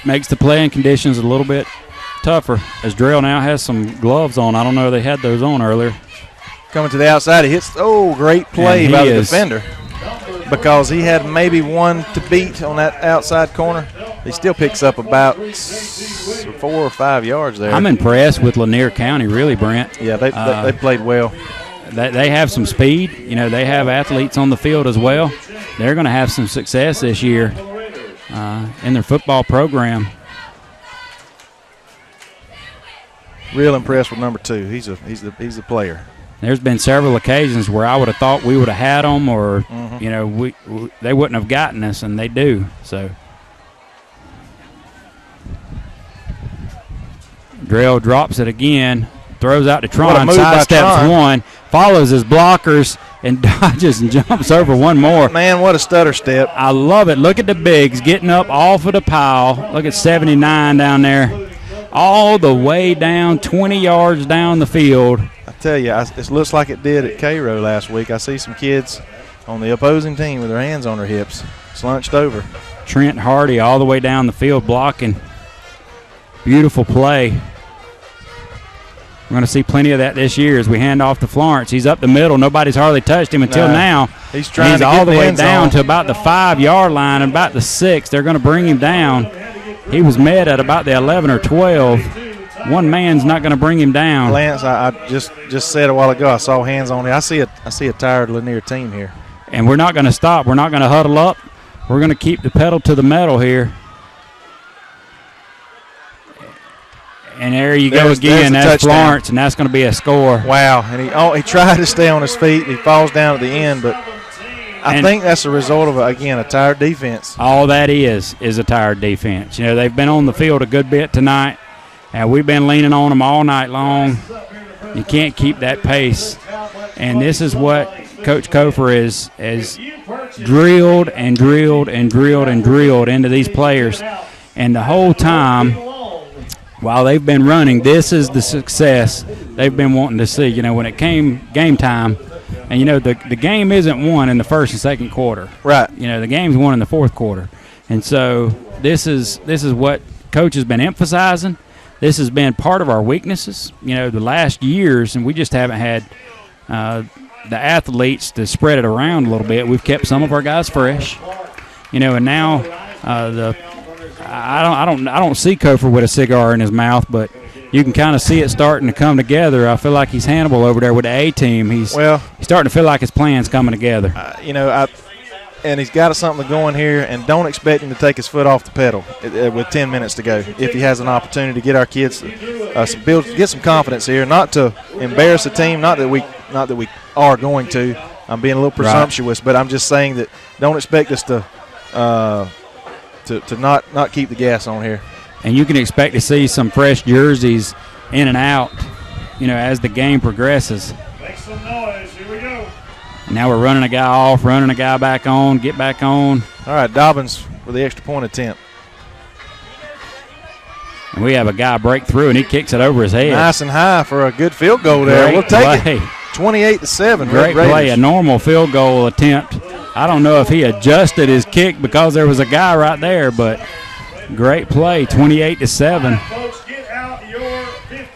makes the playing conditions a little bit tougher. As Drell now has some gloves on. I don't know if they had those on earlier. Coming to the outside, he hits. Oh, great play by the defender, because he had maybe one to beat on that outside corner. He still picks up about 4 or 5 yards there. I'm impressed with Lanier County, really, Brent. Yeah, they played well. They have some speed. You know, they have athletes on the field as well. They're going to have some success this year in their football program. Real impressed with number 2. He's a player. There's been several occasions where I would have thought we would have had them, or you know, they wouldn't have gotten us, and they do. So Drell drops it again, throws out to Tron, sidesteps one, follows his blockers, and dodges and jumps over one more. Man, what a stutter step. I love it. Look at the bigs getting up off of the pile. Look at 79 down there. All the way down, 20 yards down the field. I tell you, it looks like it did at Cairo last week. I see some kids on the opposing team with their hands on their hips, slunched over. Trent Hardy all the way down the field blocking. Beautiful play. We're going to see plenty of that this year as we hand off to Florence. He's up the middle. Nobody's hardly touched him until now. He's trying to all get the way end down zone to about the 5-yard line and about the 6. They're going to bring him down. He was met at about the 11 or 12. One man's not going to bring him down. Lance, I just said a while ago, I saw hands on it. I see a tired Lanier team here. And we're not going to stop. We're not going to huddle up. We're going to keep the pedal to the metal here. And there you go again. That's Florence, and that's going to be a score. Wow. And he tried to stay on his feet. He falls down at the end, but I think that's a result of, again, a tired defense. All that is a tired defense. You know, they've been on the field a good bit tonight, and we've been leaning on them all night long. You can't keep that pace. And this is what Coach Kofer has drilled and drilled and drilled and drilled into these players. And the whole time, while they've been running, this is the success they've been wanting to see. You know, when it came game time, and, you know, the game isn't won in the first and second quarter. Right. You know, the game's won in the fourth quarter. And so this is what Coach has been emphasizing. This has been part of our weaknesses, you know, the last years, and we just haven't had the athletes to spread it around a little bit. We've kept some of our guys fresh, you know, and now I don't see Kofer with a cigar in his mouth, but you can kind of see it starting to come together. I feel like he's Hannibal over there with the A-team. He's starting to feel like his plan's coming together. You know, and he's got something going here, and don't expect him to take his foot off the pedal with 10 minutes to go. If he has an opportunity to get our kids get some confidence here, not to embarrass the team, not that we are going to. I'm being a little presumptuous, but I'm just saying that don't expect us to not keep the gas on here. And you can expect to see some fresh jerseys in and out, you know, as the game progresses. Make some noise. Here we go. Now we're running a guy off, running a guy back on, get back on. All right, Dobbins for the extra point attempt. And we have a guy break through, and he kicks it over his head. Nice and high for a good field goal there. We'll take it. 28-7. Great play, a normal field goal attempt. I don't know if he adjusted his kick because there was a guy right there, but great play, 28-7.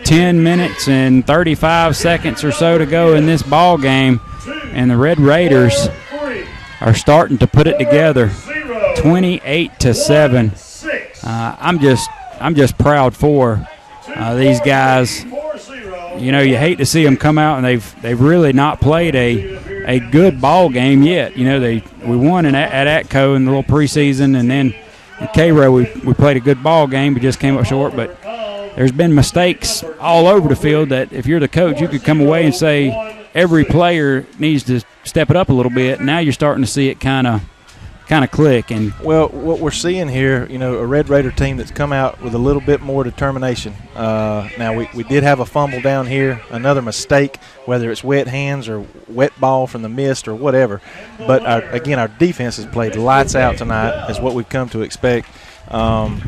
10 minutes and 35 seconds or so to go in this ball game, and the Red Raiders are starting to put it together. 28-7. I'm just proud for these guys. You know, you hate to see them come out, and they've really not played a good ball game yet. You know, we won at Atco in the little preseason, and then at Cairo we played a good ball game. We just came up short, but there's been mistakes all over the field that if you're the coach, you could come away and say every player needs to step it up a little bit. Now you're starting to see it kind of click. And well, what we're seeing here, you know, a Red Raider team that's come out with a little bit more determination. Now we did have a fumble down here, another mistake, whether it's wet hands or wet ball from the mist or whatever. But our defense has played lights out tonight, is what we've come to expect. And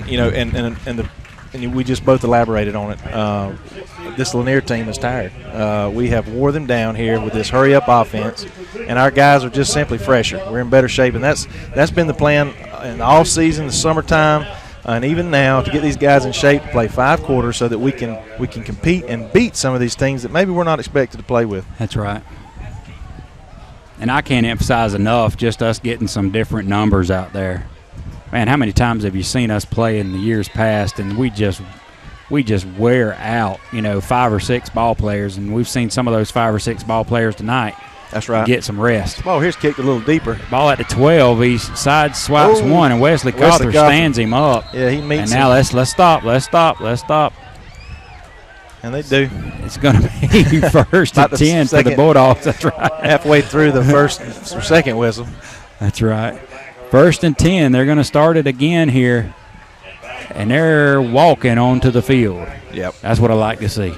you know, and we just both elaborated on it. This Lanier team is tired. We have wore them down here with this hurry-up offense, and our guys are just simply fresher. We're in better shape, and that's been the plan in the off season, the summertime, and even now to get these guys in shape to play 5 quarters so that we can compete and beat some of these teams that maybe we're not expected to play with. That's right. And I can't emphasize enough just us getting some different numbers out there. Man, how many times have you seen us play in the years past, and we just wear out, you know, 5 or 6 ball players, and we've seen some of those 5 or 6 ball players tonight. That's right. Get some rest. Ball here's kicked a little deeper. Ball at the 12. He side swipes one, and Wesley Cawthor stands him up. Yeah, he meets him. And now let's stop. And they do. It's going to be first and 10 for the Bulldogs. That's right. Halfway through the first or second whistle. That's right. First and 10. They're going to start it again here, and they're walking onto the field. Yep. That's what I like to see.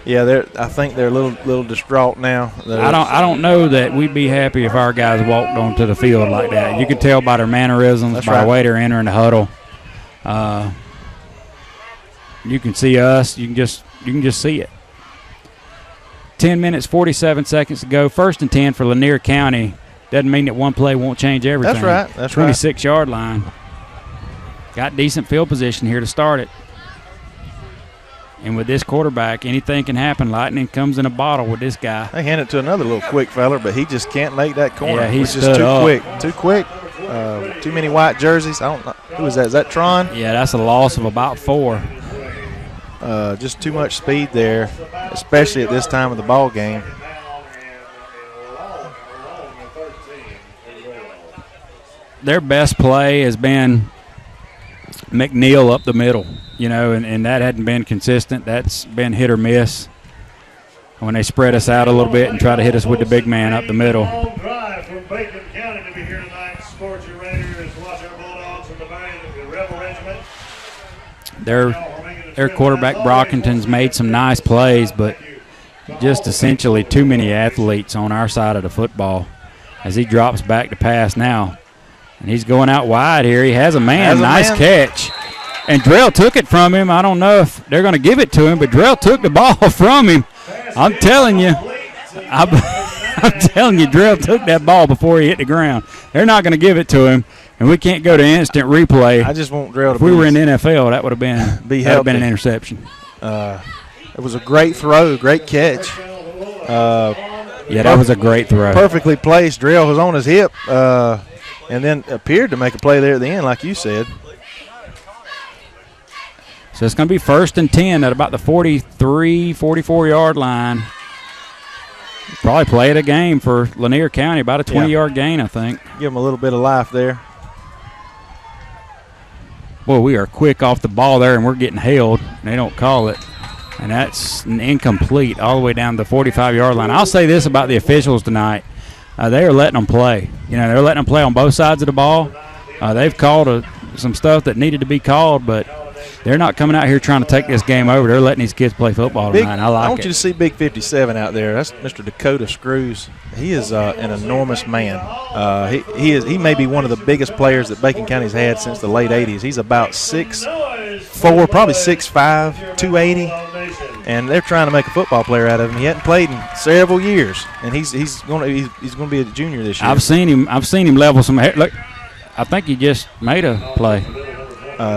Yeah, I think they're a little distraught now. I don't know that we'd be happy if our guys walked onto the field like that. You can tell by their mannerisms, by the way they're entering the huddle. You can see us. You can just see it. 10 minutes, 47 seconds to go. First and 10 for Lanier County. Doesn't mean that one play won't change everything. That's right. That's 26-yard line. Got decent field position here to start it. And with this quarterback, anything can happen. Lightning comes in a bottle with this guy. They hand it to another little quick feller, but he just can't make that corner. Yeah, he's just too quick. Too quick. Too many white jerseys. I don't know. Who is that? Is that Tron? Yeah, that's a loss of about 4. Just too much speed there, especially at this time of the ball game. Their best play has been McNeil up the middle, and that hadn't been consistent. That's been hit or miss when they spread us out a little bit and try to hit us with the big man up the middle. Drive from Bacon County to be here tonight. Support your Raiders, watch our Bulldogs and the Rebel Regiment. Their quarterback Brockington's made some nice plays, but just essentially too many athletes on our side of the football as he drops back to pass now. And he's going out wide here. He has a man. Nice catch. And Drell took it from him. I don't know if they're going to give it to him, but Drell took the ball from him. I'm telling you. I'm telling you, Drell took that ball before he hit the ground. They're not going to give it to him, and we can't go to instant replay. I just want Drell to If we were in the NFL, that would have been an interception. It was a great throw, great catch. Yeah, that was a great throw. Perfectly placed. Drell was on his hip. And then appeared to make a play there at the end, like you said. So it's going to be 1st and 10 at about the 43, 44-yard line. Probably play it a game for Lanier County, about a 20-yard gain, I think. Give them a little bit of life there. Boy, we are quick off the ball there, and we're getting held. They don't call it. And that's an incomplete all the way down to the 45-yard line. I'll say this about the officials tonight. They are letting them play. They're letting them play on both sides of the ball. They've called some stuff that needed to be called, but they're not coming out here trying to take this game over. They're letting these kids play football tonight. I want you to see Big 57 out there. That's Mr. Dakota Screws. He is an enormous man. He may be one of the biggest players that Bacon County's had since the late 80s. He's about 6'4", probably 6'5", 280. And they're trying to make a football player out of him. He hadn't played in several years, and he's going to be a junior this year. I've seen him level some hair. Look, I think he just made a play.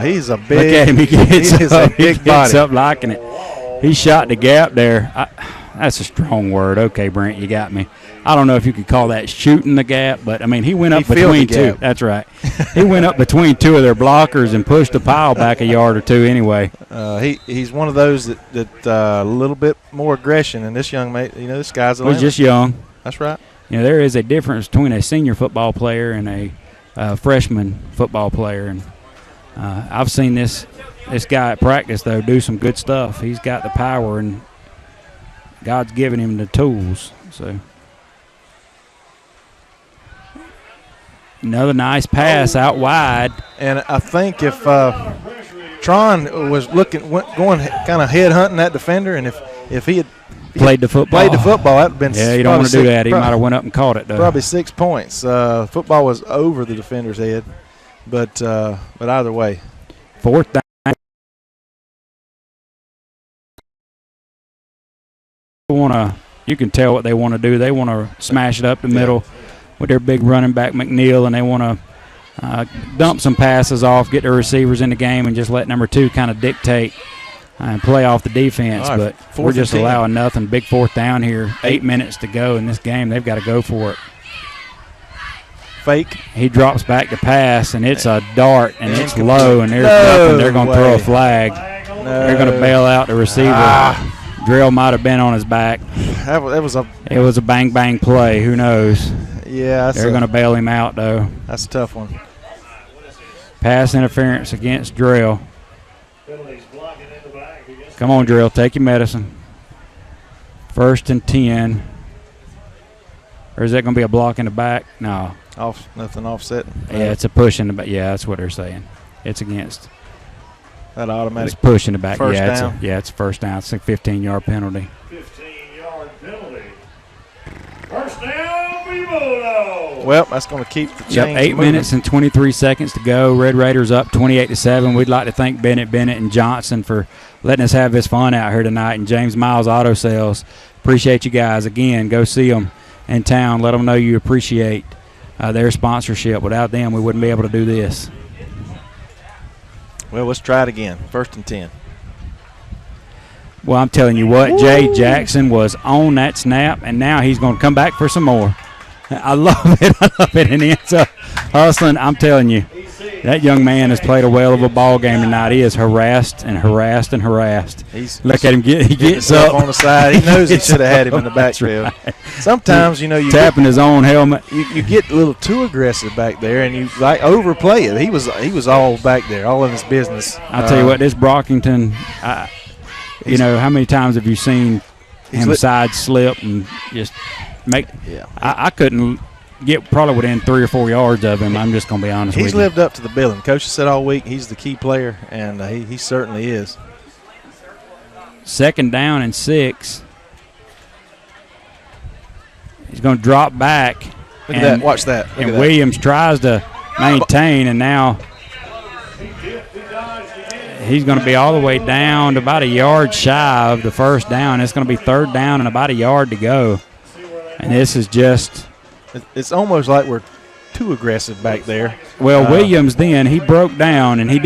He's a big. Look at him. He gets up. He gets up liking it. He shot the gap there. That's a strong word. Okay, Brent, you got me. I don't know if you could call that shooting the gap, but, he went up between two. That's right. He went up between two of their blockers and pushed the pile back a yard or two anyway. He's one of those that a little bit more aggression, and this young mate, this guy's a He's just young. That's right. There is a difference between a senior football player and a freshman football player, and I've seen this guy at practice, though, do some good stuff. He's got the power, and God's given him the tools. So another nice pass out wide. And I think if Tron was going kind of head hunting that defender, and if he had played the football, that would have been. Yeah, you don't want to do that. He might have went up and caught it, though. Probably 6 points. Football was over the defender's head, but either way. 4th down. You can tell what they want to do. They want to smash it up the middle with their big running back McNeil, and they want to dump some passes off, get their receivers in the game, and just let number 2 kind of dictate and play off the defense. Right, but we're just allowing nothing. Big 4th down here. 8 minutes to go in this game. They've got to go for it. Fake. He drops back to pass, and it's a dart, and it's low, and there's nothing. They're going to throw a flag. They're going to bail out the receiver. Drill might have been on his back. It was a bang play. Who knows? Yeah, they're going to bail him out though. That's a tough one. Pass interference against Drill. Come on, Drill, take your medicine. 1st and 10. Or is that going to be a block in the back? No. Nothing offset. Yeah, it's a push in the back. Yeah, that's what they're saying. It's against. That automatic. It's push in the back. First down. It's 1st down. It's a 15-yard penalty. 15-yard penalty. 1st down, Bulldogs. Well, that's going to keep the chains 8 moving. minutes and 23 seconds to go. Red Raiders up 28-7. We'd like to thank Bennett and Johnson for letting us have this fun out here tonight, and James Miles Auto Sales. Appreciate you guys. Again, go see them in town. Let them know you appreciate their sponsorship. Without them, we wouldn't be able to do this. Well, let's try it again. 1st and 10. Well, I'm telling you what, Jay Jackson was on that snap, and now he's going to come back for some more. I love it. I love it. And he ends up hustling. I'm telling you, that young man has played a whale of a ball game tonight. He is harassed and harassed and harassed. Look at him. He gets up on the side. He knows he should have had him in the backfield. Right. Sometimes, you tapping his own helmet. You get a little too aggressive back there, and you overplay it. He was all back there, all in his business. I'll tell you what, this Brockington, how many times have you seen him side slip and just make? Yeah. I couldn't get probably within 3 or 4 yards of him. I'm just going to be honest with you. He's lived up to the billing. Coach said all week he's the key player, and he certainly is. 2nd down and 6. He's going to drop back. Look at that. Watch that. And Williams tries to maintain, and now he's going to be all the way down to about a yard shy of the 1st down. It's going to be 3rd down and about a yard to go. And this is just – it's almost like we're too aggressive back there. Well, Williams then, he broke down, and he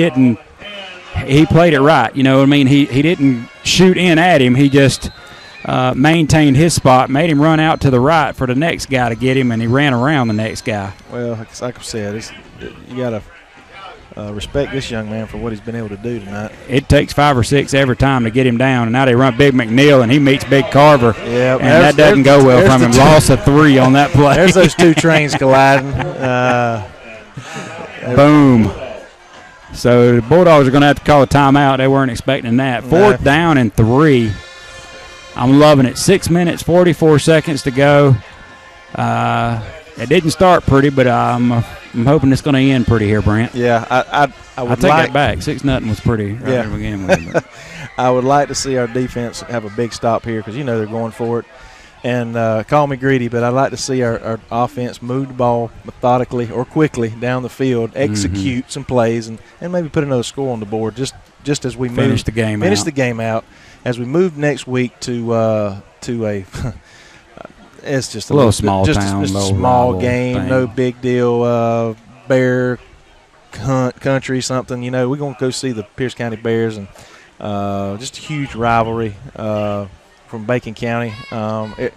played it right. You know what I mean? He didn't shoot in at him. He just maintained his spot, made him run out to the right for the next guy to get him, and he ran around the next guy. Well, like I said, you got to respect this young man for what he's been able to do tonight. It takes 5 or 6 every time to get him down, and now they run Big McNeil, and he meets Big Carver, and that doesn't go well from him. Loss of 3 on that play. There's those 2 trains colliding. Boom. So the Bulldogs are going to have to call a timeout. They weren't expecting that. 4th down and 3. I'm loving it. 6 minutes, 44 seconds to go. It didn't start pretty, but I'm hoping it's going to end pretty here, Brent. Yeah, I would take that back. 6-0 was pretty right to begin with. I would like to see our defense have a big stop here because they're going for it. And call me greedy, but I'd like to see our offense move the ball methodically or quickly down the field, execute some plays, and maybe put another score on the board just as we finish the game out. As we move next week to a it's just a little small town, just a small game, thing. No big deal. Bear country, something. We're going to go see the Pierce County Bears, and just a huge rivalry from Bacon County. Over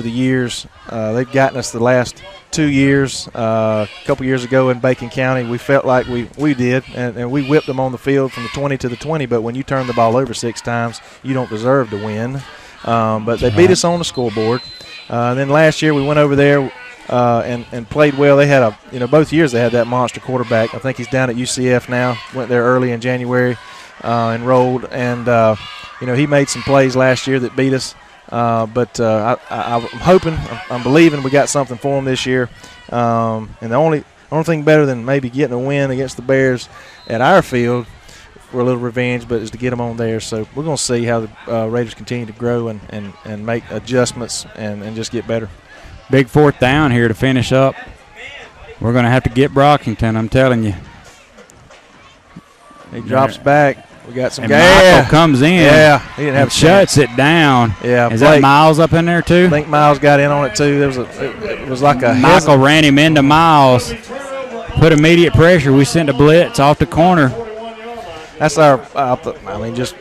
the years, they've gotten us the last 2 years. A couple years ago in Bacon County, we felt like we did, and we whipped them on the field from the 20 to the 20. But when you turn the ball over 6 times, you don't deserve to win. But they beat us on the scoreboard. And then last year we went over there and played well. They had both years they had that monster quarterback. I think he's down at UCF now. Went there early in January, enrolled, and he made some plays last year that beat us. But I'm hoping, I'm believing we got something for him this year. And the only thing better than maybe getting a win against the Bears at our field for a little revenge, but is to get them on there. So we're going to see how the Raiders continue to grow and make adjustments and just get better. Big 4th down here to finish up. We're going to have to get Brockington, I'm telling you. He drops back. We got some guys. Michael comes in. Yeah, he didn't have shuts it down. Yeah, is that Miles up in there too? I think Miles got in on it too. It was like a Michael ran him into Miles, put immediate pressure. We sent a blitz off the corner. That's just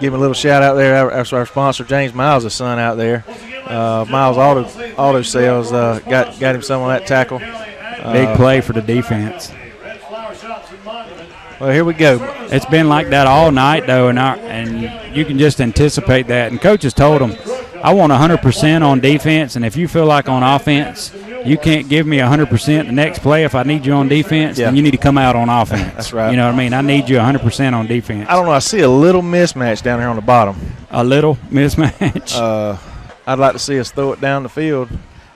give him a little shout out there. That's our sponsor, James Miles' son out there. Miles Auto Sales got him some on that tackle. Big play for the defense. Well, here we go. It's been like that all night, though, and you can just anticipate that. And coaches told them, I want 100% on defense, and if you feel like on offense you can't give me 100% the next play, if I need you on defense, then you need to come out on offense. That's right. You know what I mean? I need you 100% on defense. I don't know. I see a little mismatch down here on the bottom. A little mismatch? I'd like to see us throw it down the field.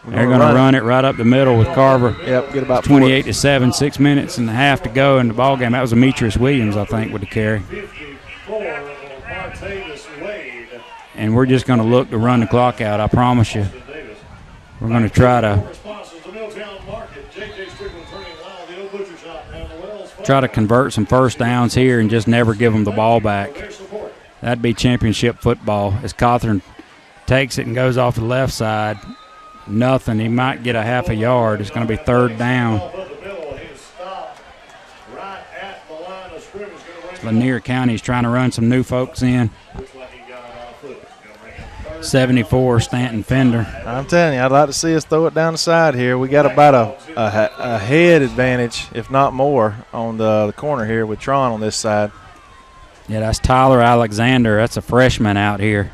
They're going to run it right up the middle with Carver. Yep, get about 28-7, 6 minutes and a half to go in the ball game. That was Demetrius Williams, I think, with the carry. And we're just going to look to run the clock out, I promise you. We're going to try to convert some 1st downs here and just never give them the ball back. That'd be championship football. As Cawthorn takes it and goes off the left side, nothing. He might get a half a yard. It's going to be 3rd down. Lanier County's trying to run some new folks in. 74 Stanton Fender. I'm telling you, I'd like to see us throw it down the side here. We got about a head advantage, if not more, on the corner here with Tron on this side. Yeah, that's Tyler Alexander. That's a freshman out here.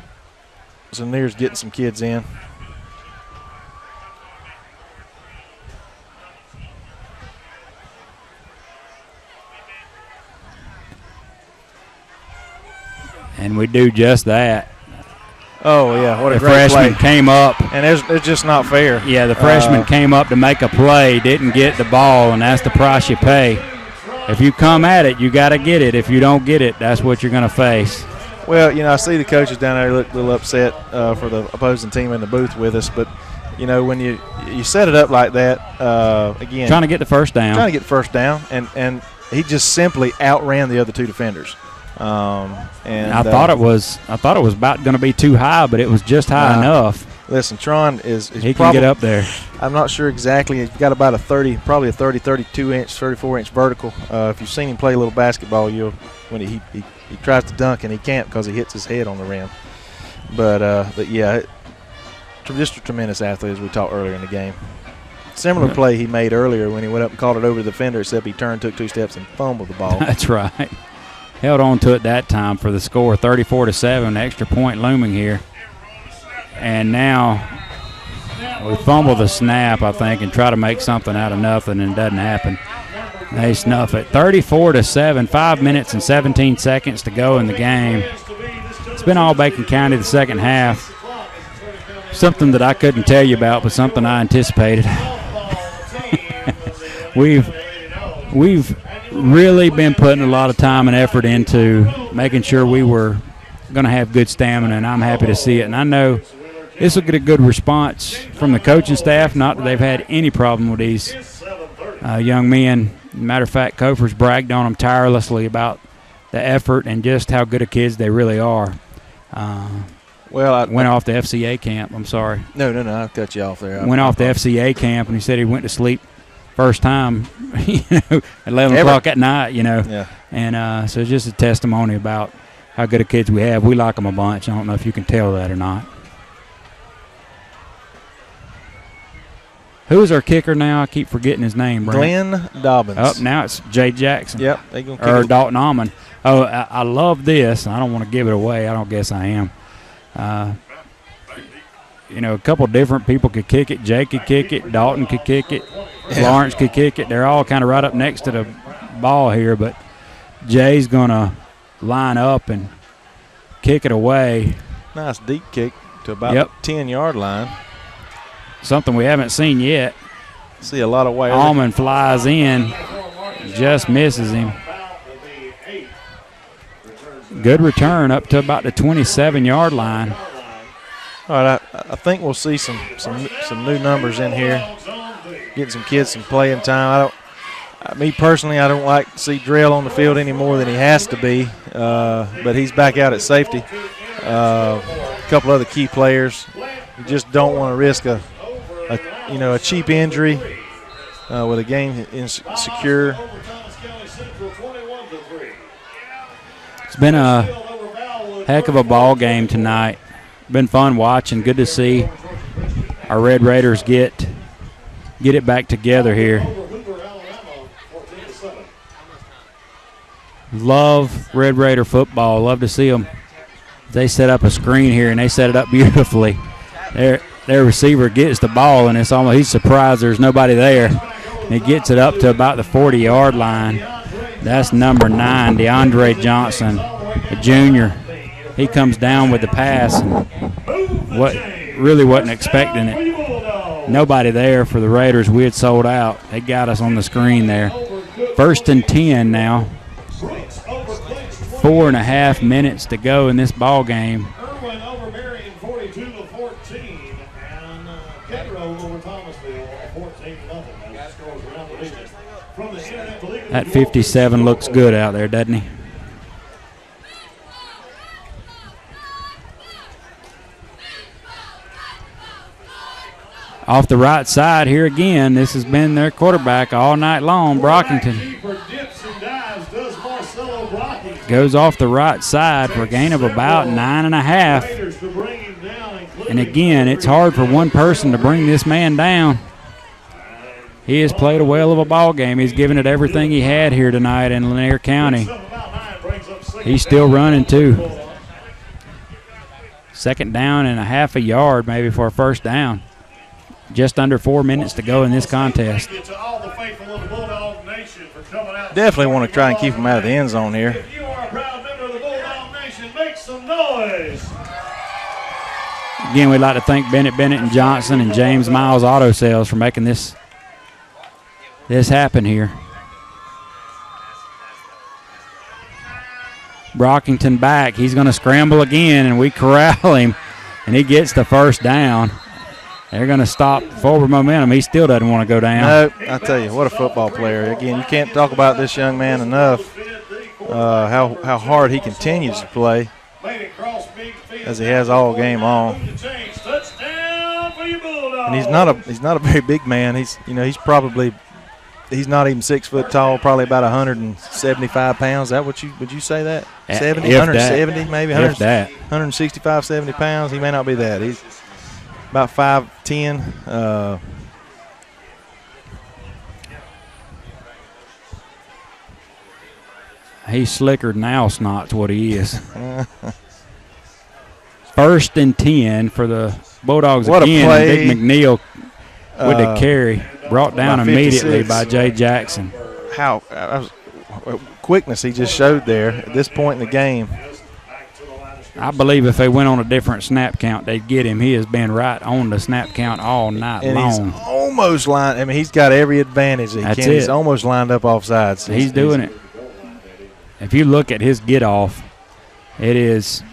So Lanier's getting some kids in. And we do just that. Oh, yeah, what a the great freshman play. Came up. And it's just not fair. Yeah, the freshman came up to make a play, didn't get the ball, and that's the price you pay. If you come at it, you got to get it. If you don't get it, that's what you're going to face. Well, you know, I see the coaches down there look a little upset for the opposing team in the booth with us, but, you know, when you set it up like that, again. Trying to get the first down. Trying to get the first down, and he just simply outran the other two defenders. And I thought it was about going to be too high, but it was just high enough. Listen, Tron is he can get up there. I'm not sure exactly. He's got about probably a 30, 32 inch, 34 inch vertical. If you've seen him play a little basketball, when he tries to dunk and he can't because he hits his head on the rim. But yeah, just a tremendous athlete as we talked earlier in the game. Similar play he made earlier when he went up and called it over to the defender, except he turned, took 2 steps, and fumbled the ball. That's right. Held on to it that time for the score, 34-7, extra point looming here. And now we fumble the snap, I think, and try to make something out of nothing, and it doesn't happen. They snuff it. 34-7, 5 minutes and 17 seconds to go in the game. It's been all Bacon County the second half. Something that I couldn't tell you about, but something I anticipated. We've really been putting a lot of time and effort into making sure we were going to have good stamina, and I'm happy to see it. And I know this will get a good response from the coaching staff. Not that they've had any problem with these young men. Matter of fact, Kofer's bragged on them tirelessly about the effort and just how good of kids they really are. Well, I went off the FCA camp. I'm sorry. No, I cut you off there. Went off the FCA camp, and he said he went to sleep first time, at 11 o'clock at night, Yeah. And so it's just a testimony about how good of kids we have. We like them a bunch. I don't know if you can tell that or not. Who is our kicker now? I keep forgetting his name. Brent. Glenn Dobbins. Oh, now it's Jay Jackson. Yep. Or Dalton Almond. Oh, I love this. I don't want to give it away. I don't guess I am. A couple different people could kick it. Jay could kick it. Dalton could kick it. Yeah. Lawrence could kick it. They're all kind of right up next to the ball here, but Jay's going to line up and kick it away. Nice deep kick to about the 10-yard line. Something we haven't seen yet. See a lot of way. Almond flies in, just misses him. Good return up to about the 27-yard line. All right, I think we'll see some new numbers in here, getting some kids some playing time. Me personally, I don't like to see Drell on the field any more than he has to be, but he's back out at safety. A couple other key players. You just don't want to risk a cheap injury with a game insecure. It's been a heck of a ball game tonight. Been fun watching. Good to see our Red Raiders get it back together here. Love Red Raider football. Love to see them. They set up a screen here, and they set it up beautifully. Their receiver gets the ball, and he's surprised there's nobody there. And he gets it up to about the 40-yard line. That's number 9, DeAndre Johnson, a junior. He comes down with the pass, and really wasn't expecting it. Nobody there for the Raiders. We had sold out. They got us on the screen there. 1st and 10 now. 4.5 minutes to go in this ball game. That 57 looks good out there, doesn't he? Off the right side here again. This has been their quarterback all night long, Brockington. Goes off the right side for a gain of about 9.5. And again, it's hard for one person to bring this man down. He has played a whale of a ball game. He's given it everything he had here tonight in Lanier County. He's still running too. Second down and a half a yard maybe for a first down. Just under 4 minutes to go in this contest. Definitely want to try and keep him out of the end zone here. If you are a proud member of the Bulldog Nation, make some noise. Again, we'd like to thank Bennett and Johnson and James Miles Auto Sales for making this happen here. Brockington back. He's going to scramble again, and we corral him, and he gets the first down. They're going to stop forward momentum. He still doesn't want to go down. No, I tell you, what a football player. Again, you can't talk about this young man enough, how hard he continues to play as he has all game long. And he's not a very big man. He's not even 6 foot tall, probably about 175 pounds. Is that what would you say that? 70, 170 maybe? 165, 70 pounds. He may not be that. He's about 5'10". He's slicker than owl snot's what he is. First and 10 for the Bulldogs what again. A play. Big McNeil with the carry. Brought down immediately by Jay Jackson. Quickness he just showed there at this point in the game. I believe if they went on a different snap count, they'd get him. He has been right on the snap count all night long. He's almost lined. I mean, he's got every advantage that he can. He's almost lined up off sides. He's doing it. If you look at his get off, it is.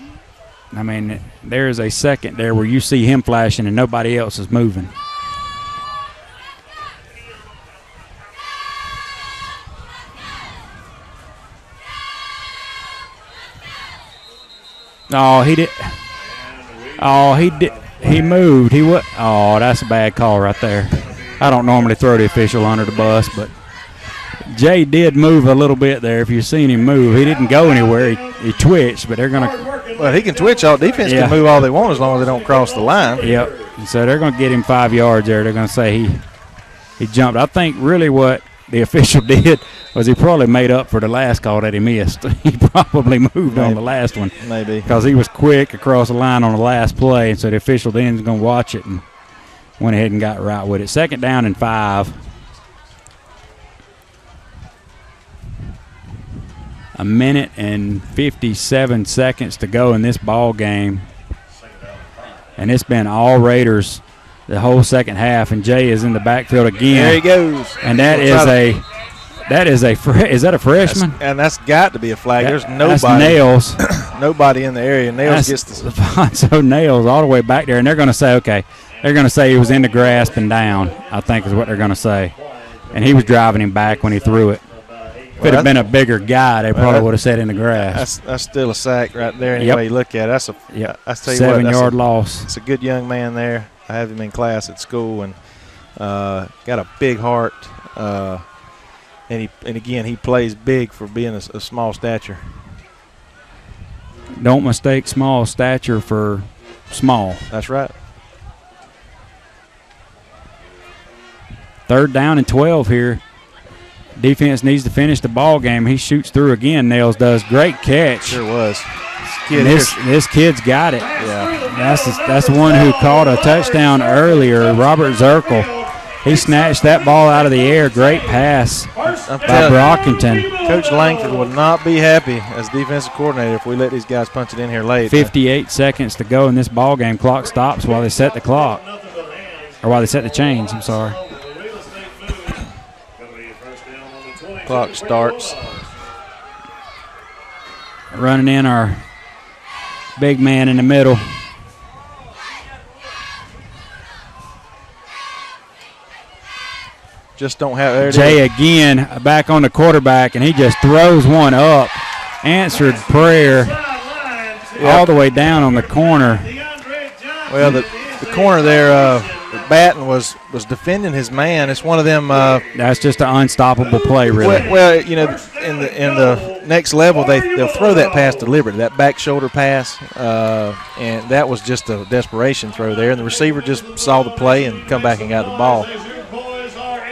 I mean, there is a second there where you see him flashing and nobody else is moving. Oh, he did. Oh, he did. He moved. He what? Oh, that's a bad call right there. I don't normally throw the official under the bus, but Jay did move a little bit there. If you've seen him move, he didn't go anywhere. He twitched, but they're going to. Well, he can twitch. All defense can move all they want as long as they don't cross the line. Yep. And so they're going to get him 5 yards there. They're going to say he jumped. I think really what the official did was he probably made up for the last call that he missed. He probably moved on the last one. Maybe. Because he was quick across the line on the last play, and so the official then is going to watch it and went ahead and got right with it. Second down and 5. A minute and 57 seconds to go in this ball game. And it's been all Raiders the whole second half, and Jay is in the backfield again. There he goes. And is that a freshman? That's got to be a flag. There's nobody. That's Nails. Nobody in the area. Nails gets the so Nails all the way back there, and they're going to say, okay, they're going to say he was in the grasp and down, I think is what they're going to say. And he was driving him back when he threw it. If it had been a bigger guy, they probably would have said in the grass. That's still a sack right there. Any way you look at it, that's 7-yard loss. It's a good young man there. I have him in class at school, and got a big heart. And again, he plays big for being a small stature. Don't mistake small stature for small. That's right. Third down and 12 here. Defense needs to finish the ball game. He shoots through again. Nails does. Great catch. Sure was. This kid's got it. Yeah. That's the one who caught a touchdown earlier, Robert Zirkle. He snatched that ball out of the air. Great pass by Brockington. Coach Langford will not be happy as defensive coordinator if we let these guys punch it in here late. 58 seconds to go in this ball game. Clock stops while they set the clock. Or while they set the chains, I'm sorry. Clock starts. Running in our big man in the middle. Just don't have there. Jay again back on the quarterback, and he just throws one up. Answered prayer all the way down on the corner. Well, the corner there, Batten was defending his man. It's one of them. That's just an unstoppable play, really. Well, you know, in the next level, they'll throw that pass deliberately, that back shoulder pass, and that was just a desperation throw there. And the receiver just saw the play and come back and got the ball.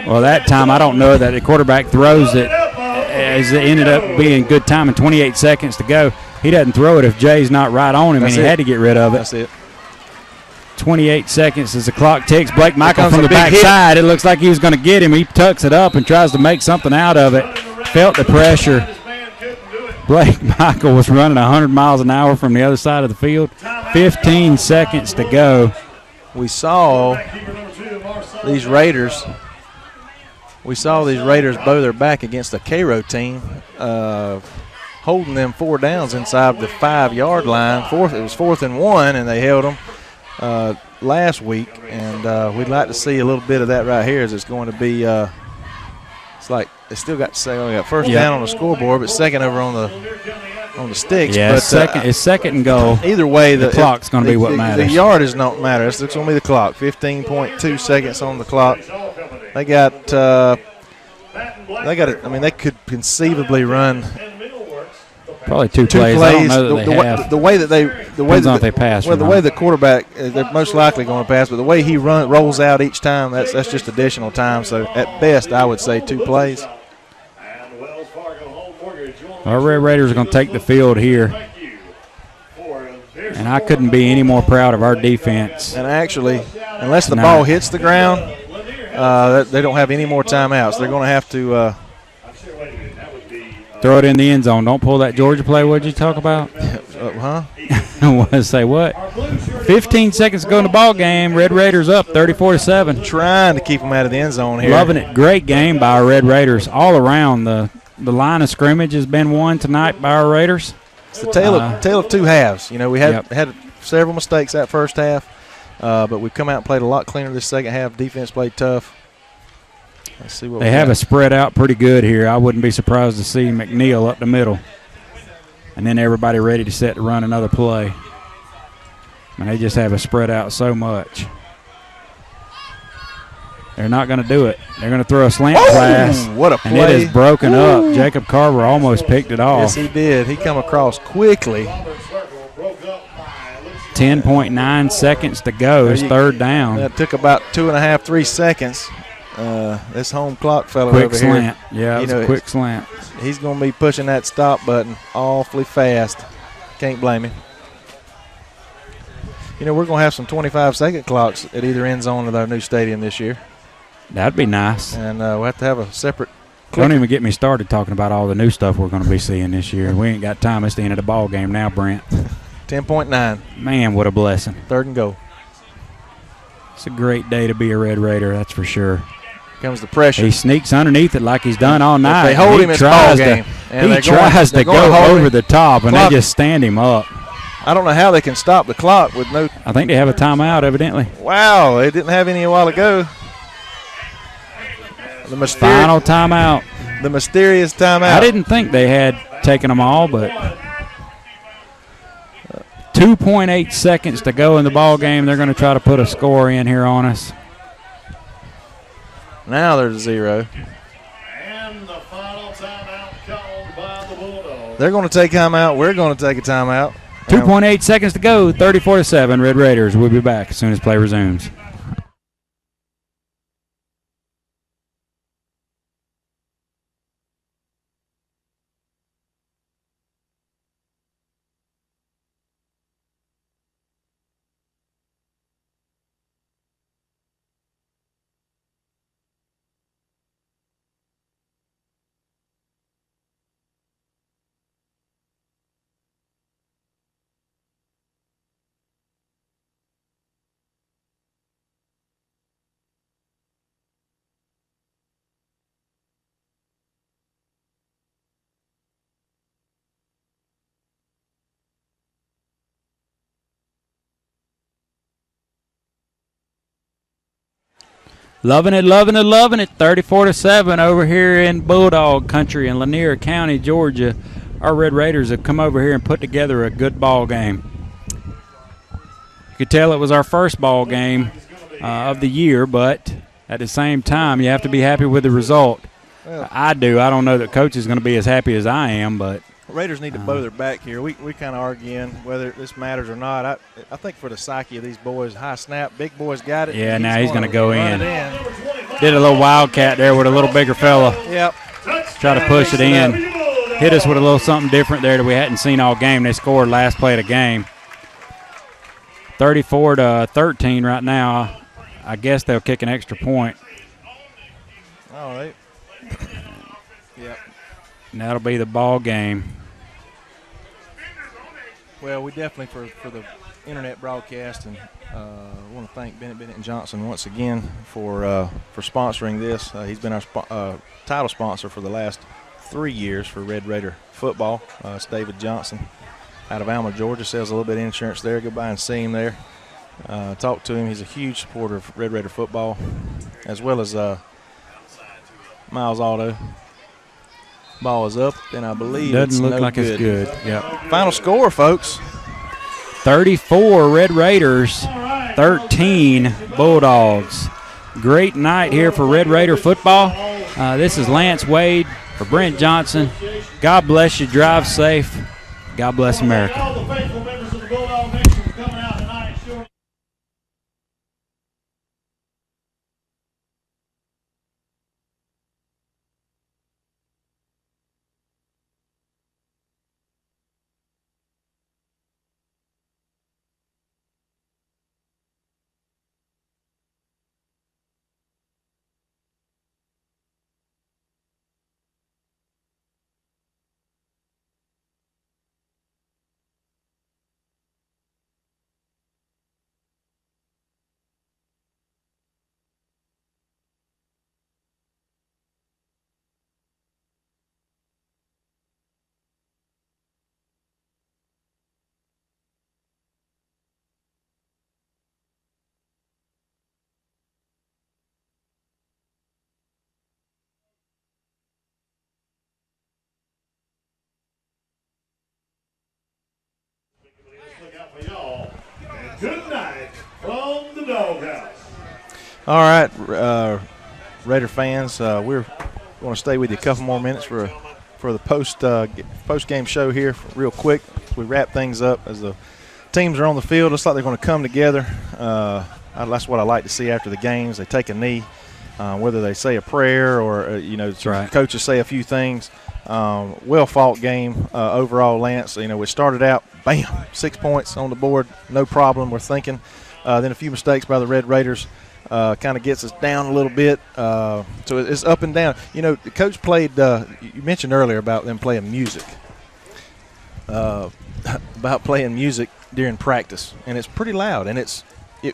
Well, that time I don't know that the quarterback throws it as it ended up being good time and 28 seconds to go. He doesn't throw it if Jay's not right on him, and he had to get rid of it. That's it. 28 seconds as the clock ticks. Blake Michael from the backside. It looks like he was going to get him. He tucks it up and tries to make something out of it. Felt the pressure. Blake Michael was running 100 miles an hour from the other side of the field. 15 seconds to go. We saw these Raiders bow their back against a Cairo team, holding them 4 downs inside the 5-yard line. It was 4th and 1, and they held them last week. And we'd like to see a little bit of that right here, as it's going to be. It's like they still got first down on the scoreboard, but second over on the sticks. Yeah, but, it's second and goal. Either way, the clock's going to be what matters. The yardage don't matter. It's going to be the clock. 15.2 seconds on the clock. They got. I mean, they could conceivably run. Probably two plays. I don't know that they have. The way that they they pass. Well, the way the quarterback, they're most likely going to pass, but the way he rolls out each time, that's just additional time. So at best, I would say 2 plays. Our Red Raiders are going to take the field here, and I couldn't be any more proud of our defense. And actually, unless the ball hits the ground, they don't have any more timeouts. They're going to have to. Throw it in the end zone. Don't pull that Georgia play. What did you talk about? Say what? 15 seconds to go in the ball game. Red Raiders up 34-7. Trying to keep them out of the end zone here. Loving it. Great game by our Red Raiders all around. The line of scrimmage has been won tonight by our Raiders. It's the tale of 2 halves. You know, we had several mistakes that first half, but we've come out and played a lot cleaner this second half. Defense played tough. Let's see what they have it spread out pretty good here. I wouldn't be surprised to see McNeil up the middle, and then everybody ready to set to run another play. And they just have it spread out so much. They're not going to do it. They're going to throw a slant pass. What a play. And it is broken up. Jacob Carver almost picked it off. Yes, he did. He come across quickly. 10.9 seconds to go. It's third down. That took about 2.5, 3 seconds. This home clock fellow quick over slant. here. Yeah, a quick slant. He's going to be pushing that stop button awfully fast. Can't blame him. You know, we're going to have some 25-second clocks at either end zone of our new stadium this year. That'd be nice. And we'll have to have a separate clicker. Don't even get me started talking about all the new stuff we're going to be seeing this year. We ain't got time. It's the end of the ball game now, Brent. 10.9. Man, what a blessing. Third and goal. It's a great day to be a Red Raider, that's for sure. Comes the pressure. He sneaks underneath it like he's done all night. If they hold him, it's ball game. He tries to go over the top, and they just stand him up. I don't know how they can stop the clock with no. I think they have a timeout, evidently. Wow, they didn't have any a while ago. The final timeout. The mysterious timeout. I didn't think they had taken them all, but 2.8 seconds to go in the ball game. They're going to try to put a score in here on us. Now there's 0. And the final timeout called by the Bulldogs. They're going to take timeout. We're going to take a timeout. 2.8 seconds to go. 34-7. Red Raiders. We'll be back as soon as play resumes. Loving it, loving it, loving it. 34-7 over here in Bulldog Country in Lanier County, Georgia. Our Red Raiders have come over here and put together a good ball game. You could tell it was our first ball game of the year, but at the same time, you have to be happy with the result. Well, I do. I don't know that Coach is going to be as happy as I am, but Raiders need to bow their back here. We kind of arguing whether this matters or not. I think for the psyche of these boys, high snap, big boys got it. Yeah, now he's going to go in. Did a little wildcat there with a little bigger fella. Yep. Try to push it in. Hit us with a little something different there that we hadn't seen all game. They scored last play of the game. 34-13 right now. I guess they'll kick an extra point. All right. Yep. And that'll be the ball game. Well, we definitely, for the internet broadcast, and want to thank Bennett and Johnson once again for sponsoring this. He's been our title sponsor for the last 3 years for Red Raider football. It's David Johnson out of Alma, Georgia. Sells a little bit of insurance there. Go by and see him there. Talk to him. He's a huge supporter of Red Raider football, as well as Miles Aldo. Ball is up, and I believe doesn't look no like good. It's good. Yep. Final score, folks. 34 Red Raiders, 13 Bulldogs. Great night here for Red Raider football. This is Lance Wade for Brent Johnson. God bless you. Drive safe. God bless America. Good night from the doghouse. All right, Raider fans, we're going to stay with you a couple more minutes for the post game show here, real quick. We wrap things up as the teams are on the field. Looks like they're going to come together. That's what I like to see after the games. They take a knee, whether they say a prayer or coaches say a few things. Well fought game overall, Lance. We started out, bam, 6 points on the board, no problem. We're thinking. Then a few mistakes by the Red Raiders kind of gets us down a little bit. So it's up and down. The coach played. You mentioned earlier about them playing music. About playing music during practice, and it's pretty loud, and it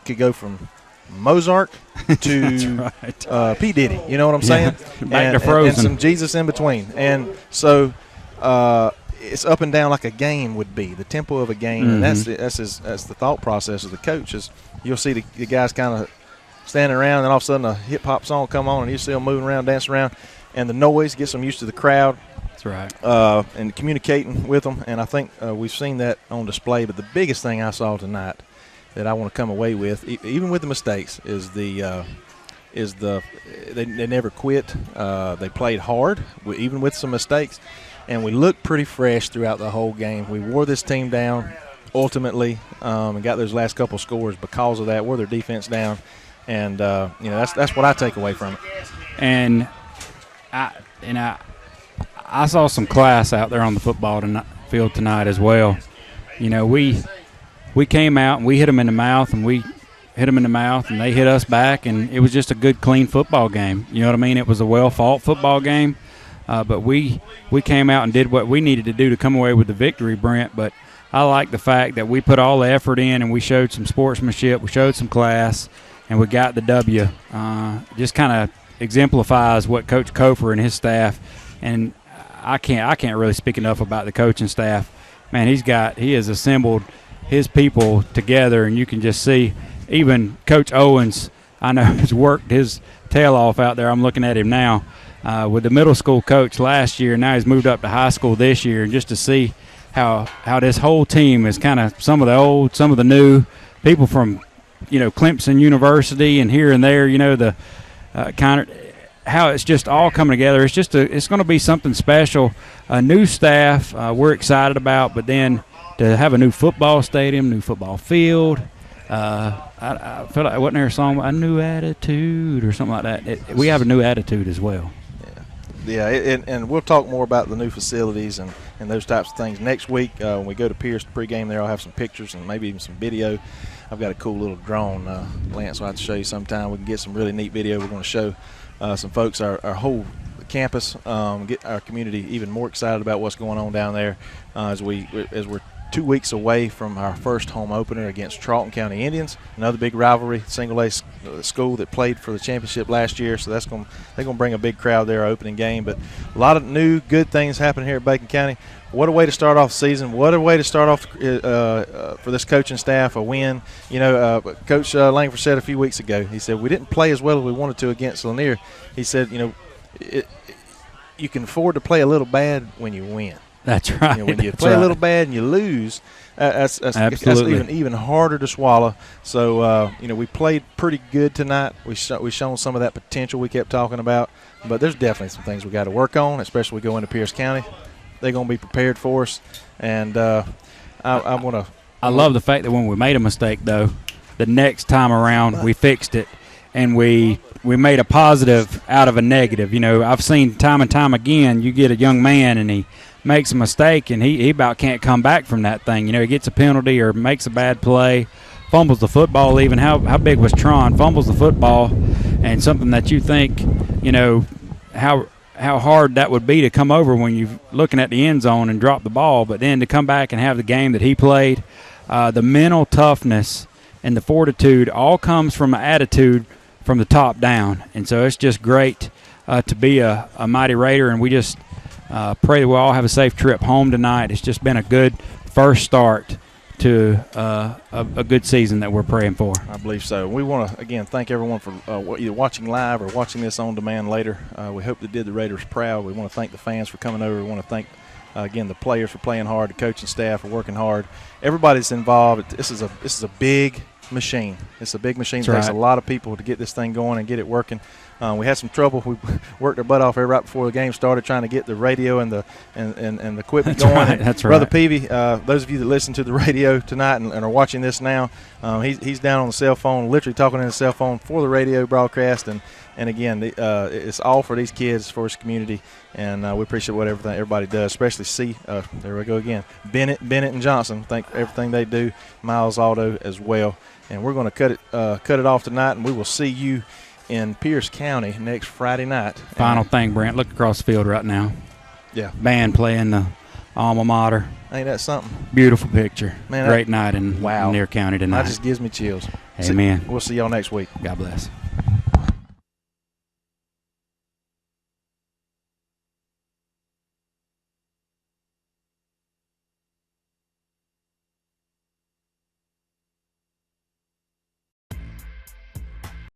could go from Mozart to P. Diddy. You know what I'm saying? Back to Frozen. And some Jesus in between. And so it's up and down like a game would be, the tempo of a game. Mm-hmm. And that's the thought process of the coach. Is you'll see the guys kind of standing around, and all of a sudden a hip-hop song come on, and you see them moving around, dancing around, and the noise gets them used to the crowd. That's right. And communicating with them. And I think we've seen that on display. But the biggest thing I saw tonight that I want to come away with, even with the mistakes, is they never quit. They played hard, even with some mistakes, and we looked pretty fresh throughout the whole game. We wore this team down ultimately, and got those last couple scores because of that. Wore their defense down, and that's what I take away from it. And I saw some class out there on the football field tonight as well. We came out and we hit them in the mouth, and we hit them in the mouth, and they hit us back, and it was just a good, clean football game. You know what I mean? It was a well-fought football game, but we came out and did what we needed to do to come away with the victory, Brent. But I like the fact that we put all the effort in, and we showed some sportsmanship, we showed some class, and we got the W. Just kind of exemplifies what Coach Kofer and his staff, and I can't really speak enough about the coaching staff. Man, he has assembled his people together, and you can just see even Coach Owens, I know, has worked his tail off out there. I'm looking at him now with the middle school coach last year. Now he's moved up to high school this year, and just to see how this whole team is kind of some of the old, some of the new, people from, Clemson University and here and there, the kind of how it's just all coming together. It's going to be something special. A new staff we're excited about, but then to have a new football stadium, new football field. I feel like, wasn't there a song, A New Attitude or something like that? We have a new attitude as well. Yeah, and we'll talk more about the new facilities and those types of things next week when we go to Pierce pregame there. I'll have some pictures and maybe even some video. I've got a cool little drone, Lance, I'll have to show you sometime. We can get some really neat video. We're going to show some folks our whole campus, get our community even more excited about what's going on down there as we're 2 weeks away from our first home opener against Charlton County Indians, another big rivalry, single-A school that played for the championship last year. So they're going to bring a big crowd there, our opening game. But a lot of new good things happening here at Bacon County. What a way to start off the season. What a way to start off for this coaching staff, a win. Coach Lanier said a few weeks ago, he said, we didn't play as well as we wanted to against Lanier. He said, you can afford to play a little bad when you win. That's right. When you play a little bad and you lose, that's even harder to swallow. So, we played pretty good tonight. We've shown some of that potential we kept talking about. But there's definitely some things we got to work on, especially when we go into Pierce County. They're going to be prepared for us. And I love the fact that when we made a mistake, though, the next time around we fixed it and we made a positive out of a negative. I've seen time and time again, you get a young man and he makes a mistake and he about can't come back from that thing. He gets a penalty or makes a bad play, fumbles the football even. How big was Tron? Fumbles the football, and something that you think, how hard that would be to come over when you're looking at the end zone and drop the ball, but then to come back and have the game that he played, the mental toughness and the fortitude all comes from an attitude from the top down. And so it's just great to be a Mighty Raider, and we just pray that we'll all have a safe trip home tonight. It's just been a good first start to a good season that we're praying for. I believe so. We want to, again, thank everyone for either watching live or watching this on demand later. We hope that did the Raiders proud. We want to thank the fans for coming over. We want to thank, again, the players for playing hard, the coaching staff for working hard. Everybody's involved. This is a big machine. It's a big machine. It takes a lot of people to get this thing going and get it working. We had some trouble. We worked our butt off here right before the game started, trying to get the radio and the equipment going. Right, that's right. Brother Peavy, those of you that listen to the radio tonight and are watching this now, he's down on the cell phone, literally talking on his cell phone for the radio broadcast. And again, it's all for these kids, for his community, and we appreciate what everybody does, especially there we go again, Bennett and Johnson. Thank everything they do. Miles Aldo as well. And we're going to cut it off tonight, and we will see you in Pierce County next Friday night. Final thing, Brent, look across the field right now. Yeah. Band playing the alma mater. Ain't that something? Beautiful picture. Man, great night in Lanier County tonight. That just gives me chills. Amen. We'll see y'all next week. God bless.